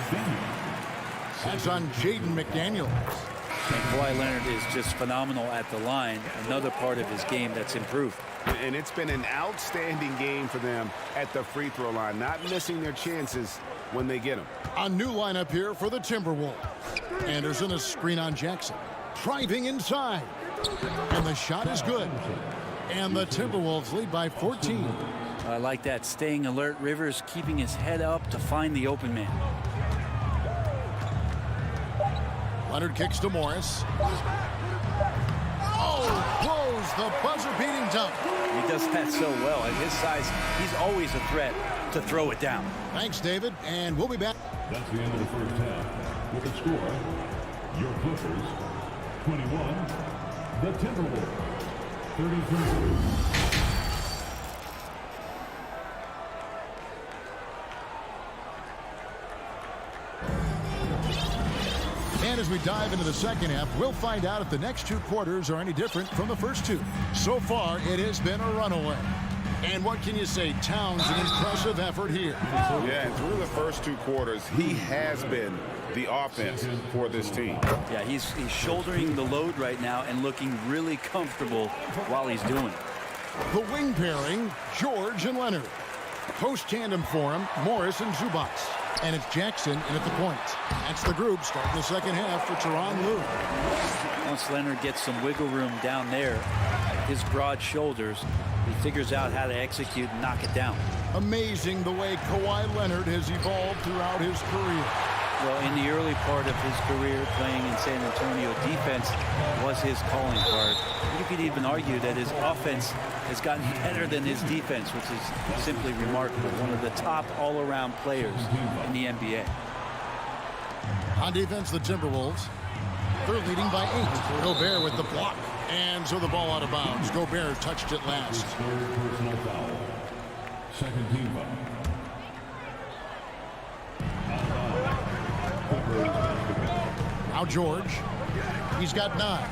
That's on Jaden McDaniels.
And Kawhi Leonard is just phenomenal at the line. Another part of his game that's improved.
And it's been an outstanding game for them at the free throw line, not missing their chances when they get them.
A new lineup here for the Timberwolves. Anderson, a screen on Jackson. Driving inside. And the shot is good. And the Timberwolves lead by 14.
I like that. Staying alert. Rivers keeping his head up to find the open man.
Leonard kicks to Morris. Oh, blows the buzzer-beating dunk.
He does that so well. At his size, he's always a threat to throw it down.
Thanks, David. And we'll be back.
That's the end of the first half. With the score, your Clippers, 21. The Timberwolves, 33.
And as we dive into the second half, we'll find out if the next 2 quarters are any different from the first 2. So far, it has been a runaway. And what can you say? Towns, an impressive effort here.
Yeah, and through the first 2 quarters, he has been the offense for this team.
Yeah, he's shouldering the load right now and looking really comfortable while he's doing it.
The wing pairing, George and Leonard. Post tandem for him, Morris and Zubac. And it's Jackson in at the point. That's the group starting the second half for Tyronn Lue.
Once Leonard gets some wiggle room down there, his broad shoulders, he figures out how to execute and knock it down.
Amazing the way Kawhi Leonard has evolved throughout his career.
Well, in the early part of his career playing in San Antonio, defense was his calling card. You could even argue that his offense has gotten better than his defense, which is simply remarkable. One of the top all-around players in the NBA.
On defense, the Timberwolves. They're leading by 8. Gobert with the block. And so the ball out of bounds. Gobert touched it last.
Third personal foul. Second team foul.
Now George. He's got 9.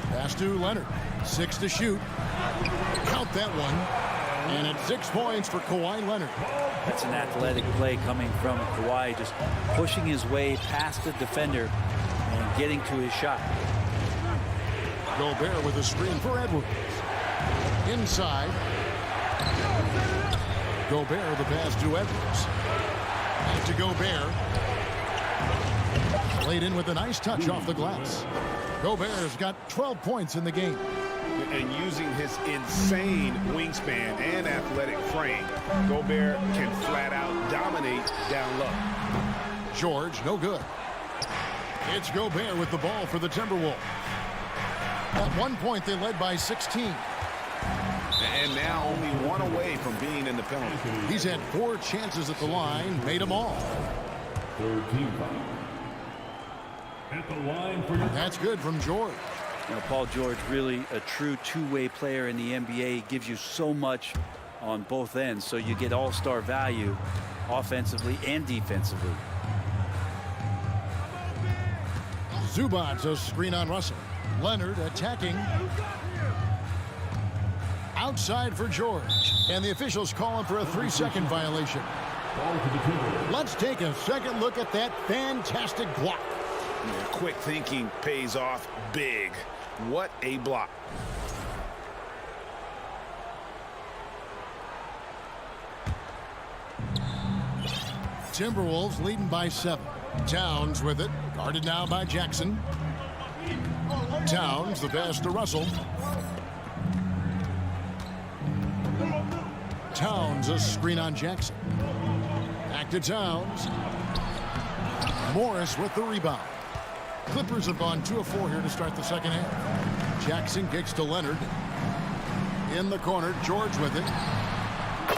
Pass to Leonard. 6 to shoot. Count that one. And it's 6 points for Kawhi Leonard.
That's an athletic play coming from Kawhi, just pushing his way past the defender and getting to his shot.
Gobert with a screen for Edwards. Inside. Gobert the pass to Edwards. Back to Gobert. Played in with a nice touch off the glass. Gobert's got 12 points in the game.
And using his insane wingspan and athletic frame, Gobert can flat out dominate down low.
George, no good. It's Gobert with the ball for the Timberwolves. At one point, they led by 16.
And now only 1 away from being in the penalty.
He's had 4 chances at the line, made them all.
Third team foul. At the line for your...
That's good from George.
You know, Paul George, really a true two-way player in the NBA, gives you so much on both ends, so you get all-star value offensively and defensively.
Zubac, a screen on Russell. Leonard attacking. Outside for George. And the officials calling for a 3-second violation. Let's take a second look at that fantastic block.
Quick thinking pays off big. What a block.
Timberwolves leading by 7. Towns with it. Guarded now by Jackson. Towns, the pass to Russell. Towns, a screen on Jackson. Back to Towns. Morris with the rebound. Clippers have gone 2 of 4 here to start the second half. Jackson kicks to Leonard. In the corner, George with it.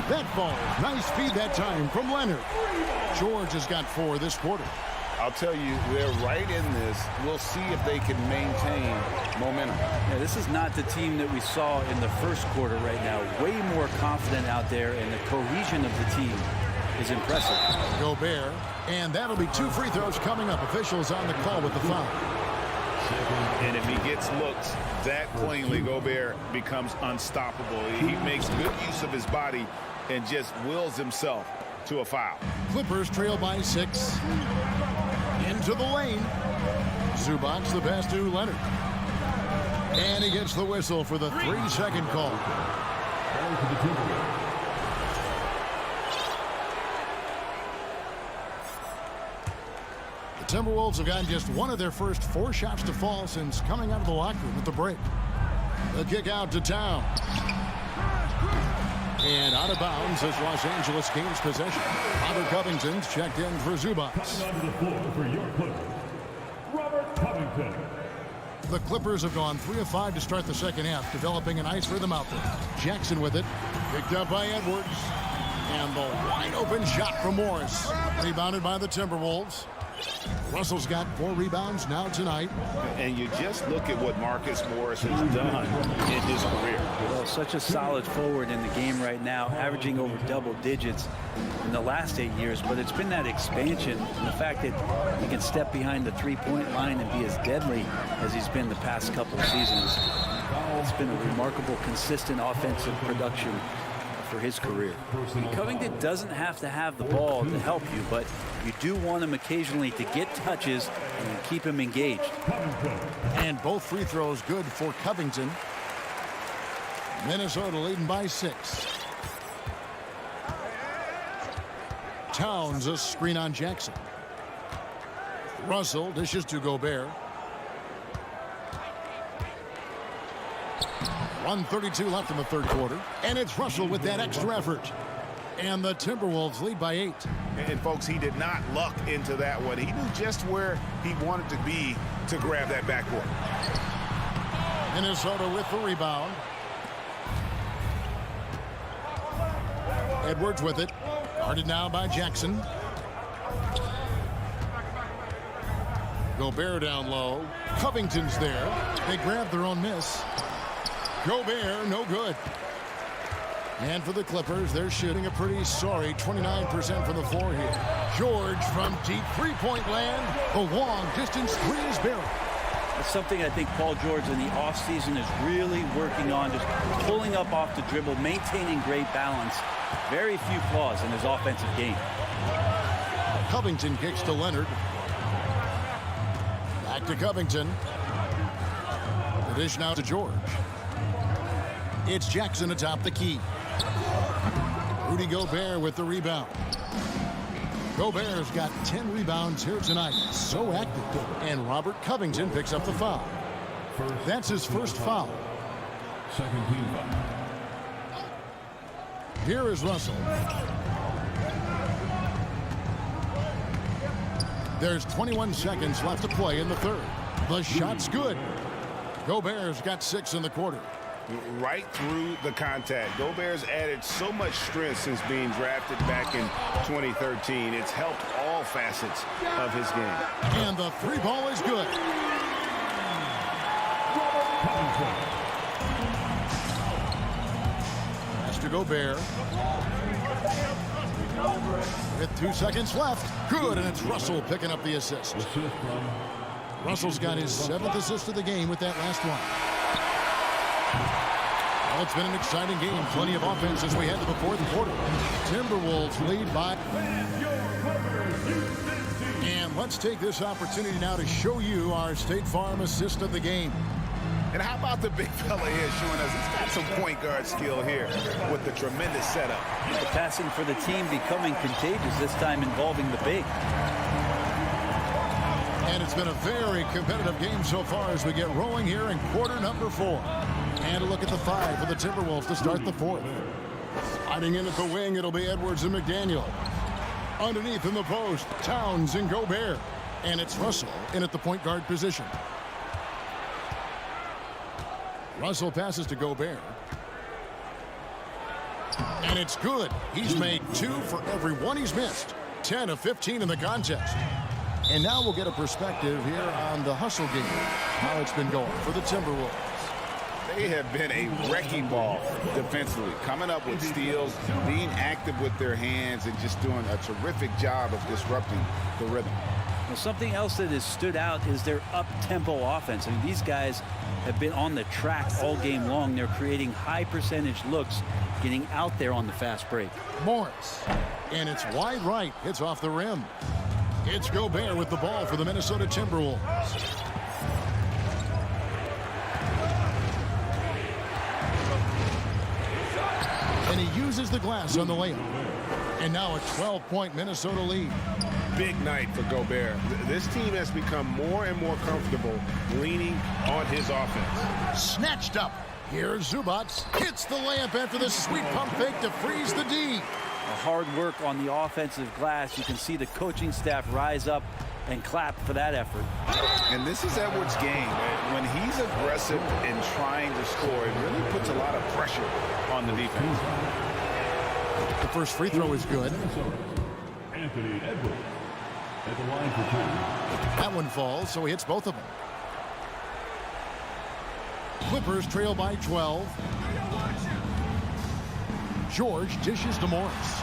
That falls. Nice feed that time from Leonard. George has got 4 this quarter.
I'll tell you, they're right in this. We'll see if they can maintain momentum.
Yeah, this is not the team that we saw in the first quarter right now. Way more confident out there, and the cohesion of the team is impressive.
Gobert, and that'll be 2 free throws coming up. Officials on the call with the foul.
And if he gets looks that cleanly, Gobert becomes unstoppable. He makes good use of his body and just wills himself to a foul.
Clippers trail by 6. Into the lane. Zubac the pass to Leonard. And he gets the whistle for the 3-second call. The Timberwolves have gotten just 1 of their first 4 shots to fall since coming out of the locker room at the break. The kick out to Town. And out of bounds as Los Angeles gains possession. Robert Covington's checked in for Zubac.
Coming onto the floor for your Clippers, Robert Covington.
The Clippers have gone 3 of 5 to start the second half, developing a nice rhythm out there. Jackson with it. Picked up by Edwards. And the wide open shot from Morris. Rebounded by the Timberwolves. Russell's got 4 rebounds now tonight.
And you just look at what Marcus Morris has done in his career.
Well, such a solid forward in the game right now, averaging over double digits in the last 8 years. But it's been that expansion and the fact that he can step behind the 3-point line and be as deadly as he's been the past couple of seasons. It's been a remarkable, consistent offensive production for his career. Covington doesn't have to have the ball to help you, but you do want him occasionally to get touches and keep him engaged.
And both free throws good for Covington. Minnesota leading by 6. Towns a screen on Jackson. Russell dishes to Gobert. 1:32 left in the third quarter. And it's Russell with that extra effort. And the Timberwolves lead by 8.
And folks, he did not luck into that one. He knew just where he wanted to be to grab that backboard.
Minnesota with the rebound. Edwards with it. Guarded now by Jackson. Gobert down low. Covington's there. They grab their own miss. Gobert, no good. And for the Clippers, they're shooting a pretty sorry 29% from the floor here. George from deep three-point land. A long-distance three is buried.
That's something I think Paul George in the offseason is really working on, just pulling up off the dribble, maintaining great balance. Very few flaws in his offensive game.
Covington kicks to Leonard. Back to Covington. The dish now to George. It's Jackson atop the key. Rudy Gobert with the rebound. Gobert's got 10 rebounds here tonight. So active. And Robert Covington picks up the foul. That's his first foul.
Second team foul.
Here is Russell. There's 21 seconds left to play in the third. The shot's good. Gobert's got 6 in the quarter.
Right through the contact. Gobert's added so much strength since being drafted back in 2013. It's helped all facets of his game.
And the three ball is good. Pass to Gobert. With 2 seconds left. Good, and it's Russell picking up the assist. Russell's got his 7th assist of the game with that last one. Well, it's been an exciting game. Plenty of offense as we head to the fourth quarter. Timberwolves lead by. And let's take this opportunity now to show you our State Farm assist of the game.
And how about the big fella here showing us he's got some point guard skill here with the tremendous setup.
The passing for the team becoming contagious, this time involving the big.
And it's been a very competitive game so far as we get rolling here in quarter number 4. And a look at the 5 for the Timberwolves to start the fourth. Sliding in at the wing, it'll be Edwards and McDaniel. Underneath in the post, Towns and Gobert. And it's Russell in at the point guard position. Russell passes to Gobert. And it's good. He's made 2 for every one he's missed. 10 of 15 in the contest. And now we'll get a perspective here on the hustle game. How it's been going for the Timberwolves.
They have been a wrecking ball defensively, coming up with steals, being active with their hands, and just doing a terrific job of disrupting the rhythm.
Well, something else that has stood out is their up-tempo offense. I mean, these guys have been on the track all game long. They're creating high-percentage looks, getting out there on the fast break.
Morris. And it's wide right. Hits off the rim. It's Gobert with the ball for the Minnesota Timberwolves. And he uses the glass on the layup. And now a 12-point Minnesota lead.
Big night for Gobert. This team has become more and more comfortable leaning on his offense.
Snatched up. Here's Zubac. Hits the layup after the sweet pump fake to freeze the D.
Hard work on the offensive glass. You can see the coaching staff rise up and clap for that effort.
And this is Edwards' game. When he's aggressive and trying to score, it really puts a lot of pressure on the defense.
The first free throw is good.
Anthony Edwards at the line for 2.
That one falls, so he hits both of them. Clippers trail by 12. George dishes to Morris.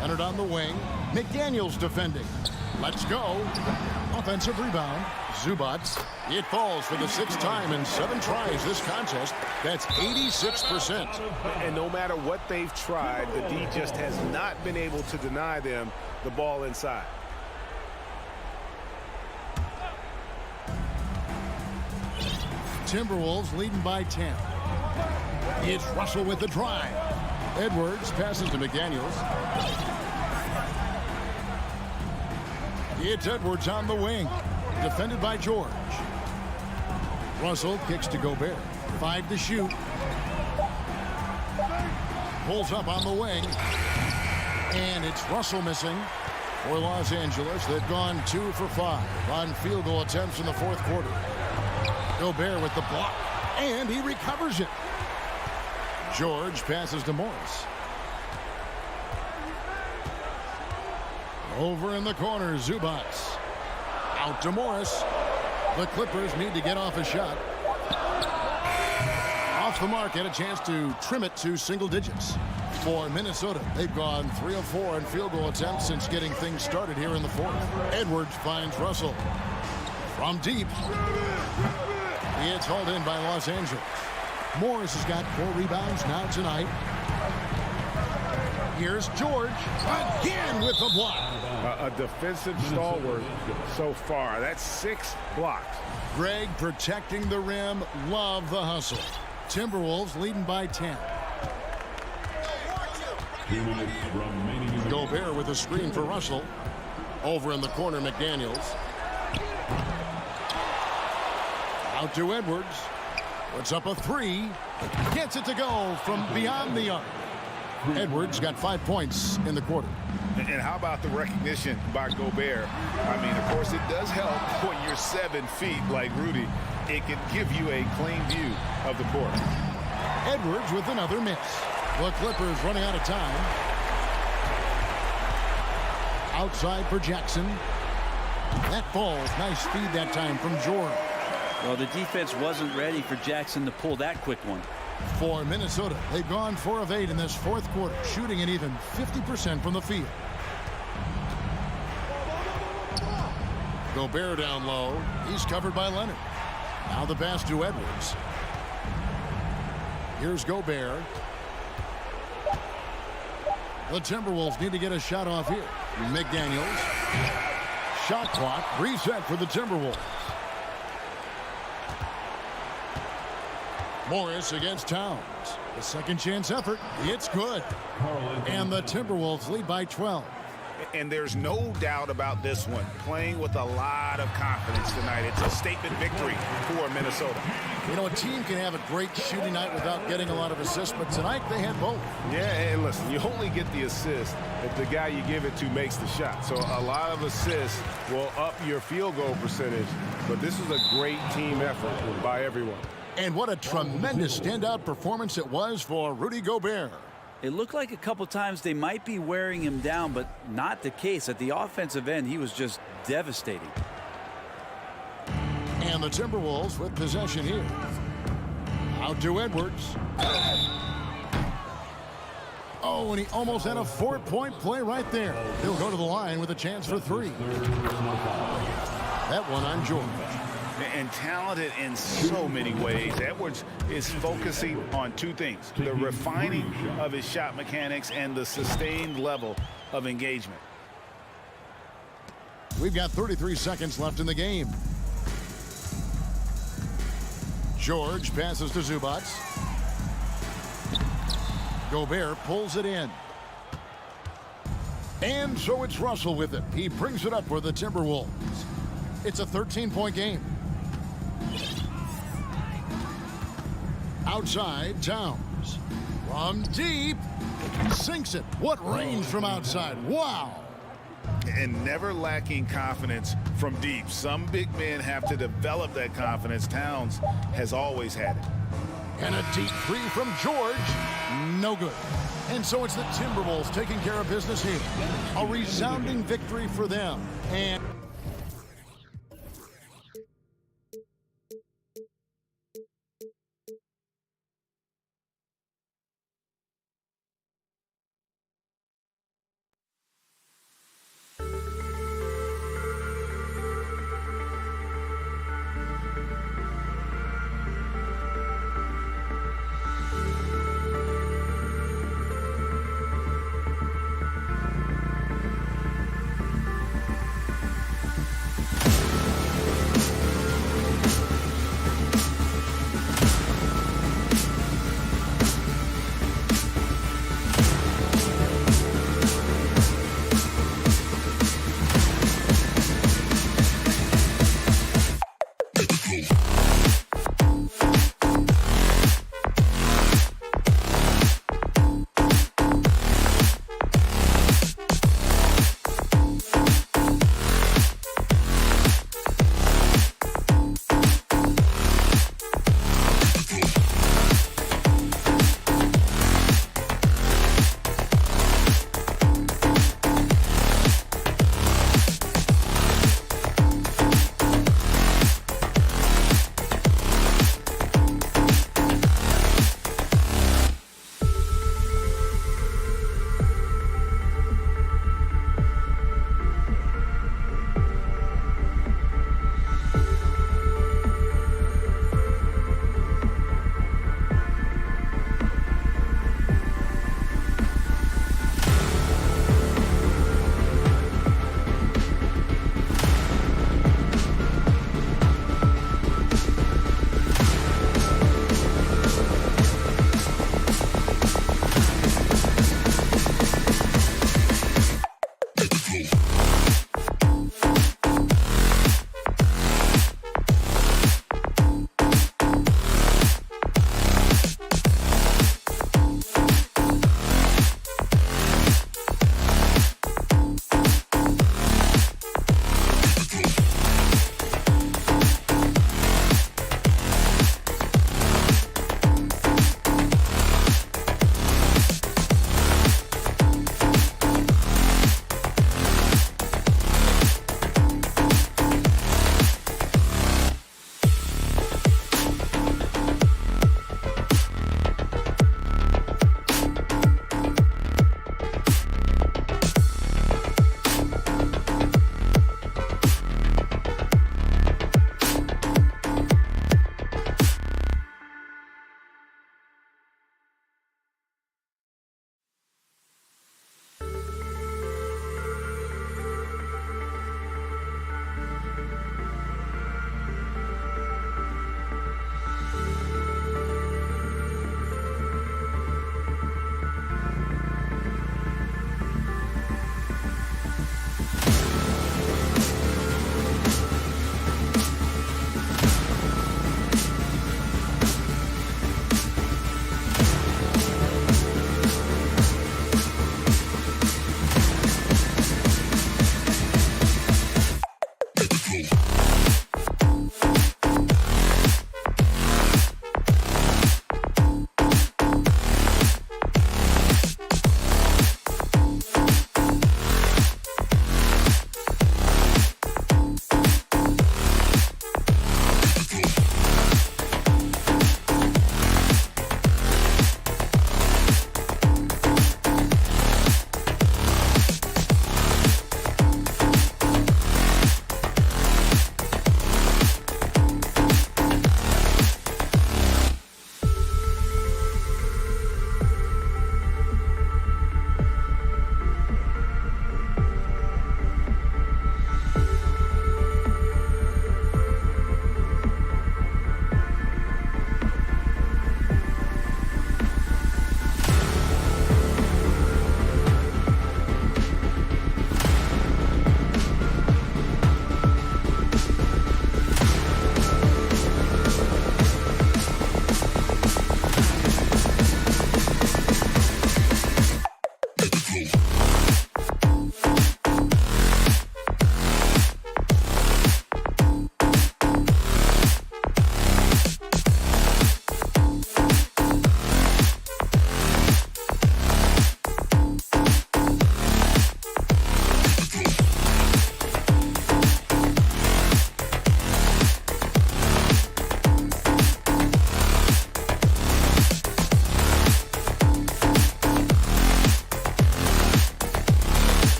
Leonard on the wing. McDaniel's defending. Let's go. Offensive rebound. Zubac. It falls for the 6th time in 7 tries this contest. That's 86%.
And no matter what they've tried, the D just has not been able to deny them the ball inside.
Timberwolves leading by 10. It's Russell with the drive. Edwards passes to McDaniels. It's Edwards on the wing. Defended by George. Russell kicks to Gobert. 5 to shoot. Pulls up on the wing. And it's Russell missing for Los Angeles. They've gone 2 for 5 on field goal attempts in the fourth quarter. Gobert with the block. And he recovers it. George passes to Morris. Over in the corner, Zubats. Out to Morris. The Clippers need to get off a shot. Off the mark, had a chance to trim it to single digits. For Minnesota, they've gone 3 of 4 in field goal attempts since getting things started here in the fourth. Edwards finds Russell. From deep. It's hauled in by Los Angeles. Morris has got 4 rebounds now tonight. Here's George again with the block.
A defensive stalwart so far. That's 6 blocks.
Greg protecting the rim. Love the hustle. Timberwolves leading by 10.
2 minutes remaining.
Gobert with a screen for Russell. Over in the corner, McDaniels. Out to Edwards. Puts up a 3. Gets it to go from beyond the arc. Edwards got 5 points in the quarter.
And how about the recognition by Gobert? I mean, of course, it does help when you're 7 feet like Rudy. It can give you a clean view of the court.
Edwards with another miss. The Clippers running out of time. Outside for Jackson. That falls. Nice speed that time from George.
Well, the defense wasn't ready for Jackson to pull that quick one.
For Minnesota, they've gone 4 of 8 in this fourth quarter, shooting an even 50% from the field. Gobert down low. He's covered by Leonard. Now the pass to Edwards. Here's Gobert. The Timberwolves need to get a shot off here. McDaniels. Shot clock reset for the Timberwolves. Morris against Towns. The second chance effort. It's good. And the Timberwolves lead by 12.
And there's no doubt about this one. Playing with a lot of confidence tonight. It's a statement victory for Minnesota.
You know, a team can have a great shooting night without getting a lot of assists, but tonight they had both.
Yeah, and listen, you only get the assist if the guy you give it to makes the shot. So a lot of assists will up your field goal percentage, but this is a great team effort by everyone.
And what a tremendous standout performance it was for Rudy Gobert.
It looked like a couple times they might be wearing him down, but not the case. At the offensive end, he was just devastating.
And the Timberwolves with possession here. Out to Edwards. Oh, and he almost had a 4-point play right there. He'll go to the line with a chance for 3. That one on George.
And talented in so many ways. Edwards is focusing on 2 things: the refining of his shot mechanics and the sustained level of engagement.
We've got 33 seconds left in the game. George passes to Zubats. Gobert pulls it in. And so it's Russell with it. He brings it up for the Timberwolves. It's a 13-point game. Outside, Towns. From deep. Sinks it. What range from outside. Wow.
And never lacking confidence from deep. Some big men have to develop that confidence. Towns has always had it.
And a deep 3 from George. No good. And so it's the Timberwolves taking care of business here. A resounding victory for them. And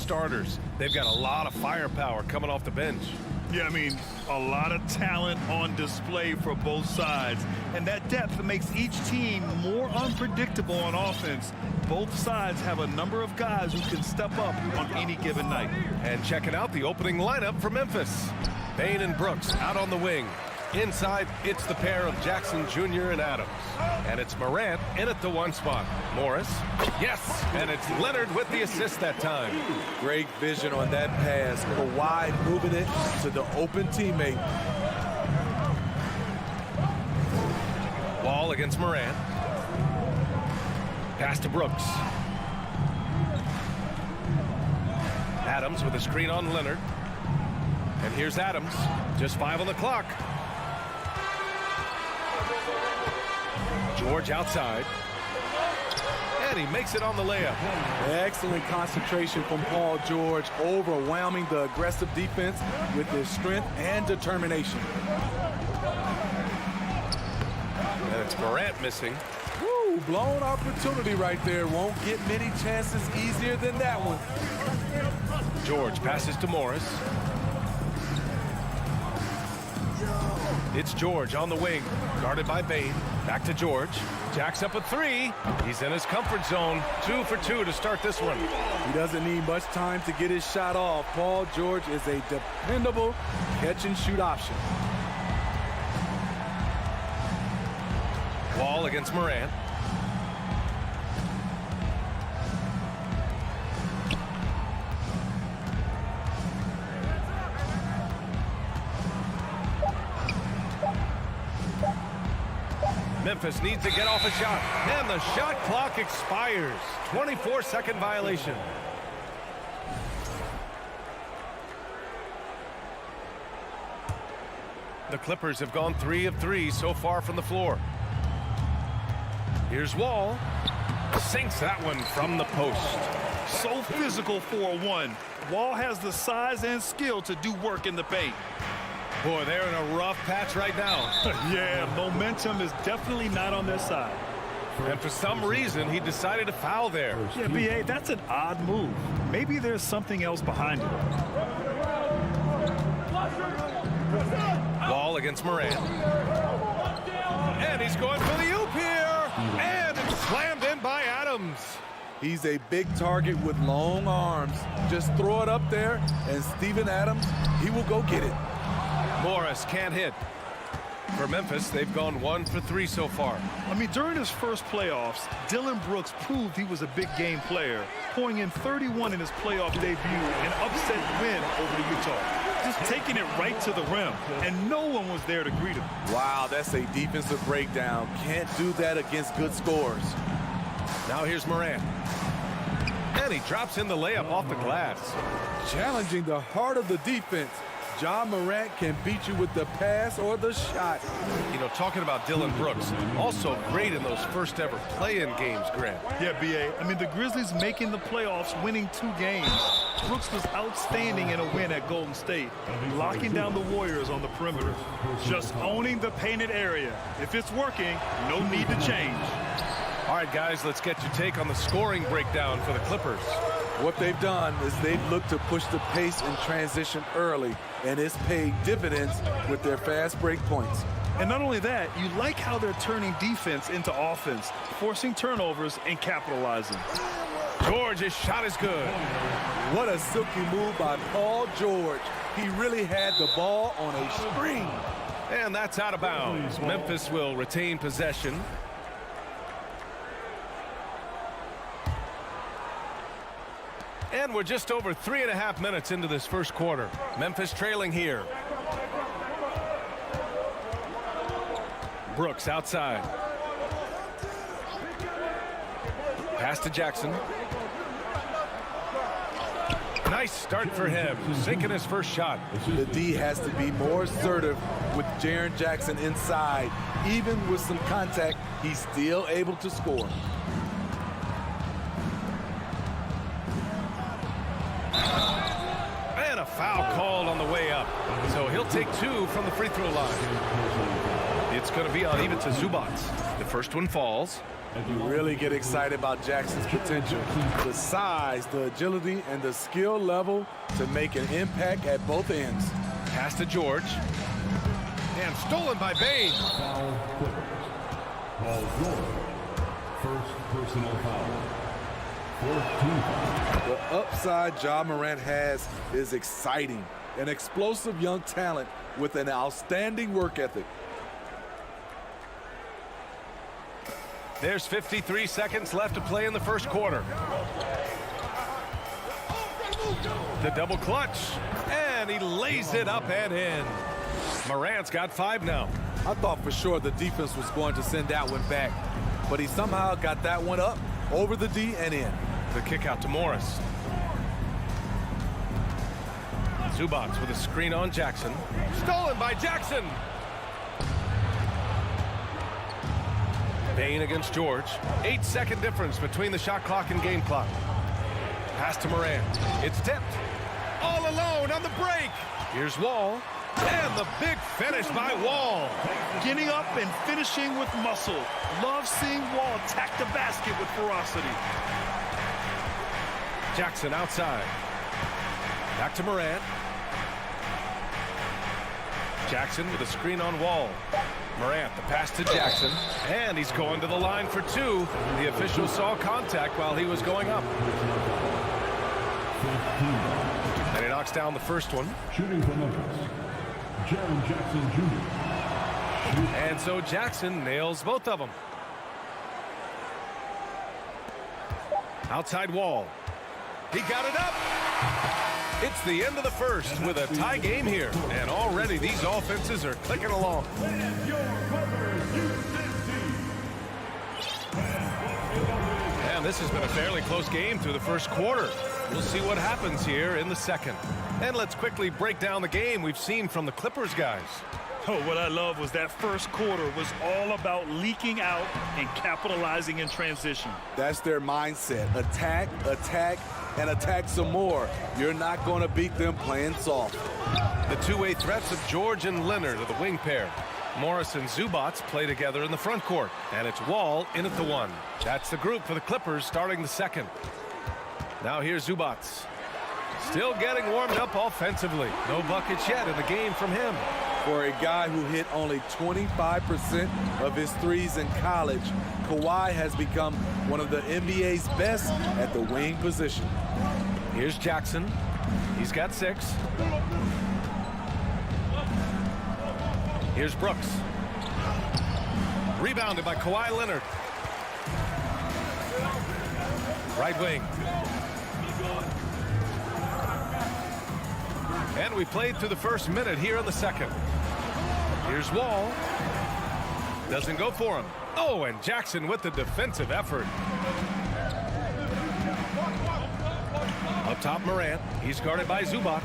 starters. They've got a lot of firepower coming off the bench.
Yeah, I mean, a lot of talent on display for both sides. And that depth makes each team more unpredictable on offense. Both sides have a number of guys who can step up on any given night.
And checking out the opening lineup for Memphis. Bane and Brooks out on the wing. Inside, it's the pair of Jackson Jr. and Adams. And it's Morant in at the 1 spot. Morris, yes, and it's Leonard with the assist that time.
Great vision on that pass. Kawhi moving it to the open teammate.
Wall against Morant. Pass to Brooks. Adams with a screen on Leonard. And here's Adams, just 5 on the clock. George outside. And he makes it on the layup.
Excellent concentration from Paul George, overwhelming the aggressive defense with his strength and determination.
And it's Morant missing.
Woo, blown opportunity right there. Won't get many chances easier than that one.
George passes to Morris. It's George on the wing, guarded by Bane. Back to George. Jacks up a 3. He's in his comfort zone. 2 for 2 to start this one.
He doesn't need much time to get his shot off. Paul George is a dependable catch-and-shoot option.
Wall against Morant. Memphis needs to get off a shot, and the shot clock expires. 24-second violation. The Clippers have gone 3 of 3 so far from the floor. Here's Wall. Sinks that one from the post.
So physical for a 1. Wall has the size and skill to do work in the paint.
Boy, they're in a rough patch right now.
Yeah, momentum is definitely not on their side.
And for some reason, he decided to foul there.
Yeah, B.A., that's an odd move. Maybe there's something else behind it.
Wall against Morant. And he's going for the oop here. And it's slammed in by Adams.
He's a big target with long arms. Just throw it up there, and Steven Adams, he will go get it.
Morris can't hit. For Memphis, they've gone 1 for 3 so far.
I mean, during his first playoffs, Dillon Brooks proved he was a big game player, pouring in 31 in his playoff debut, an upset win over the Utah. Just taking it right to the rim, and no one was there to greet him.
Wow, that's a defensive breakdown. Can't do that against good scores.
Now here's Morant. And he drops in the layup off the glass.
Challenging the heart of the defense. Ja Morant can beat you with the pass or the shot.
You know, talking about Dillon Brooks, also great in those first ever play-in games, Grant.
Yeah, B.A. I mean, the Grizzlies making the playoffs, winning 2 games. Brooks was outstanding in a win at Golden State, locking down the Warriors on the perimeter. Just owning the painted area. If it's working, no need to change.
All right, guys, let's get your take on the scoring breakdown for the Clippers.
What they've done is they've looked to push the pace in transition early, and it's paid dividends with their fast break points.
And not only that, you like how they're turning defense into offense, forcing turnovers and capitalizing.
George's shot is good.
What a silky move by Paul George. He really had the ball on a string.
And that's out of bounds. Memphis will retain possession. And we're just over 3.5 minutes into this first quarter. Memphis trailing here. Brooks outside. Pass to Jackson. Nice start for him, sinking his first shot.
The D has to be more assertive with Jaren Jackson inside. Even with some contact, he's still able to score.
And a foul called on the way up. So He'll take 2 from the free throw line. It's going to be uneven to Zubac. The first one falls.
You really get excited about Jackson's potential. The size, the agility, and the skill level to make an impact at both ends.
Pass to George. And stolen by Bain.
Foul Clippers. Paul George. First personal foul. 14 foul.
The upside Ja Morant has is exciting. An explosive young talent with an outstanding work ethic.
There's 53 seconds left to play in the first quarter. The double clutch. And he lays it up and in. Morant's got 5 now.
I thought for sure the defense was going to send that one back, but he somehow got that one up, over the D and in.
The kick out to Morris. Zubac with a screen on Jackson. Stolen by Jackson. Bain against George. 8-second difference between the shot clock and game clock. Pass to Morant. It's tipped. All alone on the break. Here's Wall. And the big finish by Wall.
Getting up and finishing with muscle. Love seeing Wall attack the basket with ferocity.
Jackson outside. Back to Morant. Jackson with a screen on Wall. Morant, the pass to Jackson. And he's going to the line for 2. The official saw contact while he was going up. And he knocks down the first one.
Shooting for Memphis. Jaren Jackson Jr.
And so Jackson nails both of them. Outside Wall. He got it up. It's the end of the first with a tie game here. And already these offenses are clicking along. And this has been a fairly close game through the first quarter. We'll see what happens here in the second. And let's quickly break down the game we've seen from the Clippers guys.
Oh, what I love was that first quarter was all about leaking out and capitalizing in transition.
That's their mindset. Attack, attack, and attack some more. You're not going to beat them playing soft.
The two-way threats of George and Leonard are the wing pair. Morris and Zubac play together in the front court. And it's Wall in at the 1. That's the group for the Clippers starting the second. Now here's Zubac. Still getting warmed up offensively. No buckets yet in the game from him.
For a guy who hit only 25% of his threes in college, Kawhi has become one of the NBA's best at the wing position.
Here's Jackson. He's got 6. Here's Brooks. Rebounded by Kawhi Leonard. Right wing. And we played through the first minute here in the second. Here's Wall. Doesn't go for him. Oh, and Jackson with the defensive effort. Up top, Morant. He's guarded by Zubac.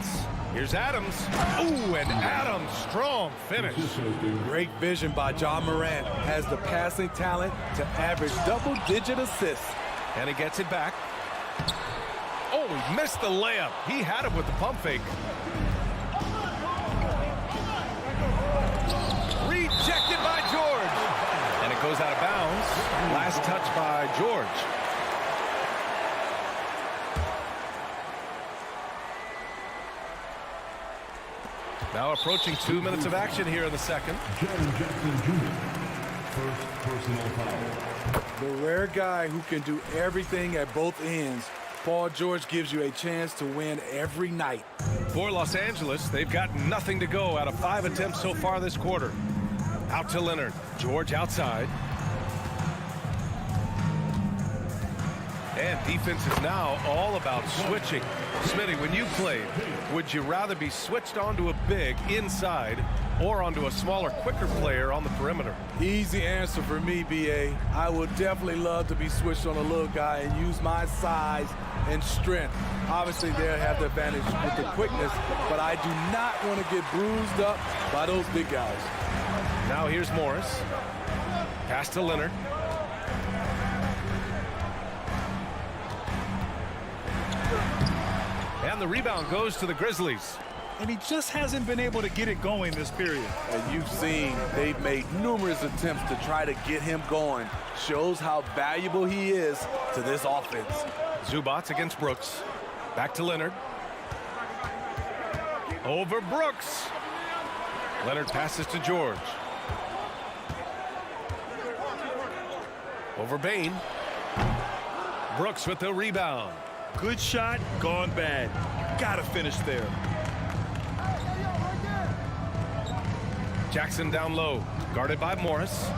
Here's Adams. Ooh, and Adams, strong finish.
Great vision by Ja Morant. Has the passing talent to average double-digit assists.
And he gets it back. Oh, he missed the layup. He had it with the pump fake. Rejected by George. And it goes out of bounds. Last touch by George. Now approaching 2 minutes of action here in the second.
Jaren Jackson Jr. First personal foul.
The rare guy who can do everything at both ends. Paul George gives you a chance to win every night.
For Los Angeles, they've got nothing to go out of 5 attempts so far this quarter. Out to Leonard. George outside. And defense is now all about switching. Smitty, when you played, would you rather be switched onto a big inside or onto a smaller, quicker player on the perimeter?
Easy answer for me, B.A. I would definitely love to be switched on a little guy and use my size and strength. Obviously, they'll have the advantage with the quickness, but I do not want to get bruised up by those big guys.
Now here's Morris. Pass to Leonard. And the rebound goes to the Grizzlies.
and he just hasn't been able to get it going this period.
And you've seen they've made numerous attempts to try to get him going. Shows how valuable he is to this offense.
Zubac against Brooks. Back to Leonard. Over Brooks. Leonard passes to George. Over Bain. Brooks with the rebound.
Good shot, gone bad. Gotta finish there.
Jackson down low, guarded by Morris.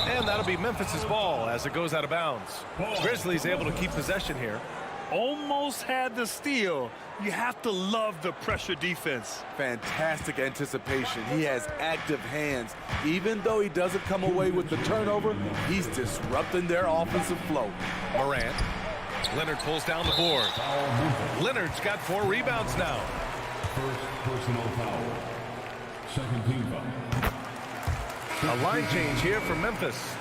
And that'll be Memphis's ball as it goes out of bounds. Grizzlies able to keep possession here.
Almost had the steal. You have to love the pressure defense.
Fantastic anticipation. He has active hands. Even though he doesn't come away with the turnover, he's disrupting their offensive flow.
Morant. Leonard pulls down the board. Leonard's got 4 rebounds now.
First personal foul. Second team foul.
A line change here for Memphis.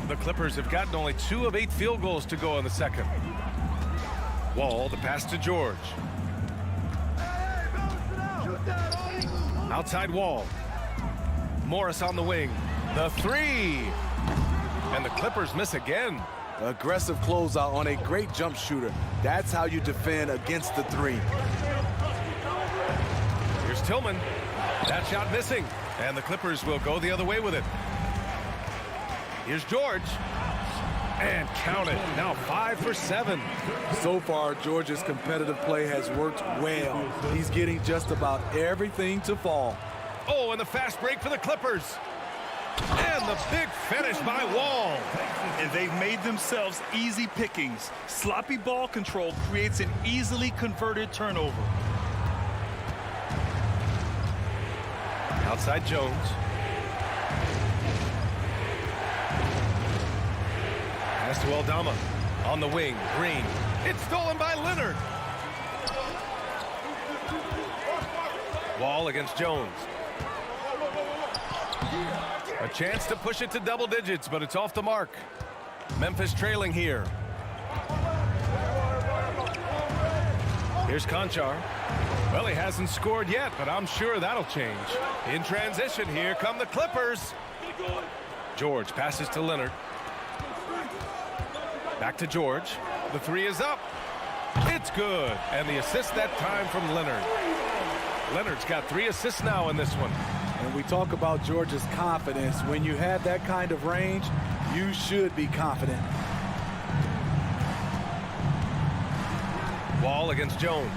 The Clippers have gotten only 2 of 8 field goals to go in the second. Wall, the pass to George. Outside Wall. Morris on the wing. The 3. And the Clippers miss again.
Aggressive closeout on a great jump shooter. That's how you defend against the 3.
Here's Tillman. That shot missing. And the Clippers will go the other way with it. Here's George. And count it. Now 5 for 7.
So far, George's competitive play has worked well. He's getting just about everything to fall.
Oh, and the fast break for the Clippers. And the big finish by Wall.
And they've made themselves easy pickings. Sloppy ball control creates an easily converted turnover.
Outside Jones. Pass to Aldama. On the wing, Green. It's stolen by Leonard. Wall against Jones. A chance to push it to double digits, but it's off the mark. Memphis trailing here. Here's Conchar. Well, he hasn't scored yet, but I'm sure that'll change. In transition, here come the Clippers. George passes to Leonard. Back to George. The 3 is up. It's good. And the assist that time from Leonard. Leonard's got 3 assists now in this one.
And we talk about George's confidence. When you have that kind of range, you should be confident.
Wall against Jones.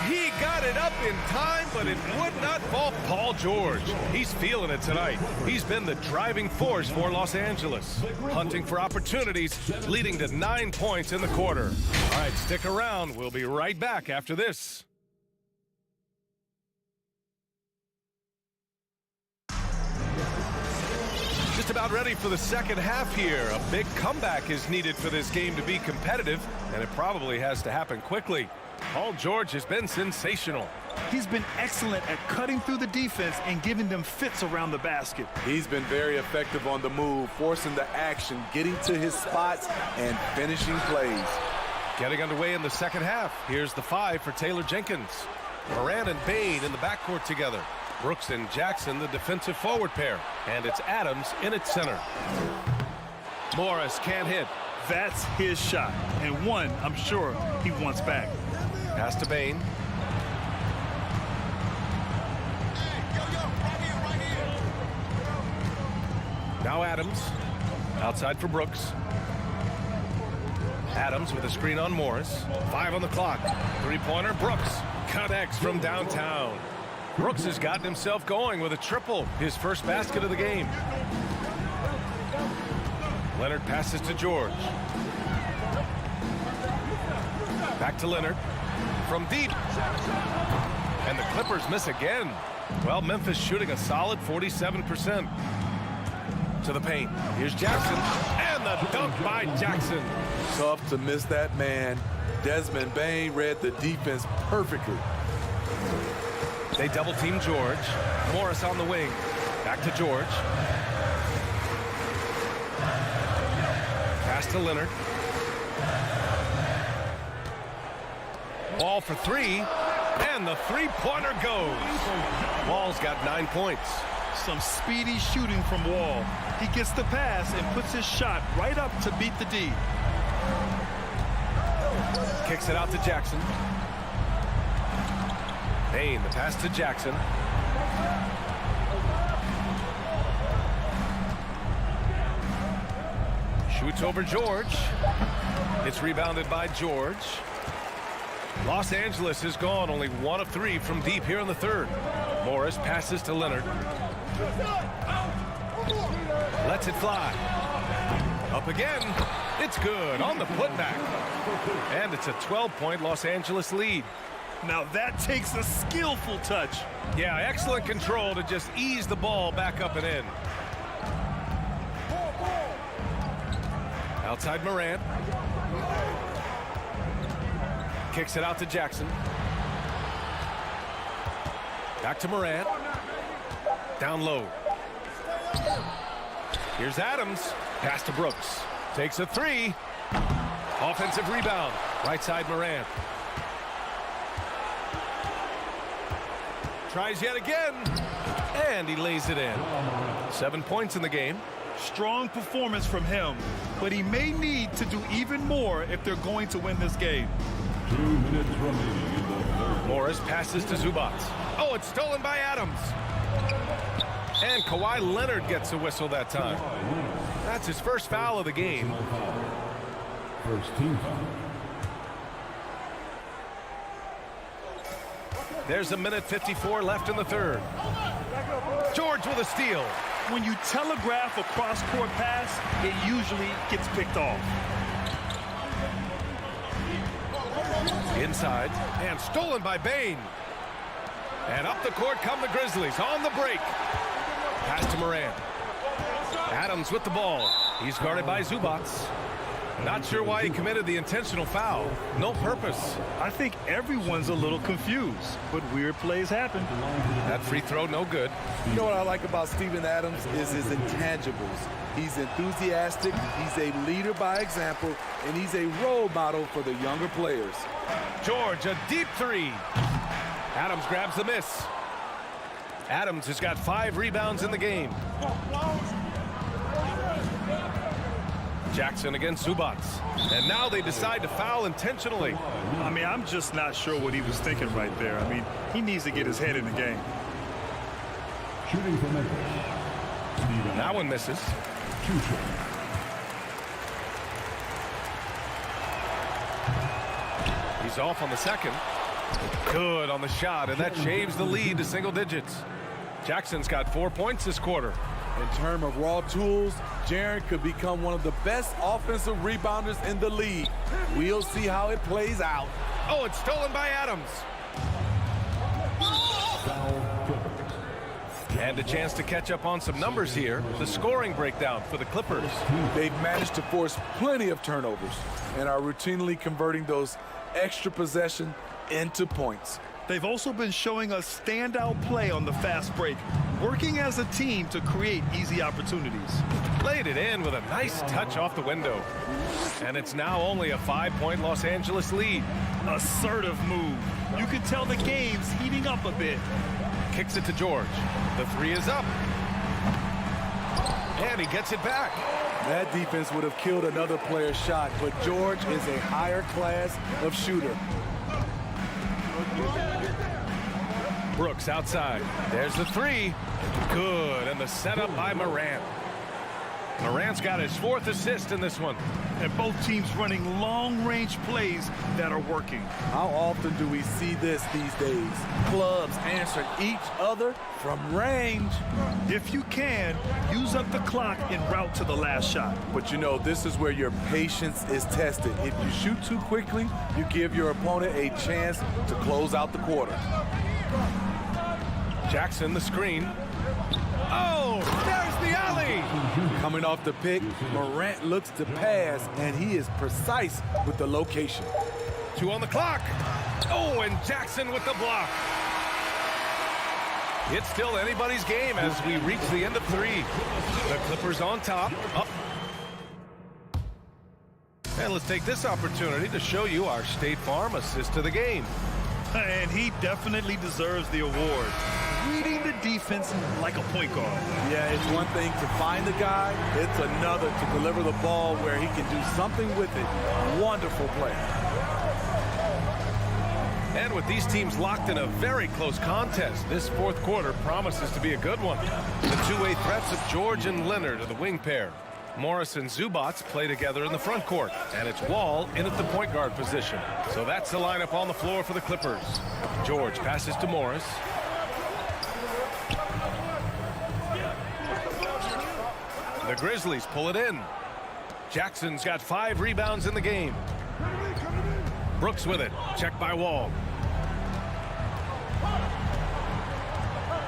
He got it up in time, but it would not fall. Paul George, he's feeling it tonight. He's been the driving force for Los Angeles, hunting for opportunities, leading to 9 points in the quarter. All right, stick around. We'll be right back after this. Just about ready for the second half here. A big comeback is needed for this game to be competitive, and it probably has to happen quickly. Paul George has been sensational.
He's been excellent at cutting through the defense and giving them fits around the basket.
He's been very effective on the move, forcing the action, getting to his spots, and finishing plays.
Getting underway in the second half. Here's the 5 for Taylor Jenkins. Morant and Bain in the backcourt together. Brooks and Jackson, the defensive forward pair. And it's Adams in its center. Morris can't hit.
That's his shot, and one I'm sure he wants back.
Pass to Bain. Now Adams. Outside for Brooks. Adams with a screen on Morris. 5 on the clock. 3-pointer, Brooks. Connects from downtown. Brooks has gotten himself going with a triple. His first basket of the game. Leonard passes to George. Back to Leonard. From deep. And the Clippers miss again. Well, Memphis shooting a solid 47%. To the paint. Here's Jackson. And the dunk by Jackson.
Tough to miss that man. Desmond Bain read the defense perfectly.
They double team George. Morris on the wing. Back to George. Pass to Leonard. Ball for three. And the three-pointer goes. Wall's got 9 points.
Some speedy shooting from Wall. He gets the pass and puts his shot right up to beat the D.
Kicks it out to Jackson. Payne, the pass to Jackson. Shoots over George. It's rebounded by George. Los Angeles has gone only 1 of 3 from deep here in the third. Morris passes to Leonard. Lets it fly. Up again. It's good on the putback. And it's a 12-point Los Angeles lead.
Now that takes a skillful touch.
Yeah, excellent control to just ease the ball back up and in. Outside Morant. Kicks it out to Jackson. Back to Morant. Down low. Here's Adams. Pass to Brooks. Takes a three. Offensive rebound. Right side Morant. Tries yet again. And he lays it in. 7 points in the game.
Strong performance from him, but he may need to do even more if they're going to win this game.
2 minutes remaining in the third.
Morris passes to Zubac. Oh, it's stolen by Adams. And Kawhi Leonard gets a whistle that time. That's his first foul of the game.
First team foul.
There's a minute 54 left in the third. George with a steal.
When you telegraph a cross-court pass, it usually gets picked off.
Inside, and stolen by Bane. And up the court come the Grizzlies on the break. Pass to Morant. Adams with the ball. He's guarded by Zubac. Not sure why he committed the intentional foul. No purpose.
I think everyone's a little confused, but weird plays happen.
That free throw, no good.
You know what I like about Steven Adams is his intangibles. He's enthusiastic, he's a leader by example, and he's a role model for the younger players.
George, a deep three. Adams grabs the miss. Adams has got 5 rebounds in the game. Jackson against Zubac. And now they decide to foul intentionally.
I mean, I'm just not sure what he was thinking right there. I mean, he needs to get his head in the game.
Shooting for Memphis.
That one misses. He's off on the second. Good on the shot, and that shaves the lead to single digits. Jackson's got 4 points this quarter.
In terms of raw tools, Jaren could become one of the best offensive rebounders in the league. We'll see how it plays out.
Oh, it's stolen by Adams. And a chance to catch up on some numbers here. The scoring breakdown for the Clippers.
They've managed to force plenty of turnovers and are routinely converting those extra possessions into points.
They've also been showing us standout play on the fast break, working as a team to create easy opportunities.
Laid it in with a nice touch off the window. And it's now only a 5-point Los Angeles lead.
Assertive move. You can tell the game's heating up a bit.
Kicks it to George. The three is up. And he gets it back.
That defense would have killed another player's shot, but George is a higher class of shooter.
Brooks outside. There's the three. Good. And the setup by Morant. Morant's got his 4th assist in this one.
And both teams running long-range plays that are working.
How often do we see this these days? Clubs answering each other from range.
If you can, use up the clock en route to the last shot.
But you know, this is where your patience is tested. If you shoot too quickly, you give your opponent a chance to close out the quarter.
Jackson, the screen. Oh, there's the alley.
Coming off the pick, Morant looks to pass, and he is precise with the location.
2 on the clock. Oh, and Jackson with the block. It's still anybody's game as we reach the end of 3. The Clippers on top. Up. And let's take this opportunity to show you our State Farm assist of the game.
And he definitely deserves the award. Reading the defense like a point guard.
Yeah, it's one thing to find the guy. It's another to deliver the ball where he can do something with it. Wonderful play.
And with these teams locked in a very close contest, this fourth quarter promises to be a good one. The two-way threats of George and Leonard are the wing pair. Morris and Zubac play together in the front court, and it's Wall in at the point guard position. So that's the lineup on the floor for the Clippers. George passes to Morris. The Grizzlies pull it in. Jackson's got 5 rebounds in the game. Brooks with it. Checked by Wall.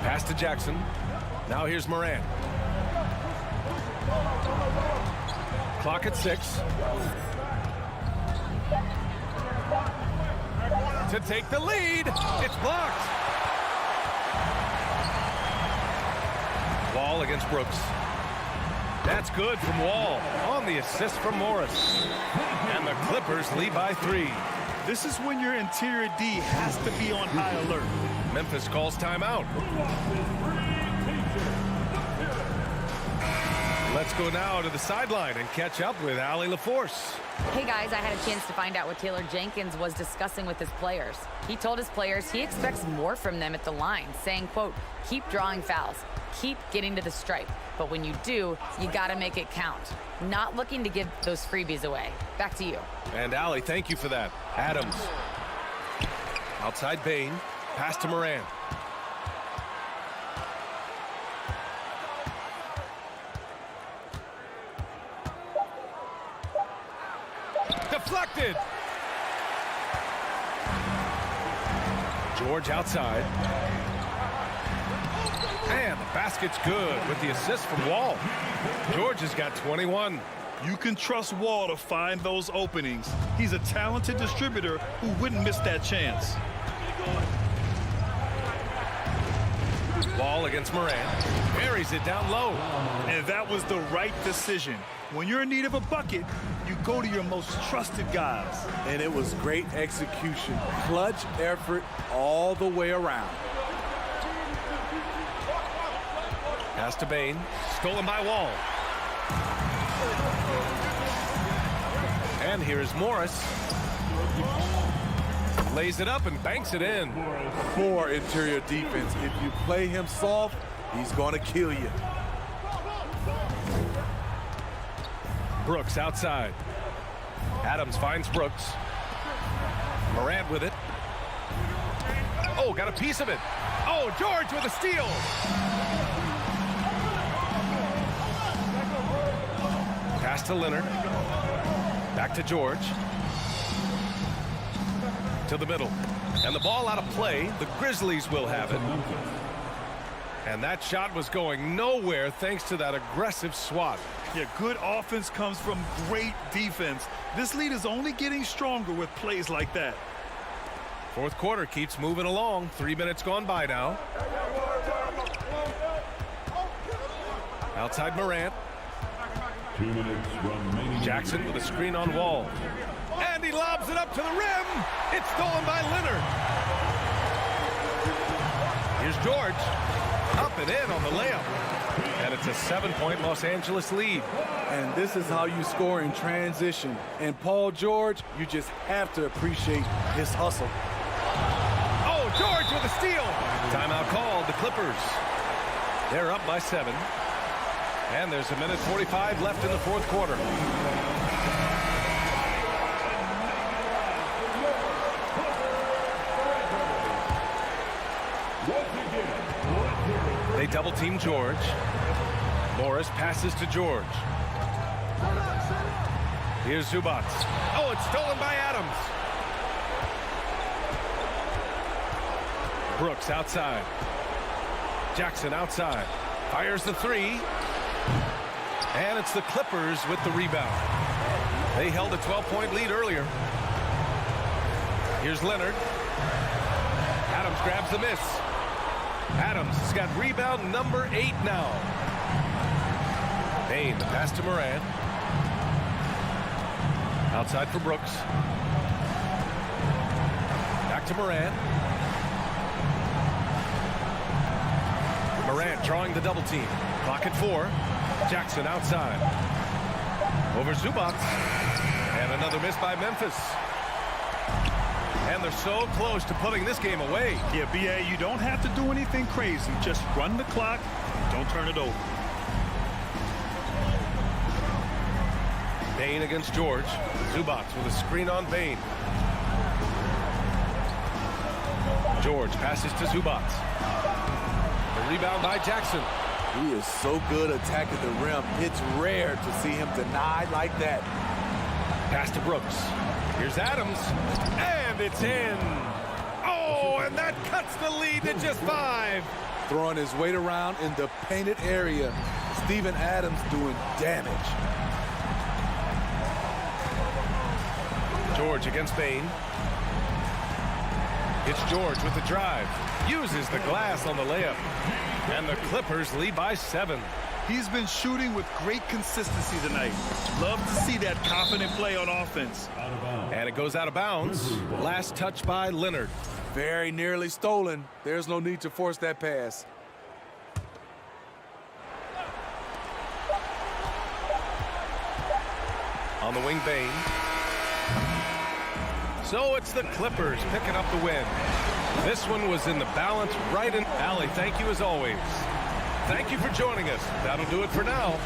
Pass to Jackson. Now here's Morant. Clock at 6. To take the lead. It's blocked. Wall against Brooks. That's good from Wall on the assist from Morris. And the Clippers lead by 3.
This is when your interior D has to be on high alert.
Memphis calls timeout. Let's go now to the sideline and catch up with Allie LaForce.
Hey guys, I had a chance to find out what Taylor Jenkins was discussing with his players. He told his players he expects more from them at the line, saying, quote, keep drawing fouls, keep getting to the stripe. But when you do, you gotta make it count. Not looking to give those freebies away. Back to you.
And Allie, thank you for that. Adams. Outside Bain. Pass to Moran. Deflected. George outside. And the basket's good with the assist from Wall. George has got 21.
You can trust Wall to find those openings. He's a talented distributor who wouldn't miss that chance.
Wall against Morant. Buries it down low.
And that was the right decision. When you're in need of a bucket, you go to your most trusted guys.
And it was great execution. Clutch effort all the way around.
Pass to Bain. Stolen by Wall. And here's Morris. Lays it up and banks it in.
Poor interior defense. If you play him soft, he's going to kill you.
Brooks outside. Adams finds Brooks. Morant with it. Oh, got a piece of it. Oh, George with a steal. Pass to Leonard. Back to George. To the middle. And the ball out of play. The Grizzlies will have it. And that shot was going nowhere thanks to that aggressive swat.
Yeah, good offense comes from great defense. This lead is only getting stronger with plays like that.
Fourth quarter keeps moving along. 3 minutes gone by now. Outside Morant.
2 minutes remaining.
Jackson with a screen on Wall. And he lobs it up to the rim. It's stolen by Leonard. Here's George. Up and in on the layup. And it's a 7-point Los Angeles lead.
And this is how you score in transition. And Paul George, you just have to appreciate his hustle.
Oh, George with a steal. Timeout called. The Clippers. They're up by 7. And there's 1:45 left in the fourth quarter. They double team George. Morris passes to George. Here's Zubac. Oh, it's stolen by Adams. Brooks outside. Jackson outside. Fires the 3. And it's the Clippers with the rebound. They held a 12-point lead earlier. Here's Leonard. Adams grabs the miss. Adams has got rebound number 8 now. Bain, the pass to Morant. Outside for Brooks. Back to Morant. Morant drawing the double team. Clock at 4. Jackson outside. Over Zubac. And another miss by Memphis. And they're so close to putting this game away.
Yeah, B.A., you don't have to do anything crazy. Just run the clock. Don't turn it over.
Bain against George. Zubac with a screen on Bain. George passes to Zubac. The rebound by Jackson.
He is so good attacking the rim. It's rare to see him denied like that.
Pass to Brooks. Here's Adams. And it's in. Oh, and that cuts the lead to just 5.
Throwing his weight around in the painted area. Steven Adams doing damage.
George against Bain. It's George with the drive. Uses the glass on the layup. And the Clippers lead by 7.
He's been shooting with great consistency tonight. Love to see that confident play on offense.
And it goes out of bounds. Last touch by Leonard.
Very nearly stolen. There's no need to force that pass.
On the wing, Bain. So it's the Clippers picking up the win. This one was in the balance right in. Allie, thank you as always. Thank you for joining us. That'll do it for now.